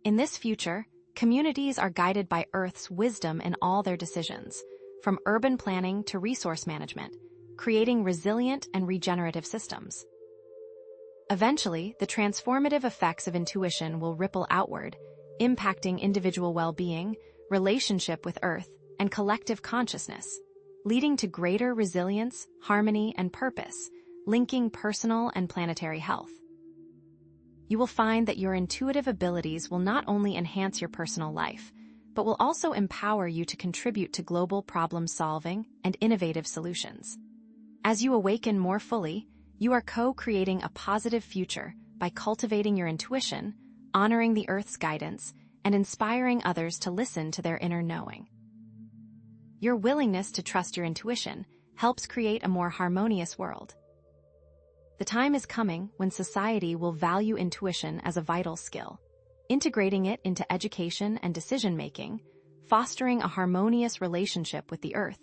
In this future, communities are guided by Earth's wisdom in all their decisions, from urban planning to resource management, creating resilient and regenerative systems. Eventually, the transformative effects of intuition will ripple outward, impacting individual well-being, relationship with Earth, and collective consciousness, leading to greater resilience, harmony, and purpose, linking personal and planetary health. You will find that your intuitive abilities will not only enhance your personal life, but will also empower you to contribute to global problem-solving and innovative solutions. As you awaken more fully, you are co-creating a positive future by cultivating your intuition, honoring the Earth's guidance, and inspiring others to listen to their inner knowing. Your willingness to trust your intuition helps create a more harmonious world. The time is coming when society will value intuition as a vital skill, integrating it into education and decision-making, fostering a harmonious relationship with the Earth,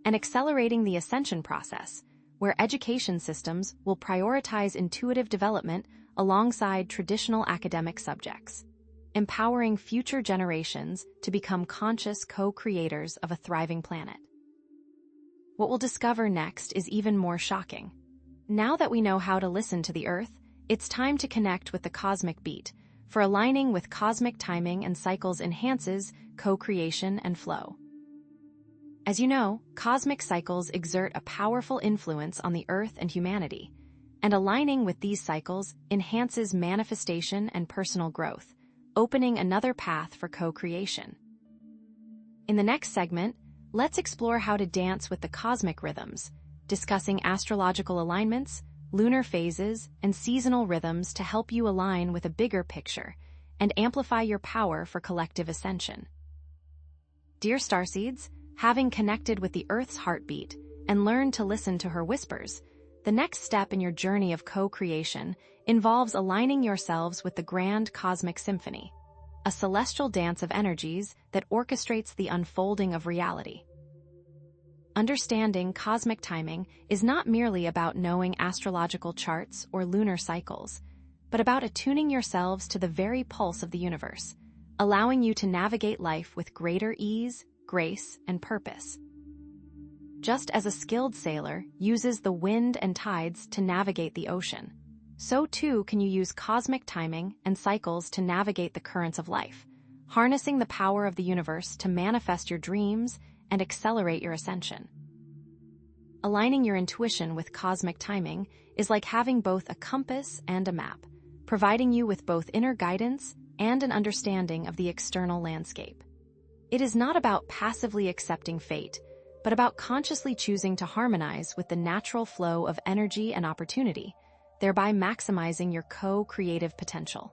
and accelerating the ascension process, where education systems will prioritize intuitive development alongside traditional academic subjects, empowering future generations to become conscious co-creators of a thriving planet. What we'll discover next is even more shocking. Now that we know how to listen to the Earth, it's time to connect with the cosmic beat, for aligning with cosmic timing and cycles enhances co-creation and flow. As you know, cosmic cycles exert a powerful influence on the Earth and humanity, and aligning with these cycles enhances manifestation and personal growth, opening another path for co-creation. In the next segment, let's explore how to dance with the cosmic rhythms, discussing astrological alignments, lunar phases, and seasonal rhythms to help you align with a bigger picture and amplify your power for collective ascension. Dear starseeds, having connected with the Earth's heartbeat and learned to listen to her whispers, the next step in your journey of co-creation involves aligning yourselves with the grand cosmic symphony, a celestial dance of energies that orchestrates the unfolding of reality. Understanding cosmic timing is not merely about knowing astrological charts or lunar cycles, but about attuning yourselves to the very pulse of the universe, allowing you to navigate life with greater ease, grace, and purpose. Just as a skilled sailor uses the wind and tides to navigate the ocean, so too can you use cosmic timing and cycles to navigate the currents of life, harnessing the power of the universe to manifest your dreams and accelerate your ascension. Aligning your intuition with cosmic timing is like having both a compass and a map, providing you with both inner guidance and an understanding of the external landscape. It is not about passively accepting fate, but about consciously choosing to harmonize with the natural flow of energy and opportunity, thereby maximizing your co-creative potential.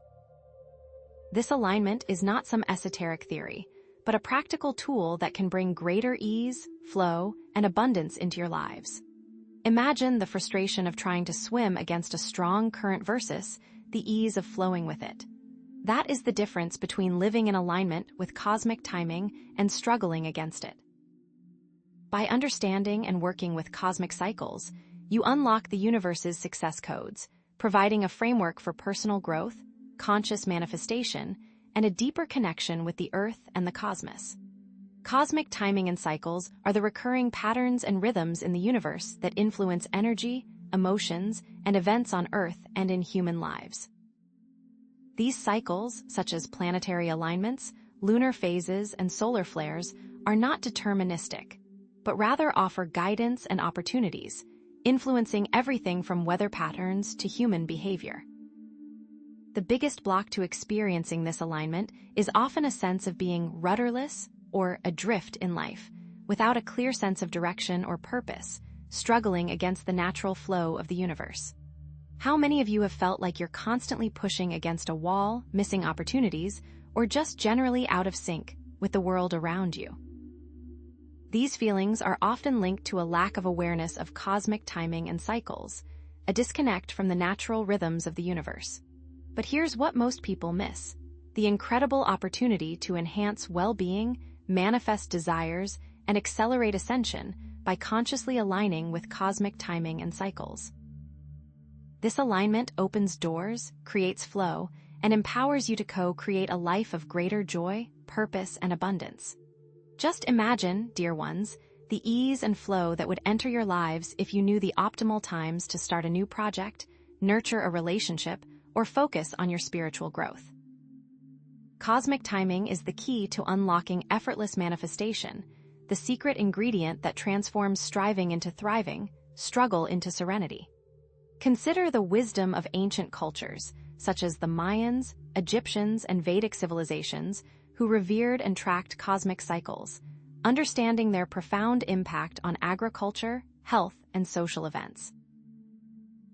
This alignment is not some esoteric theory, but a practical tool that can bring greater ease, flow, and abundance into your lives. Imagine the frustration of trying to swim against a strong current versus the ease of flowing with it. That is the difference between living in alignment with cosmic timing and struggling against it. By understanding and working with cosmic cycles, you unlock the universe's success codes, providing a framework for personal growth, conscious manifestation, and a deeper connection with the Earth and the cosmos. Cosmic timing and cycles are the recurring patterns and rhythms in the universe that influence energy, emotions, and events on Earth and in human lives. These cycles, such as planetary alignments, lunar phases, and solar flares, are not deterministic, but rather offer guidance and opportunities, influencing everything from weather patterns to human behavior. The biggest block to experiencing this alignment is often a sense of being rudderless or adrift in life, without a clear sense of direction or purpose, struggling against the natural flow of the universe. How many of you have felt like you're constantly pushing against a wall, missing opportunities, or just generally out of sync with the world around you? These feelings are often linked to a lack of awareness of cosmic timing and cycles, a disconnect from the natural rhythms of the universe. But here's what most people miss: the incredible opportunity to enhance well-being, manifest desires, and accelerate ascension by consciously aligning with cosmic timing and cycles. This alignment opens doors, creates flow, and empowers you to co-create a life of greater joy, purpose, and abundance. Just imagine, dear ones, the ease and flow that would enter your lives if you knew the optimal times to start a new project, nurture a relationship, or focus on your spiritual growth. Cosmic timing is the key to unlocking effortless manifestation, the secret ingredient that transforms striving into thriving, struggle into serenity. Consider the wisdom of ancient cultures, such as the Mayans, Egyptians, and Vedic civilizations, who revered and tracked cosmic cycles, understanding their profound impact on agriculture, health, and social events.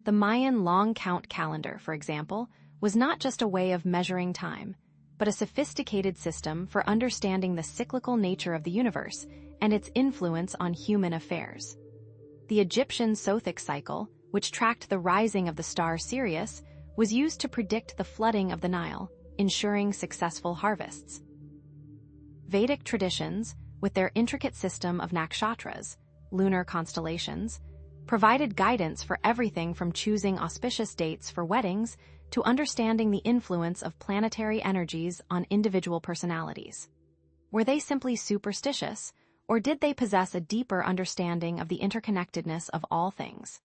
The Mayan long count calendar, for example, was not just a way of measuring time, but a sophisticated system for understanding the cyclical nature of the universe and its influence on human affairs. The Egyptian Sothic cycle, which tracked the rising of the star Sirius, was used to predict the flooding of the Nile, ensuring successful harvests. Vedic traditions, with their intricate system of nakshatras, lunar constellations, provided guidance for everything from choosing auspicious dates for weddings to understanding the influence of planetary energies on individual personalities. Were they simply superstitious, or did they possess a deeper understanding of the interconnectedness of all things?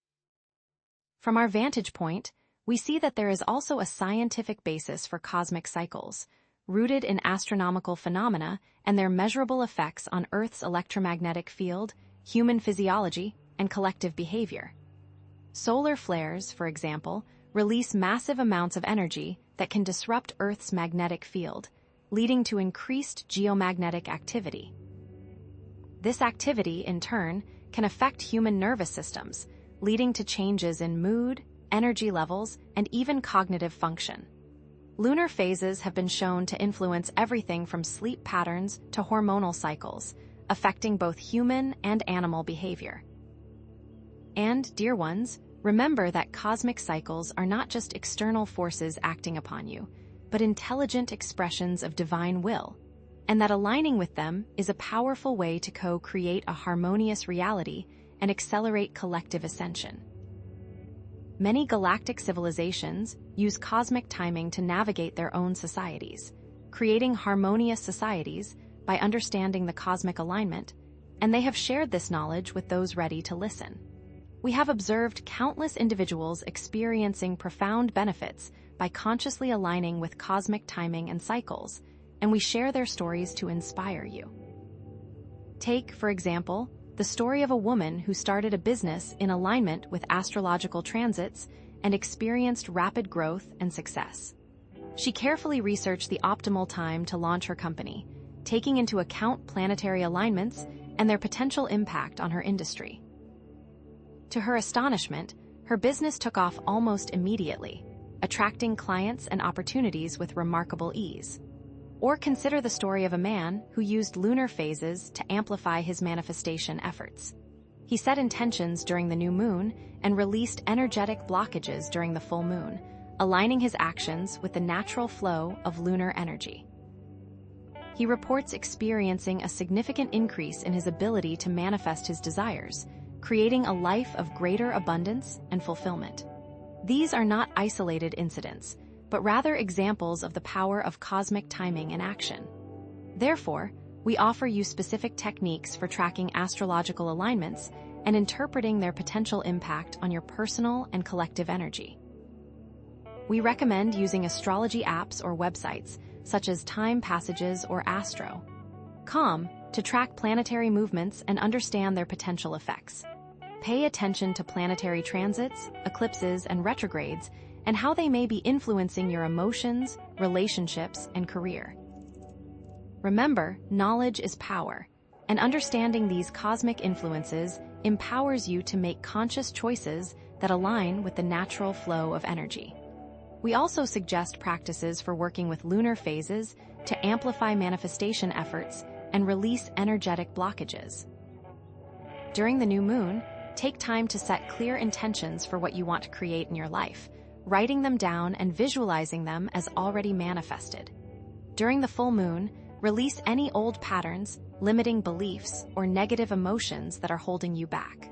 From our vantage point, we see that there is also a scientific basis for cosmic cycles, rooted in astronomical phenomena and their measurable effects on Earth's electromagnetic field, human physiology, and collective behavior. Solar flares, for example, release massive amounts of energy that can disrupt Earth's magnetic field, leading to increased geomagnetic activity. This activity, in turn, can affect human nervous systems, leading to changes in mood, energy levels, and even cognitive function. Lunar phases have been shown to influence everything from sleep patterns to hormonal cycles, affecting both human and animal behavior. And, dear ones, remember that cosmic cycles are not just external forces acting upon you, but intelligent expressions of divine will, and that aligning with them is a powerful way to co-create a harmonious reality and accelerate collective ascension. Many galactic civilizations use cosmic timing to navigate their own societies, creating harmonious societies by understanding the cosmic alignment, and they have shared this knowledge with those ready to listen. We have observed countless individuals experiencing profound benefits by consciously aligning with cosmic timing and cycles, and we share their stories to inspire you. Take, for example, the story of a woman who started a business in alignment with astrological transits and experienced rapid growth and success. She carefully researched the optimal time to launch her company, taking into account planetary alignments and their potential impact on her industry. To her astonishment, her business took off almost immediately, attracting clients and opportunities with remarkable ease. Or consider the story of a man who used lunar phases to amplify his manifestation efforts. He set intentions during the new moon and released energetic blockages during the full moon, aligning his actions with the natural flow of lunar energy. He reports experiencing a significant increase in his ability to manifest his desires, creating a life of greater abundance and fulfillment. These are not isolated incidents, but rather examples of the power of cosmic timing in action. Therefore, we offer you specific techniques for tracking astrological alignments and interpreting their potential impact on your personal and collective energy. We recommend using astrology apps or websites, such as Time Passages or Astro.com, to track planetary movements and understand their potential effects. Pay attention to planetary transits, eclipses, and retrogrades, and how they may be influencing your emotions, relationships, and career. Remember, knowledge is power, and understanding these cosmic influences empowers you to make conscious choices that align with the natural flow of energy. We also suggest practices for working with lunar phases to amplify manifestation efforts and release energetic blockages. During the new moon, take time to set clear intentions for what you want to create in your life, writing them down and visualizing them as already manifested. During the full moon, release any old patterns, limiting beliefs, or negative emotions that are holding you back.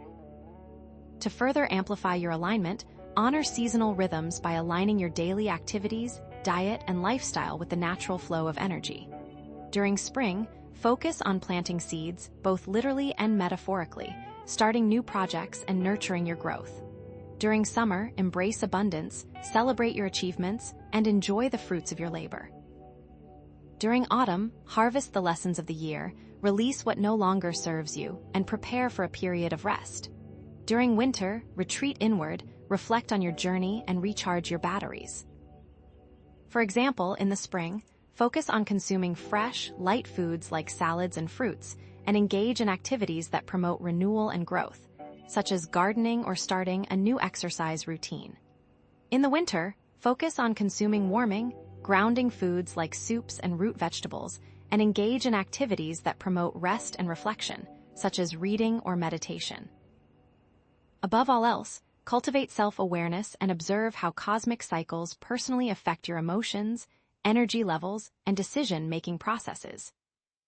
To further amplify your alignment, honor seasonal rhythms by aligning your daily activities, diet, and lifestyle with the natural flow of energy. During spring, focus on planting seeds, both literally and metaphorically, starting new projects and nurturing your growth. During summer, embrace abundance, celebrate your achievements, and enjoy the fruits of your labor. During autumn, harvest the lessons of the year, release what no longer serves you, and prepare for a period of rest. During winter, retreat inward, reflect on your journey, and recharge your batteries. For example, in the spring, focus on consuming fresh, light foods like salads and fruits, and engage in activities that promote renewal and growth, such as gardening or starting a new exercise routine. In the winter, focus on consuming warming, grounding foods like soups and root vegetables, and engage in activities that promote rest and reflection, such as reading or meditation. Above all else, cultivate self-awareness and observe how cosmic cycles personally affect your emotions, energy levels, and decision-making processes.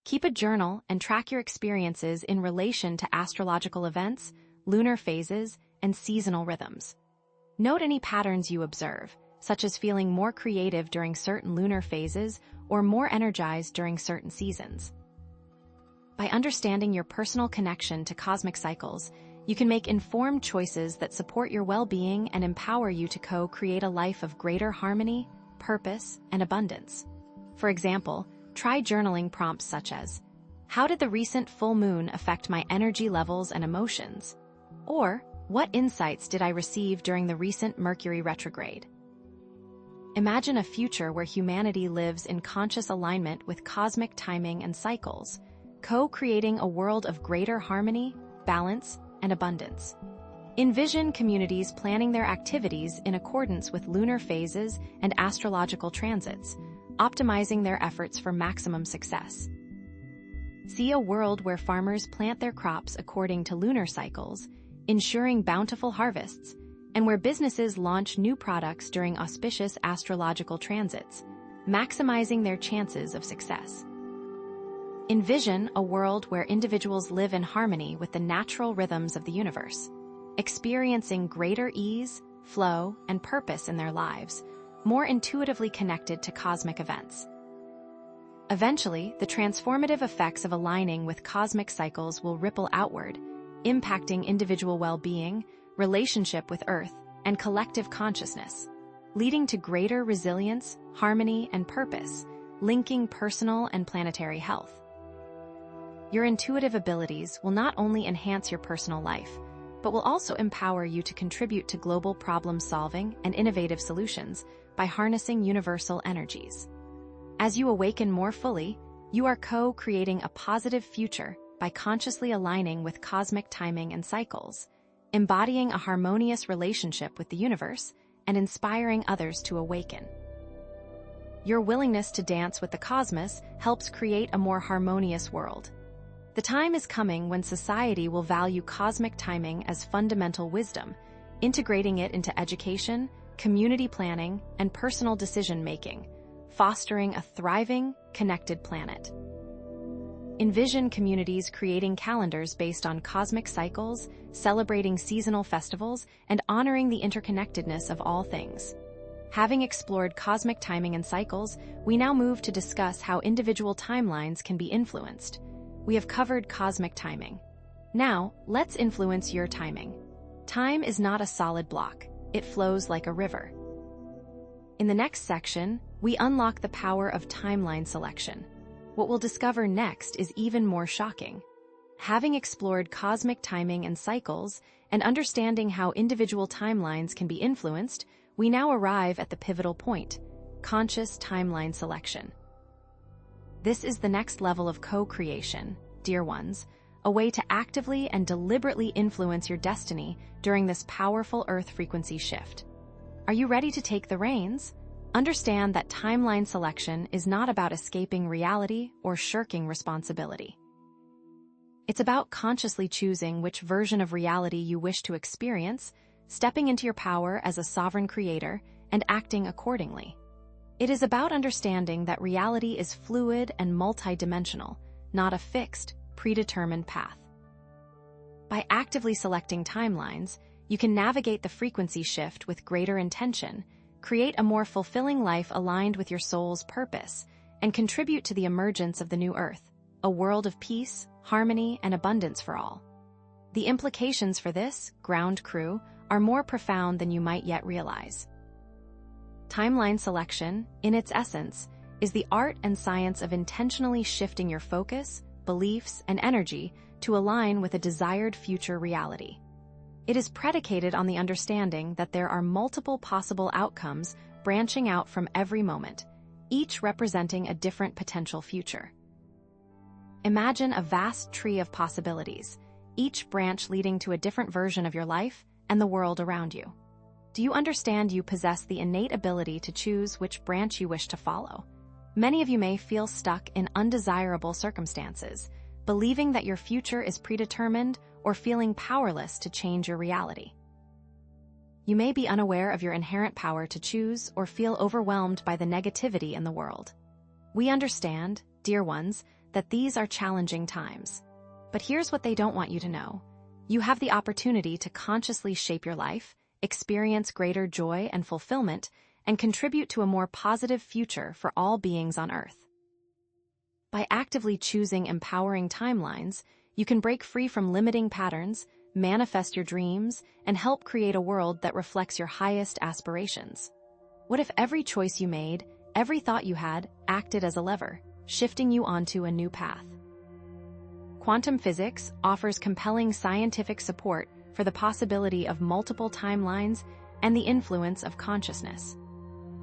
Keep a journal and track your experiences in relation to astrological events, lunar phases, and seasonal rhythms. Note any patterns you observe, such as feeling more creative during certain lunar phases or more energized during certain seasons. By understanding your personal connection to cosmic cycles, you can make informed choices that support your well-being and empower you to co-create a life of greater harmony, purpose, and abundance. For example, try journaling prompts such as, "How did the recent full moon affect my energy levels and emotions?" Or, "What insights did I receive during the recent Mercury retrograde?" Imagine a future where humanity lives in conscious alignment with cosmic timing and cycles, co-creating a world of greater harmony, balance, and abundance. Envision communities planning their activities in accordance with lunar phases and astrological transits, optimizing their efforts for maximum success. See a world where farmers plant their crops according to lunar cycles, ensuring bountiful harvests, and where businesses launch new products during auspicious astrological transits, maximizing their chances of success. Envision a world where individuals live in harmony with the natural rhythms of the universe, experiencing greater ease, flow, and purpose in their lives, more intuitively connected to cosmic events. Eventually, the transformative effects of aligning with cosmic cycles will ripple outward, impacting individual well-being, relationship with Earth, and collective consciousness, leading to greater resilience, harmony, and purpose, linking personal and planetary health. Your intuitive abilities will not only enhance your personal life, but will also empower you to contribute to global problem-solving and innovative solutions by harnessing universal energies. As you awaken more fully, you are co-creating a positive future by consciously aligning with cosmic timing and cycles, embodying a harmonious relationship with the universe, and inspiring others to awaken. Your willingness to dance with the cosmos helps create a more harmonious world. The time is coming when society will value cosmic timing as fundamental wisdom, integrating it into education, community planning, and personal decision-making, fostering a thriving, connected planet. Envision communities creating calendars based on cosmic cycles, celebrating seasonal festivals, and honoring the interconnectedness of all things. Having explored cosmic timing and cycles, we now move to discuss how individual timelines can be influenced. We have covered cosmic timing. Now, let's influence your timing. Time is not a solid block. It flows like a river. In the next section, we unlock the power of timeline selection. What we'll discover next is even more shocking. Having explored cosmic timing and cycles, and understanding how individual timelines can be influenced, we now arrive at the pivotal point: conscious timeline selection. This is the next level of co-creation, dear ones, a way to actively and deliberately influence your destiny during this powerful Earth frequency shift. Are you ready to take the reins? Understand that timeline selection is not about escaping reality or shirking responsibility. It's about consciously choosing which version of reality you wish to experience, stepping into your power as a sovereign creator, and acting accordingly. It is about understanding that reality is fluid and multidimensional, not a fixed, predetermined path. By actively selecting timelines, you can navigate the frequency shift with greater intention, create a more fulfilling life aligned with your soul's purpose, and contribute to the emergence of the new Earth, a world of peace, harmony, and abundance for all. The implications for this, ground crew, are more profound than you might yet realize. Timeline selection, in its essence, is the art and science of intentionally shifting your focus, beliefs, and energy to align with a desired future reality. It is predicated on the understanding that there are multiple possible outcomes branching out from every moment, each representing a different potential future. Imagine a vast tree of possibilities, each branch leading to a different version of your life and the world around you. Do you understand you possess the innate ability to choose which branch you wish to follow? Many of you may feel stuck in undesirable circumstances, believing that your future is predetermined or feeling powerless to change your reality. You may be unaware of your inherent power to choose or feel overwhelmed by the negativity in the world. We understand, dear ones, that these are challenging times. But here's what they don't want you to know. You have the opportunity to consciously shape your life, experience greater joy and fulfillment, and contribute to a more positive future for all beings on Earth. By actively choosing empowering timelines, you can break free from limiting patterns, manifest your dreams, and help create a world that reflects your highest aspirations. What if every choice you made, every thought you had, acted as a lever, shifting you onto a new path? Quantum physics offers compelling scientific support for the possibility of multiple timelines and the influence of consciousness.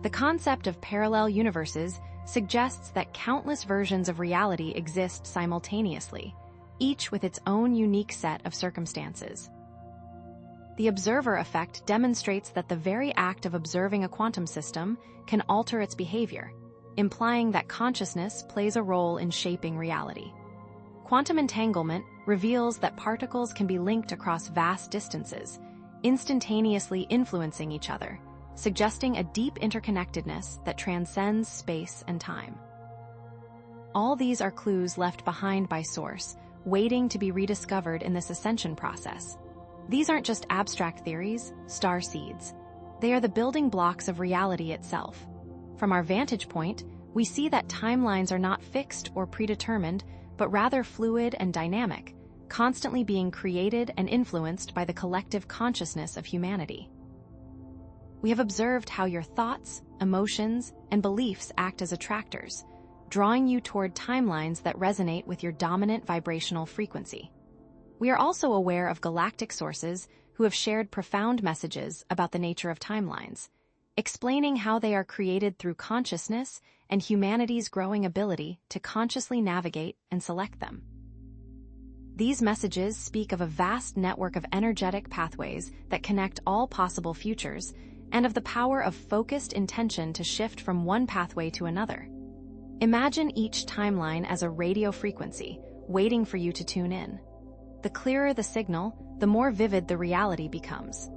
The concept of parallel universes suggests that countless versions of reality exist simultaneously, each with its own unique set of circumstances. The observer effect demonstrates that the very act of observing a quantum system can alter its behavior, implying that consciousness plays a role in shaping reality. Quantum entanglement reveals that particles can be linked across vast distances, instantaneously influencing each other, suggesting a deep interconnectedness that transcends space and time. All these are clues left behind by Source, waiting to be rediscovered in this ascension process. These aren't just abstract theories, star seeds. They are the building blocks of reality itself. From our vantage point, we see that timelines are not fixed or predetermined, but rather fluid and dynamic, constantly being created and influenced by the collective consciousness of humanity. We have observed how your thoughts, emotions, and beliefs act as attractors, drawing you toward timelines that resonate with your dominant vibrational frequency. We are also aware of galactic sources who have shared profound messages about the nature of timelines, explaining how they are created through consciousness and humanity's growing ability to consciously navigate and select them. These messages speak of a vast network of energetic pathways that connect all possible futures and of the power of focused intention to shift from one pathway to another. Imagine each timeline as a radio frequency, waiting for you to tune in. The clearer the signal, the more vivid the reality becomes.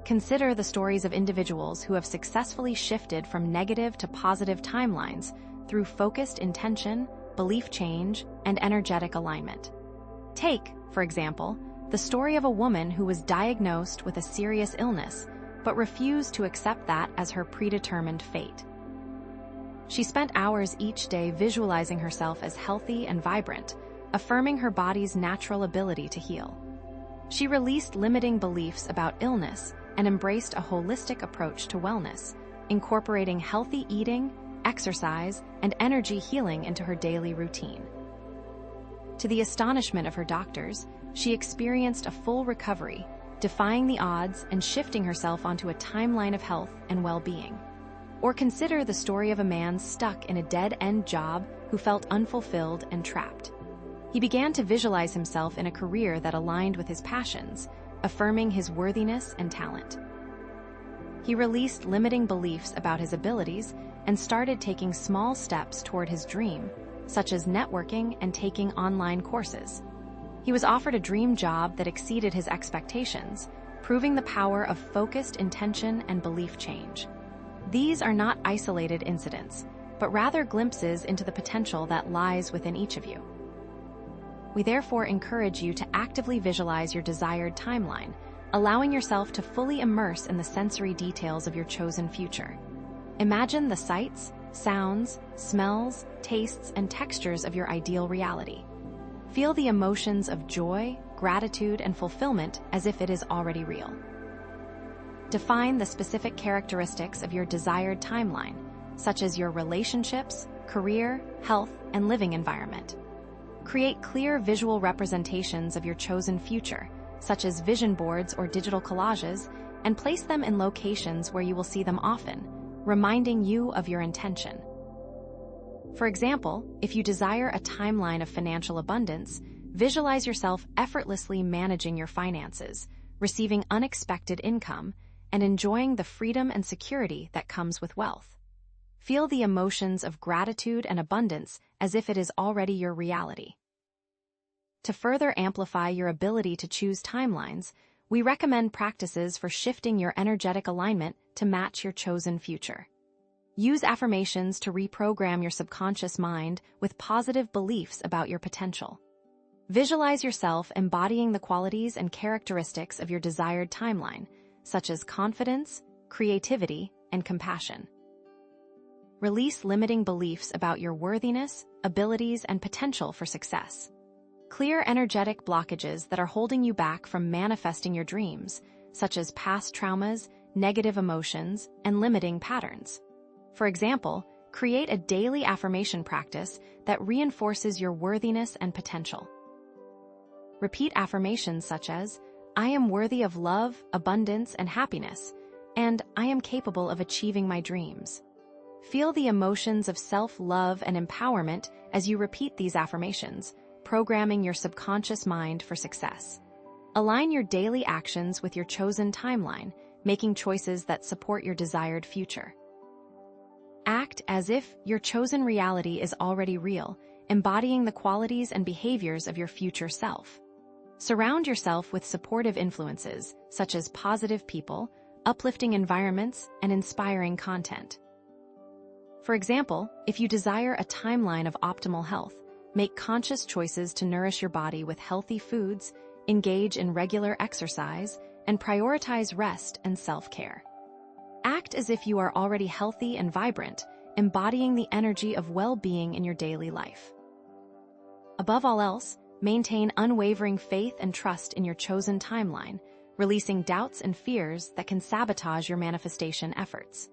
Consider the stories of individuals who have successfully shifted from negative to positive timelines through focused intention, belief change, and energetic alignment. Take, for example, the story of a woman who was diagnosed with a serious illness, but refused to accept that as her predetermined fate. She spent hours each day visualizing herself as healthy and vibrant, affirming her body's natural ability to heal. She released limiting beliefs about illness and embraced a holistic approach to wellness, incorporating healthy eating, exercise, and energy healing into her daily routine. To the astonishment of her doctors, she experienced a full recovery, defying the odds and shifting herself onto a timeline of health and well-being. Or consider the story of a man stuck in a dead-end job who felt unfulfilled and trapped. He began to visualize himself in a career that aligned with his passions, affirming his worthiness and talent. He released limiting beliefs about his abilities and started taking small steps toward his dream, such as networking and taking online courses. He was offered a dream job that exceeded his expectations, proving the power of focused intention and belief change. These are not isolated incidents, but rather glimpses into the potential that lies within each of you. We therefore encourage you to actively visualize your desired timeline, allowing yourself to fully immerse in the sensory details of your chosen future. Imagine the sights, sounds, smells, tastes, and textures of your ideal reality. Feel the emotions of joy, gratitude, and fulfillment as if it is already real. Define the specific characteristics of your desired timeline, such as your relationships, career, health, and living environment. Create clear visual representations of your chosen future, such as vision boards or digital collages, and place them in locations where you will see them often, reminding you of your intention. For example, if you desire a timeline of financial abundance, visualize yourself effortlessly managing your finances, receiving unexpected income, and enjoying the freedom and security that comes with wealth. Feel the emotions of gratitude and abundance as if it is already your reality. To further amplify your ability to choose timelines, we recommend practices for shifting your energetic alignment to match your chosen future. Use affirmations to reprogram your subconscious mind with positive beliefs about your potential. Visualize yourself embodying the qualities and characteristics of your desired timeline, such as confidence, creativity, and compassion. Release limiting beliefs about your worthiness, abilities, and potential for success. Clear energetic blockages that are holding you back from manifesting your dreams, such as past traumas, negative emotions, and limiting patterns. For example, create a daily affirmation practice that reinforces your worthiness and potential. Repeat affirmations such as, "I am worthy of love, abundance, and happiness," and I am capable of achieving my dreams. Feel the emotions of self-love and empowerment as you repeat these affirmations, programming your subconscious mind for success. Align your daily actions with your chosen timeline, making choices that support your desired future. Act as if your chosen reality is already real, embodying the qualities and behaviors of your future self. Surround yourself with supportive influences, such as positive people, uplifting environments, and inspiring content. For example, if you desire a timeline of optimal health, make conscious choices to nourish your body with healthy foods, engage in regular exercise, and prioritize rest and self-care. Act as if you are already healthy and vibrant, embodying the energy of well-being in your daily life. Above all else, maintain unwavering faith and trust in your chosen timeline, releasing doubts and fears that can sabotage your manifestation efforts.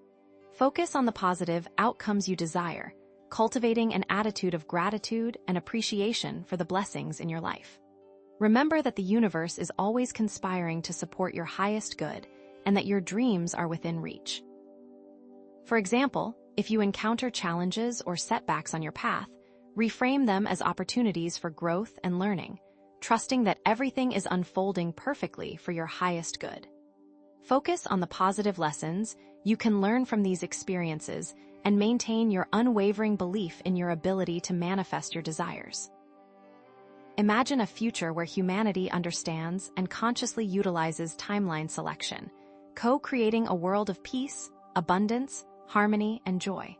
Focus on the positive outcomes you desire, cultivating an attitude of gratitude and appreciation for the blessings in your life. Remember that the universe is always conspiring to support your highest good and that your dreams are within reach. For example, if you encounter challenges or setbacks on your path, reframe them as opportunities for growth and learning, trusting that everything is unfolding perfectly for your highest good. Focus on the positive lessons you can learn from these experiences and maintain your unwavering belief in your ability to manifest your desires. Imagine a future where humanity understands and consciously utilizes timeline selection, co-creating a world of peace, abundance, harmony, and joy.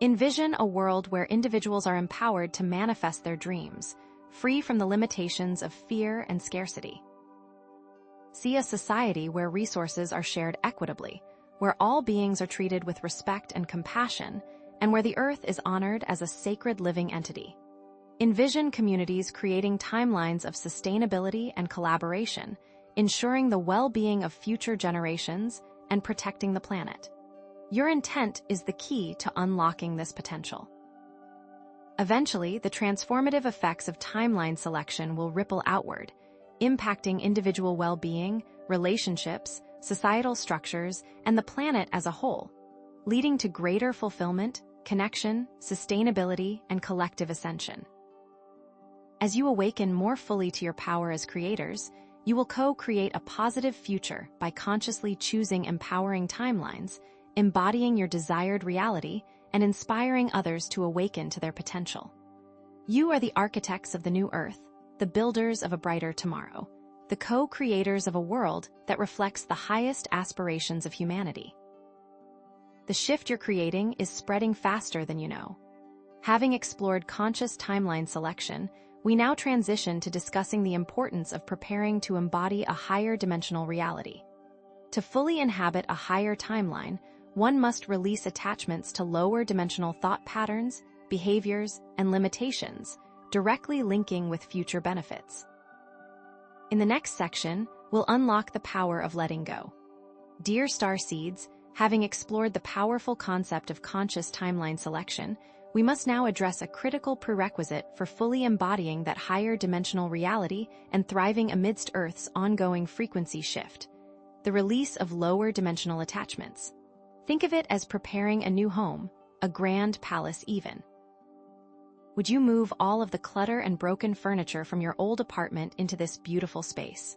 Envision a world where individuals are empowered to manifest their dreams, free from the limitations of fear and scarcity. See a society where resources are shared equitably, where all beings are treated with respect and compassion, and where the earth is honored as a sacred living entity. Envision communities creating timelines of sustainability and collaboration, ensuring the well-being of future generations and protecting the planet. Your intent is the key to unlocking this potential. Eventually, the transformative effects of timeline selection will ripple outward, impacting individual well-being, relationships, societal structures, and the planet as a whole, leading to greater fulfillment, connection, sustainability, and collective ascension. As you awaken more fully to your power as creators, you will co-create a positive future by consciously choosing empowering timelines, embodying your desired reality, and inspiring others to awaken to their potential. You are the architects of the new Earth, the builders of a brighter tomorrow, the co-creators of a world that reflects the highest aspirations of humanity. The shift you're creating is spreading faster than you know. Having explored conscious timeline selection, we now transition to discussing the importance of preparing to embody a higher dimensional reality. To fully inhabit a higher timeline, one must release attachments to lower dimensional thought patterns, behaviors, and limitations, directly linking with future benefits. In the next section, we'll unlock the power of letting go. Dear star seeds, having explored the powerful concept of conscious timeline selection, we must now address a critical prerequisite for fully embodying that higher dimensional reality and thriving amidst Earth's ongoing frequency shift: the release of lower dimensional attachments. Think of it as preparing a new home, a grand palace even. Would you move all of the clutter and broken furniture from your old apartment into this beautiful space?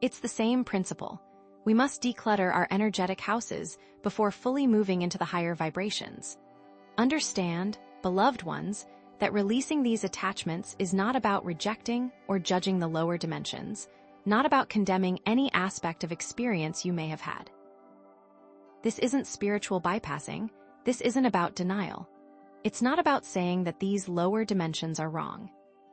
It's the same principle. We must declutter our energetic houses before fully moving into the higher vibrations. Understand, beloved ones, that releasing these attachments is not about rejecting or judging the lower dimensions, not about condemning any aspect of experience you may have had. This isn't spiritual bypassing. This isn't about denial. It's not about saying that these lower dimensions are wrong.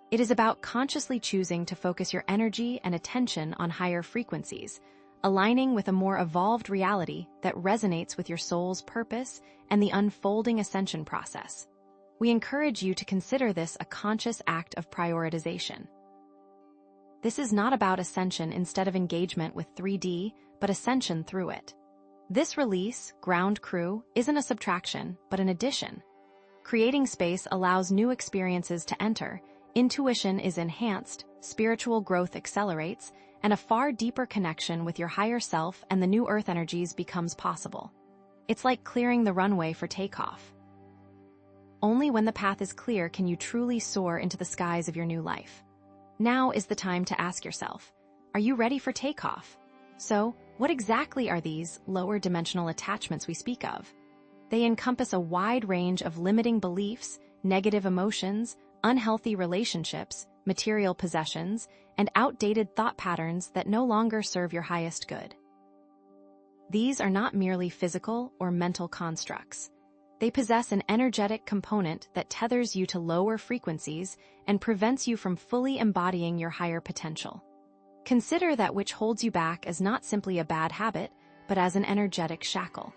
It is about consciously choosing to focus your energy and attention on higher frequencies, aligning with a more evolved reality that resonates with your soul's purpose and the unfolding ascension process. We encourage you to consider this a conscious act of prioritization. This is not about ascension instead of engagement with 3D, but ascension through it. This release, ground crew, isn't a subtraction, but an addition. Creating space allows new experiences to enter, intuition is enhanced, spiritual growth accelerates, and a far deeper connection with your higher self and the new Earth energies becomes possible. It's like clearing the runway for takeoff. Only when the path is clear can you truly soar into the skies of your new life. Now is the time to ask yourself, are you ready for takeoff? So, what exactly are these lower dimensional attachments we speak of? They encompass a wide range of limiting beliefs, negative emotions, unhealthy relationships, material possessions, and outdated thought patterns that no longer serve your highest good. These are not merely physical or mental constructs. They possess an energetic component that tethers you to lower frequencies and prevents you from fully embodying your higher potential. Consider that which holds you back as not simply a bad habit, but as an energetic shackle.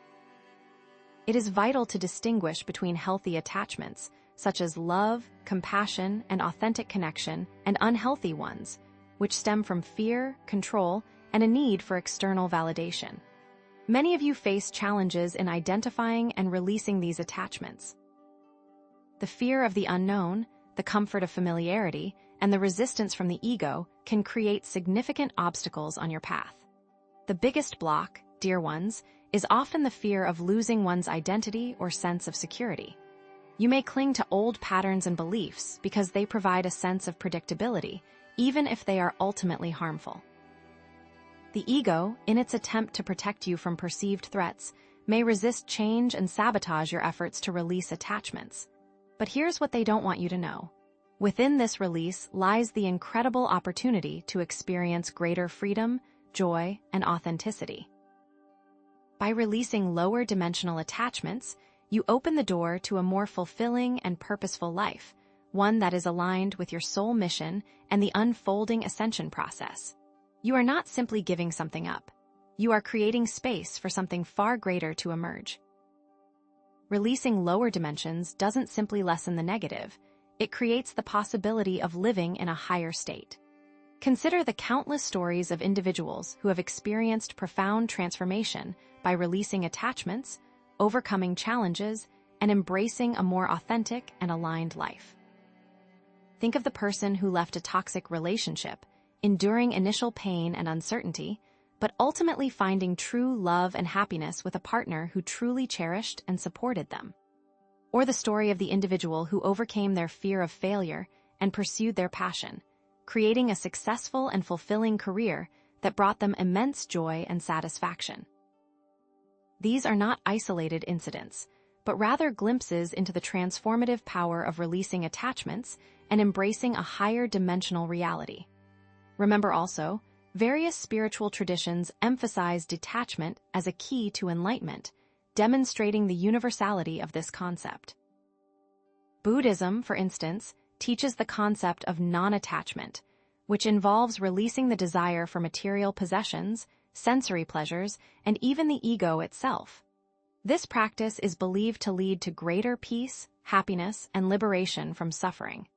It is vital to distinguish between healthy attachments, such as love, compassion, and authentic connection, and unhealthy ones, which stem from fear, control, and a need for external validation. Many of you face challenges in identifying and releasing these attachments. The fear of the unknown, the comfort of familiarity, and the resistance from the ego can create significant obstacles on your path. The biggest block, dear ones, is often the fear of losing one's identity or sense of security. You may cling to old patterns and beliefs because they provide a sense of predictability, even if they are ultimately harmful. The ego, in its attempt to protect you from perceived threats, may resist change and sabotage your efforts to release attachments. But here's what they don't want you to know. Within this release lies the incredible opportunity to experience greater freedom, joy, and authenticity. By releasing lower dimensional attachments, you open the door to a more fulfilling and purposeful life, one that is aligned with your soul mission and the unfolding ascension process. You are not simply giving something up. You are creating space for something far greater to emerge. Releasing lower dimensions doesn't simply lessen the negative, it creates the possibility of living in a higher state. Consider the countless stories of individuals who have experienced profound transformation by releasing attachments, overcoming challenges, and embracing a more authentic and aligned life. Think of the person who left a toxic relationship, enduring initial pain and uncertainty, but ultimately finding true love and happiness with a partner who truly cherished and supported them. Or the story of the individual who overcame their fear of failure and pursued their passion, creating a successful and fulfilling career that brought them immense joy and satisfaction. These are not isolated incidents, but rather glimpses into the transformative power of releasing attachments and embracing a higher dimensional reality. Remember also, various spiritual traditions emphasize detachment as a key to enlightenment, demonstrating the universality of this concept. Buddhism, for instance, teaches the concept of non-attachment, which involves releasing the desire for material possessions, sensory pleasures, and even the ego itself. This practice is believed to lead to greater peace, happiness, and liberation from suffering.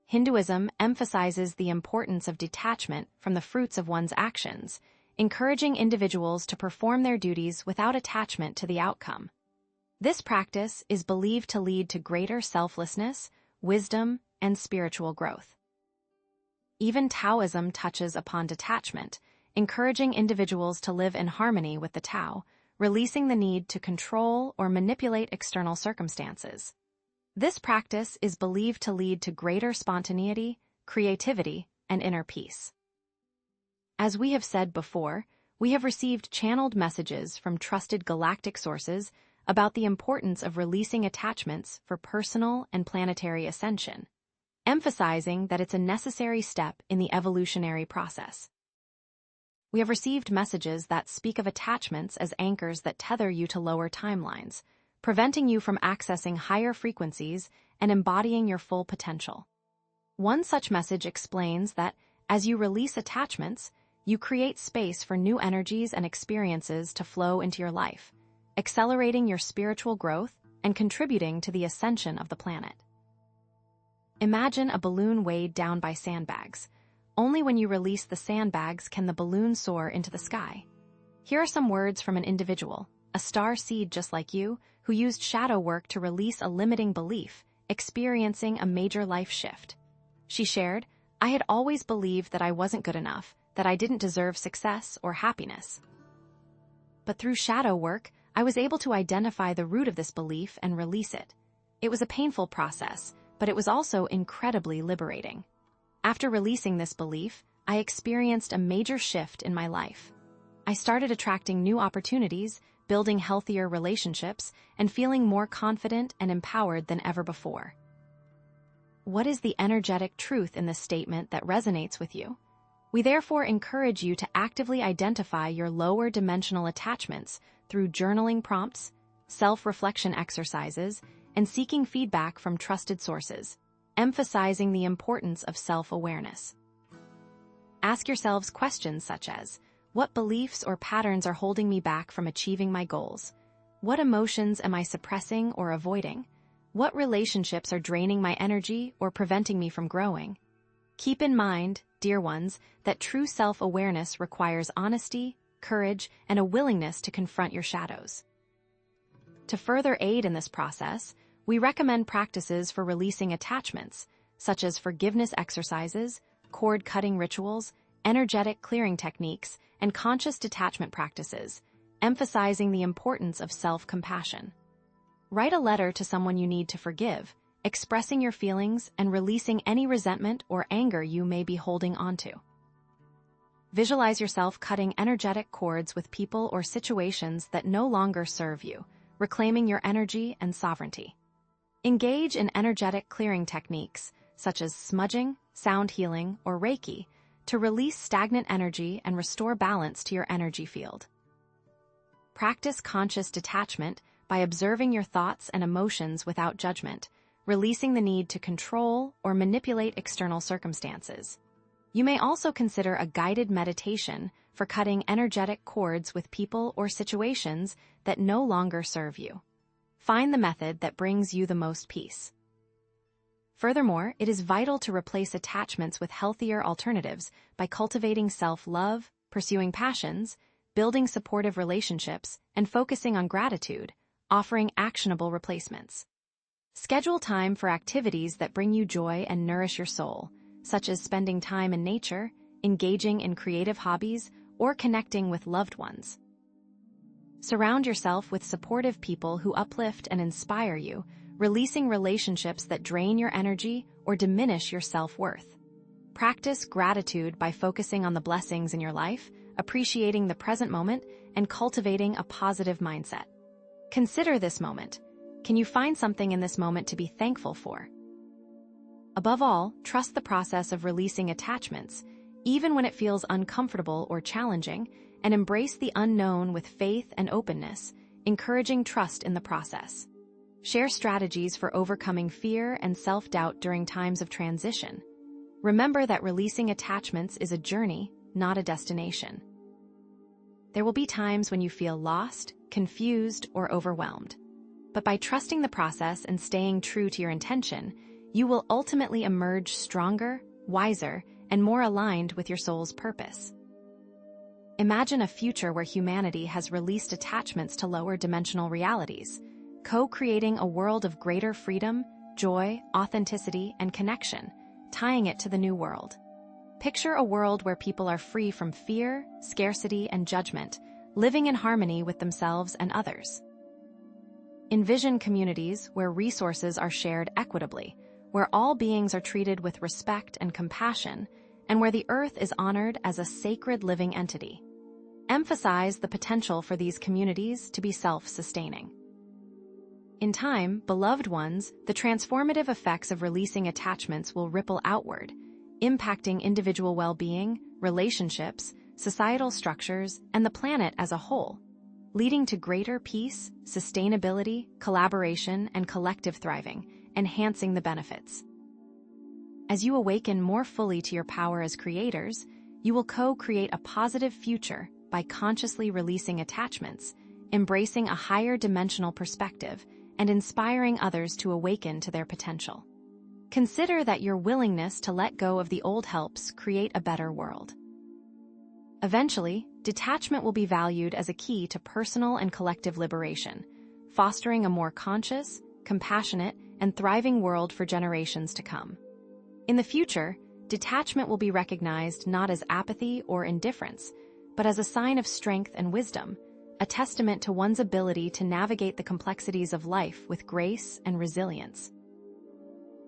Hinduism emphasizes the importance of detachment from the fruits of one's actions, encouraging individuals to perform their duties without attachment to the outcome. This practice is believed to lead to greater selflessness, wisdom, and spiritual growth. Even Taoism touches upon detachment, encouraging individuals to live in harmony with the Tao, releasing the need to control or manipulate external circumstances. This practice is believed to lead to greater spontaneity, creativity, and inner peace. As we have said before, we have received channeled messages from trusted galactic sources about the importance of releasing attachments for personal and planetary ascension, emphasizing that it's a necessary step in the evolutionary process. We have received messages that speak of attachments as anchors that tether you to lower timelines, preventing you from accessing higher frequencies and embodying your full potential. One such message explains that, as you release attachments, you create space for new energies and experiences to flow into your life, accelerating your spiritual growth and contributing to the ascension of the planet. Imagine a balloon weighed down by sandbags. Only when you release the sandbags can the balloon soar into the sky. Here are some words from an individual, a star seed just like you, who used shadow work to release a limiting belief, experiencing a major life shift. She shared, "I had always believed that I wasn't good enough, that I didn't deserve success or happiness. But through shadow work, I was able to identify the root of this belief and release it. It was a painful process, but it was also incredibly liberating. After releasing this belief, I experienced a major shift in my life. I started attracting new opportunities, building healthier relationships, and feeling more confident and empowered than ever before. What is the energetic truth in this statement that resonates with you? We therefore encourage you to actively identify your lower dimensional attachments through journaling prompts, self-reflection exercises, and seeking feedback from trusted sources, emphasizing the importance of self-awareness. Ask yourselves questions such as, what beliefs or patterns are holding me back from achieving my goals? What emotions am I suppressing or avoiding? What relationships are draining my energy or preventing me from growing? Keep in mind, dear ones, that true self-awareness requires honesty, courage, and a willingness to confront your shadows. To further aid in this process, we recommend practices for releasing attachments, such as forgiveness exercises, cord-cutting rituals, energetic clearing techniques, and conscious detachment practices, emphasizing the importance of self-compassion. Write a letter to someone you need to forgive, expressing your feelings and releasing any resentment or anger you may be holding onto. Visualize yourself cutting energetic cords with people or situations that no longer serve you, reclaiming your energy and sovereignty. Engage in energetic clearing techniques, such as smudging, sound healing, or Reiki, to release stagnant energy and restore balance to your energy field. Practice conscious detachment by observing your thoughts and emotions without judgment, releasing the need to control or manipulate external circumstances. You may also consider a guided meditation for cutting energetic cords with people or situations that no longer serve you. Find the method that brings you the most peace. Furthermore, it is vital to replace attachments with healthier alternatives by cultivating self-love, pursuing passions, building supportive relationships, and focusing on gratitude, offering actionable replacements. Schedule time for activities that bring you joy and nourish your soul, such as spending time in nature, engaging in creative hobbies, or connecting with loved ones. Surround yourself with supportive people who uplift and inspire you, releasing relationships that drain your energy or diminish your self-worth. Practice gratitude by focusing on the blessings in your life, appreciating the present moment, and cultivating a positive mindset. Consider this moment. Can you find something in this moment to be thankful for? Above all, trust the process of releasing attachments, even when it feels uncomfortable or challenging, and embrace the unknown with faith and openness, encouraging trust in the process. Share strategies for overcoming fear and self-doubt during times of transition. Remember that releasing attachments is a journey, not a destination. There will be times when you feel lost, confused, or overwhelmed. But by trusting the process and staying true to your intention, you will ultimately emerge stronger, wiser, and more aligned with your soul's purpose. Imagine a future where humanity has released attachments to lower dimensional realities, co-creating a world of greater freedom, joy, authenticity, and connection, tying it to the new world. Picture a world where people are free from fear, scarcity, and judgment, living in harmony with themselves and others. Envision communities where resources are shared equitably, where all beings are treated with respect and compassion, and where the earth is honored as a sacred living entity. Emphasize the potential for these communities to be self-sustaining. In time, beloved ones, the transformative effects of releasing attachments will ripple outward, impacting individual well-being, relationships, societal structures, and the planet as a whole, leading to greater peace, sustainability, collaboration, and collective thriving, enhancing the benefits. As you awaken more fully to your power as creators, you will co-create a positive future by consciously releasing attachments, embracing a higher dimensional perspective, and inspiring others to awaken to their potential. Consider that your willingness to let go of the old helps create a better world. Eventually, detachment will be valued as a key to personal and collective liberation, fostering a more conscious, compassionate, and thriving world for generations to come. In the future, Detachment will be recognized not as apathy or indifference, but as a sign of strength and wisdom, a testament to one's ability to navigate the complexities of life with grace and resilience.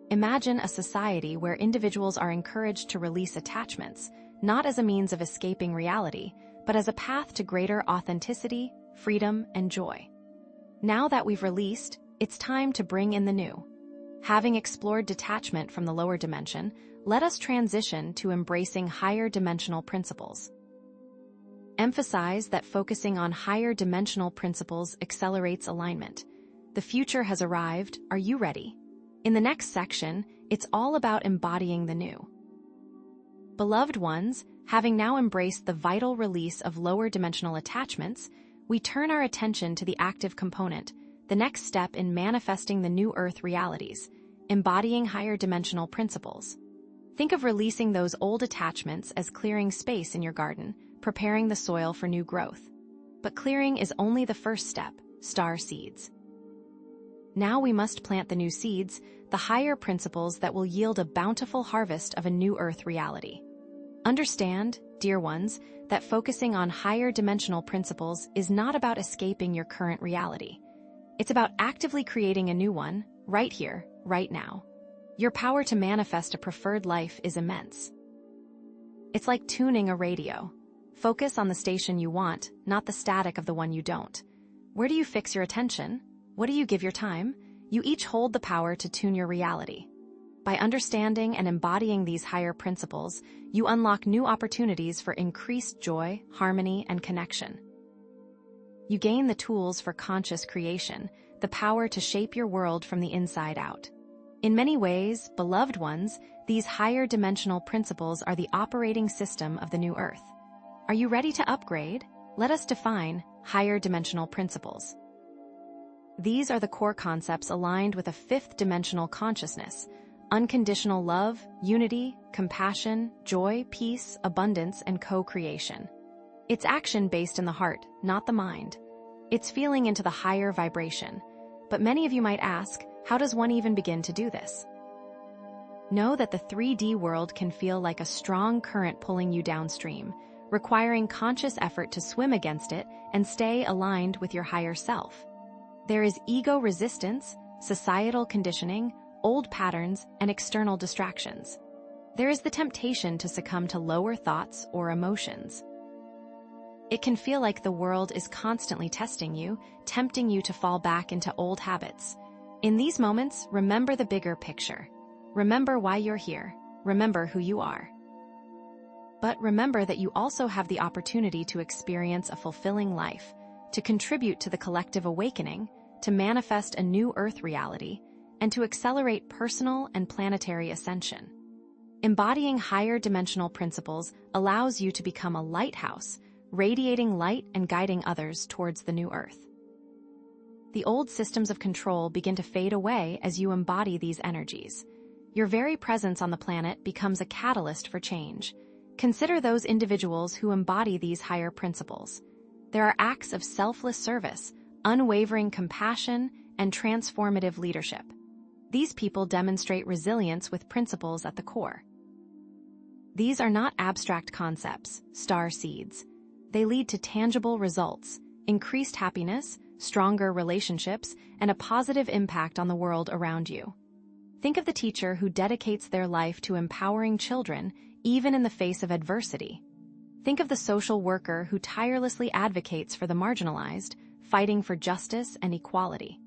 Imagine a society where individuals are encouraged to release attachments, not as a means of escaping reality, but as a path to greater authenticity, freedom, and joy. Now that we've released, it's time to bring in the new. Having explored detachment from the lower dimension, let us transition to embracing higher dimensional principles. Emphasize that focusing on higher dimensional principles accelerates alignment. The future has arrived. Are you ready? In the next section, it's all about embodying the new. Beloved ones, having now embraced the vital release of lower dimensional attachments, we turn our attention to the active component, the next step in manifesting the new Earth realities, embodying higher dimensional principles. Think of releasing those old attachments as clearing space in your garden, preparing the soil for new growth. But clearing is only the first step, star seeds. Now we must plant the new seeds, the higher principles that will yield a bountiful harvest of a new Earth reality. Understand, dear ones, that focusing on higher dimensional principles is not about escaping your current reality. It's about actively creating a new one, right here, right now. Your power to manifest a preferred life is immense. It's like tuning a radio. Focus on the station you want, not the static of the one you don't. Where do you fix your attention? What do you give your time? You each hold the power to tune your reality. By understanding and embodying these higher principles, you unlock new opportunities for increased joy, harmony, and connection. You gain the tools for conscious creation, the power to shape your world from the inside out. In many ways, beloved ones, these higher dimensional principles are the operating system of the new Earth. Are you ready to upgrade? Let us define higher dimensional principles. These are the core concepts aligned with a fifth dimensional consciousness: unconditional love, unity, compassion, joy, peace, abundance, and co-creation. It's action based in the heart, not the mind. It's feeling into the higher vibration. But many of you might ask, how does one even begin to do this? Know that the 3D world can feel like a strong current pulling you downstream, requiring conscious effort to swim against it and stay aligned with your higher self. There is ego resistance, societal conditioning, old patterns, and external distractions. There is the temptation to succumb to lower thoughts or emotions. It can feel like the world is constantly testing you, tempting you to fall back into old habits. In these moments, remember the bigger picture. Remember why you're here. Remember who you are. But remember that you also have the opportunity to experience a fulfilling life, to contribute to the collective awakening, to manifest a new Earth reality, and to accelerate personal and planetary ascension. Embodying higher dimensional principles allows you to become a lighthouse, radiating light and guiding others towards the new Earth. The old systems of control begin to fade away as you embody these energies. Your very presence on the planet becomes a catalyst for change. Consider those individuals who embody these higher principles. There are acts of selfless service, unwavering compassion, and transformative leadership. These people demonstrate resilience with principles at the core. These are not abstract concepts, star seeds. They lead to tangible results, increased happiness, stronger relationships, and a positive impact on the world around you. Think of the teacher who dedicates their life to empowering children, even in the face of adversity. Think of the social worker who tirelessly advocates for the marginalized, fighting for justice and equality.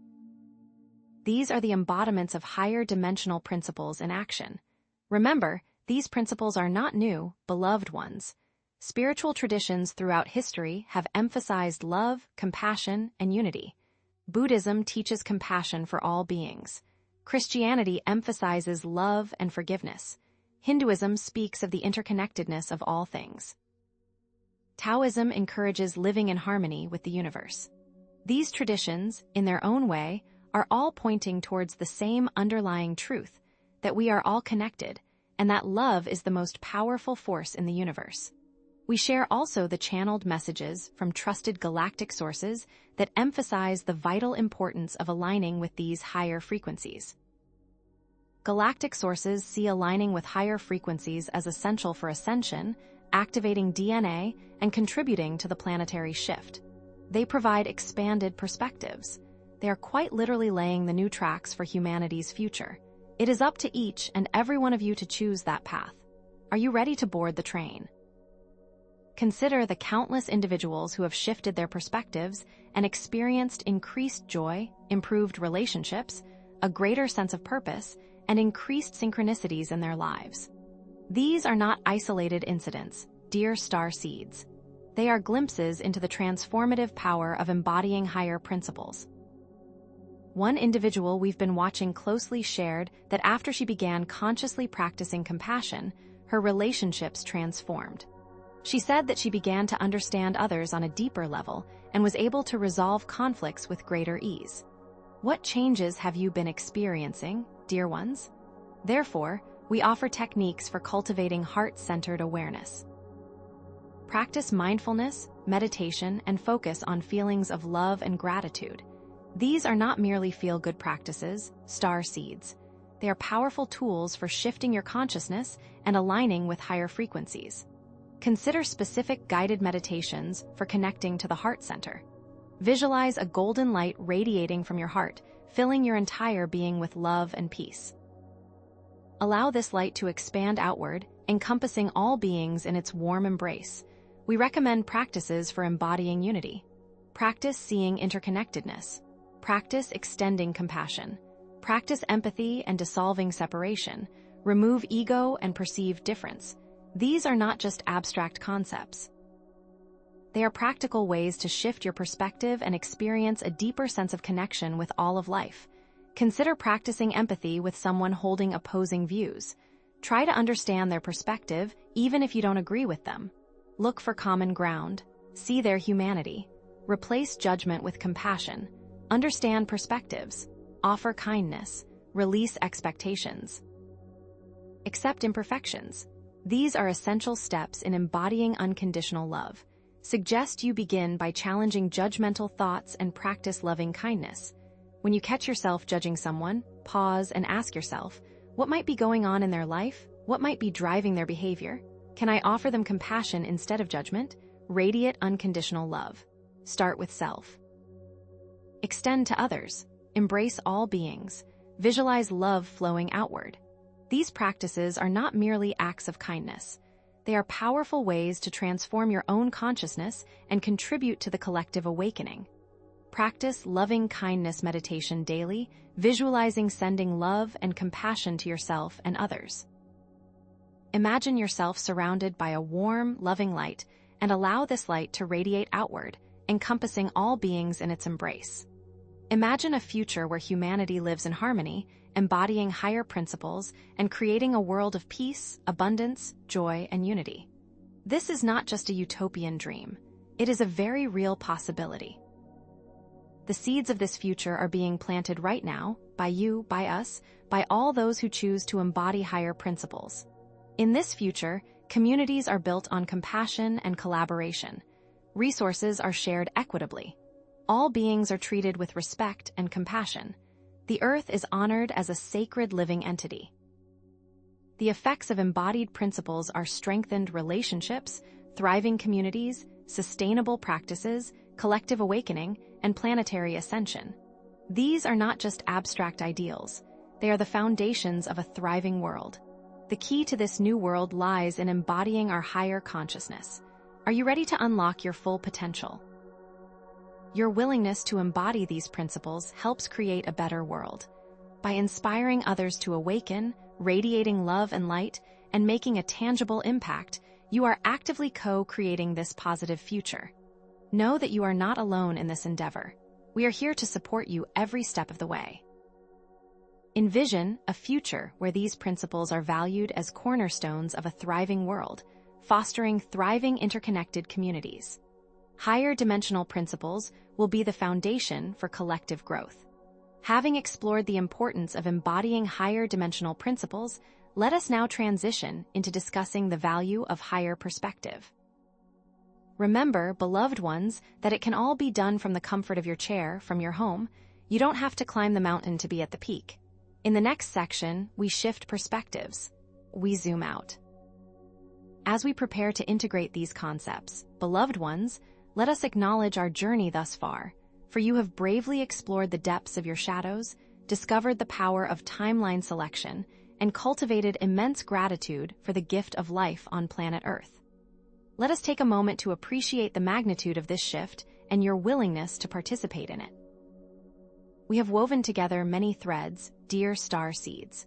These are the embodiments of higher dimensional principles in action. Remember, these principles are not new, beloved ones. Spiritual traditions throughout history have emphasized love, compassion, and unity. Buddhism teaches compassion for all beings. Christianity emphasizes love and forgiveness. Hinduism speaks of the interconnectedness of all things. Taoism encourages living in harmony with the universe. These traditions, in their own way, are all pointing towards the same underlying truth, that we are all connected, and that love is the most powerful force in the universe. We share also the channeled messages from trusted galactic sources that emphasize the vital importance of aligning with these higher frequencies. Galactic sources see aligning with higher frequencies as essential for ascension, activating DNA, and contributing to the planetary shift. They provide expanded perspectives. They are quite literally laying the new tracks for humanity's future. It is up to each and every one of you to choose that path. Are you ready to board the train? Consider the countless individuals who have shifted their perspectives and experienced increased joy, improved relationships, a greater sense of purpose, and increased synchronicities in their lives. These are not isolated incidents, dear star seeds. They are glimpses into the transformative power of embodying higher principles. One individual we've been watching closely shared that after she began consciously practicing compassion, her relationships transformed. She said that she began to understand others on a deeper level and was able to resolve conflicts with greater ease. What changes have you been experiencing, dear ones? Therefore, we offer techniques for cultivating heart-centered awareness. Practice mindfulness, meditation, and focus on feelings of love and gratitude. These are not merely feel-good practices, star seeds. They are powerful tools for shifting your consciousness and aligning with higher frequencies. Consider specific guided meditations for connecting to the heart center. Visualize a golden light radiating from your heart, filling your entire being with love and peace. Allow this light to expand outward, encompassing all beings in its warm embrace. We recommend practices for embodying unity. Practice seeing interconnectedness. Practice extending compassion. Practice empathy and dissolving separation. Remove ego and perceive difference. These are not just abstract concepts. They are practical ways to shift your perspective and experience a deeper sense of connection with all of life. Consider practicing empathy with someone holding opposing views. Try to understand their perspective, even if you don't agree with them. Look for common ground. See their humanity. Replace judgment with compassion. Understand perspectives. Offer kindness. Release expectations. Accept imperfections. These are essential steps in embodying unconditional love. Suggest you begin by challenging judgmental thoughts and practice loving kindness. When you catch yourself judging someone, pause and ask yourself, what might be going on in their life? What might be driving their behavior? Can I offer them compassion instead of judgment? Radiate unconditional love. Start with self. Extend to others. Embrace all beings. Visualize love flowing outward. These practices are not merely acts of kindness. They are powerful ways to transform your own consciousness and contribute to the collective awakening. Practice loving kindness meditation daily, visualizing sending love and compassion to yourself and others. Imagine yourself surrounded by a warm, loving light, and allow this light to radiate outward, encompassing all beings in its embrace. Imagine a future where humanity lives in harmony, embodying higher principles and creating a world of peace, abundance, joy, and unity. This is not just a utopian dream. It is a very real possibility. The seeds of this future are being planted right now, by you, by us, by all those who choose to embody higher principles. In this future, communities are built on compassion and collaboration. Resources are shared equitably. All beings are treated with respect and compassion. The earth is honored as a sacred living entity. The effects of embodied principles are strengthened relationships, thriving communities, sustainable practices, collective awakening, and planetary ascension. These are not just abstract ideals. They are the foundations of a thriving world. The key to this new world lies in embodying our higher consciousness. Are you ready to unlock your full potential? Your willingness to embody these principles helps create a better world. By inspiring others to awaken, radiating love and light, and making a tangible impact, you are actively co-creating this positive future. Know that you are not alone in this endeavor. We are here to support you every step of the way. Envision a future where these principles are valued as cornerstones of a thriving world, fostering thriving interconnected communities. Higher dimensional principles will be the foundation for collective growth. Having explored the importance of embodying higher dimensional principles, let us now transition into discussing the value of higher perspective. Remember, beloved ones, that it can all be done from the comfort of your chair, from your home. You don't have to climb the mountain to be at the peak. In the next section, we shift perspectives. We zoom out. As we prepare to integrate these concepts, beloved ones, let us acknowledge our journey thus far, for you have bravely explored the depths of your shadows, discovered the power of timeline selection, and cultivated immense gratitude for the gift of life on planet Earth. Let us take a moment to appreciate the magnitude of this shift and your willingness to participate in it. We have woven together many threads, dear star seeds.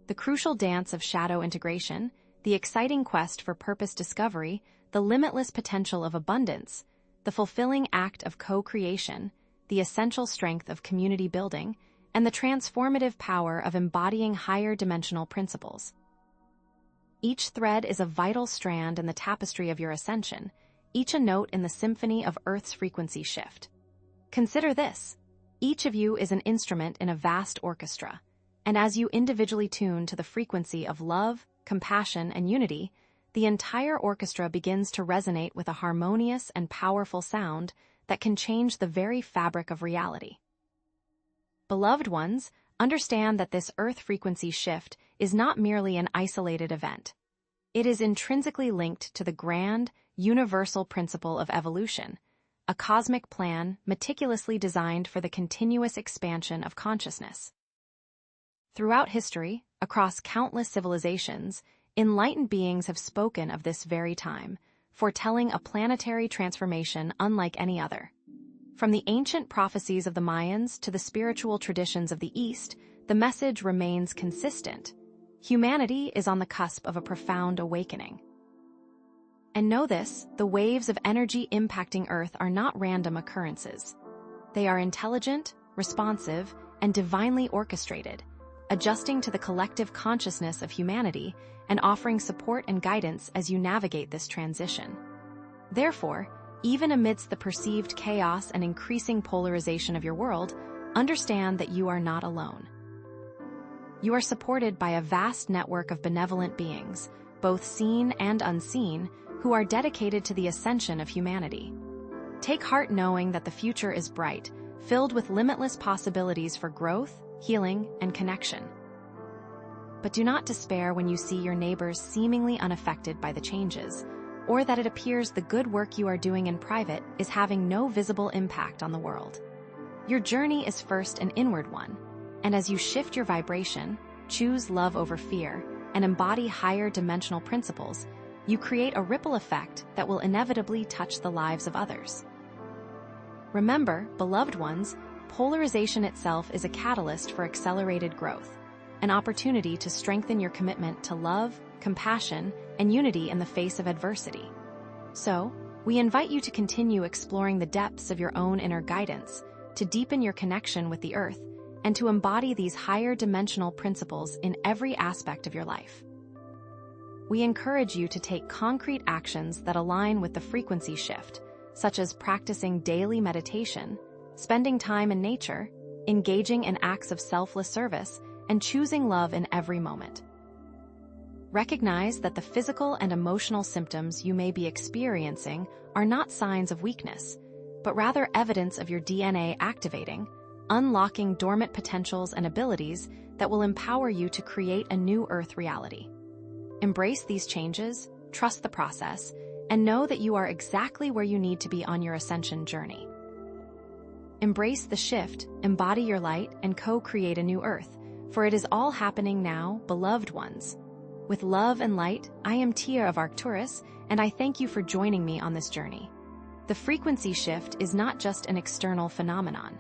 The crucial dance of shadow integration, the exciting quest for purpose discovery, the limitless potential of abundance, the fulfilling act of co-creation, the essential strength of community building, and the transformative power of embodying higher dimensional principles. Each thread is a vital strand in the tapestry of your ascension, each a note in the symphony of Earth's frequency shift. Consider this. Each of you is an instrument in a vast orchestra, and as you individually tune to the frequency of love, compassion, and unity, the entire orchestra begins to resonate with a harmonious and powerful sound that can change the very fabric of reality. Beloved ones, understand that this Earth frequency shift is not merely an isolated event. It is intrinsically linked to the grand, universal principle of evolution, a cosmic plan meticulously designed for the continuous expansion of consciousness. Throughout history, across countless civilizations, enlightened beings have spoken of this very time, foretelling a planetary transformation unlike any other. From the ancient prophecies of the Mayans to the spiritual traditions of the East, the message remains consistent. Humanity is on the cusp of a profound awakening. And know this, the waves of energy impacting Earth are not random occurrences. They are intelligent, responsive, and divinely orchestrated, adjusting to the collective consciousness of humanity and offering support and guidance as you navigate this transition. Therefore, even amidst the perceived chaos and increasing polarization of your world, understand that you are not alone. You are supported by a vast network of benevolent beings, both seen and unseen, who are dedicated to the ascension of humanity. Take heart knowing that the future is bright, filled with limitless possibilities for growth, healing, and connection. But do not despair when you see your neighbors seemingly unaffected by the changes, or that it appears the good work you are doing in private is having no visible impact on the world. Your journey is first an inward one, and as you shift your vibration, choose love over fear, and embody higher dimensional principles, you create a ripple effect that will inevitably touch the lives of others. Remember, beloved ones, polarization itself is a catalyst for accelerated growth, an opportunity to strengthen your commitment to love, compassion, and unity in the face of adversity. So, we invite you to continue exploring the depths of your own inner guidance, to deepen your connection with the Earth, and to embody these higher dimensional principles in every aspect of your life. We encourage you to take concrete actions that align with the frequency shift, such as practicing daily meditation, spending time in nature, engaging in acts of selfless service, and choosing love in every moment. Recognize that the physical and emotional symptoms you may be experiencing are not signs of weakness, but rather evidence of your DNA activating, unlocking dormant potentials and abilities that will empower you to create a new Earth reality. Embrace these changes, trust the process, and know that you are exactly where you need to be on your ascension journey. Embrace the shift, embody your light, and co-create a new Earth, for it is all happening now, beloved ones. With love and light, I am Tia of Arcturus, and I thank you for joining me on this journey. The frequency shift is not just an external phenomenon.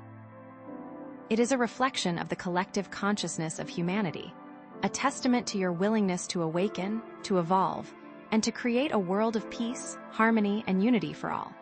It is a reflection of the collective consciousness of humanity, a testament to your willingness to awaken, to evolve, and to create a world of peace, harmony, and unity for all.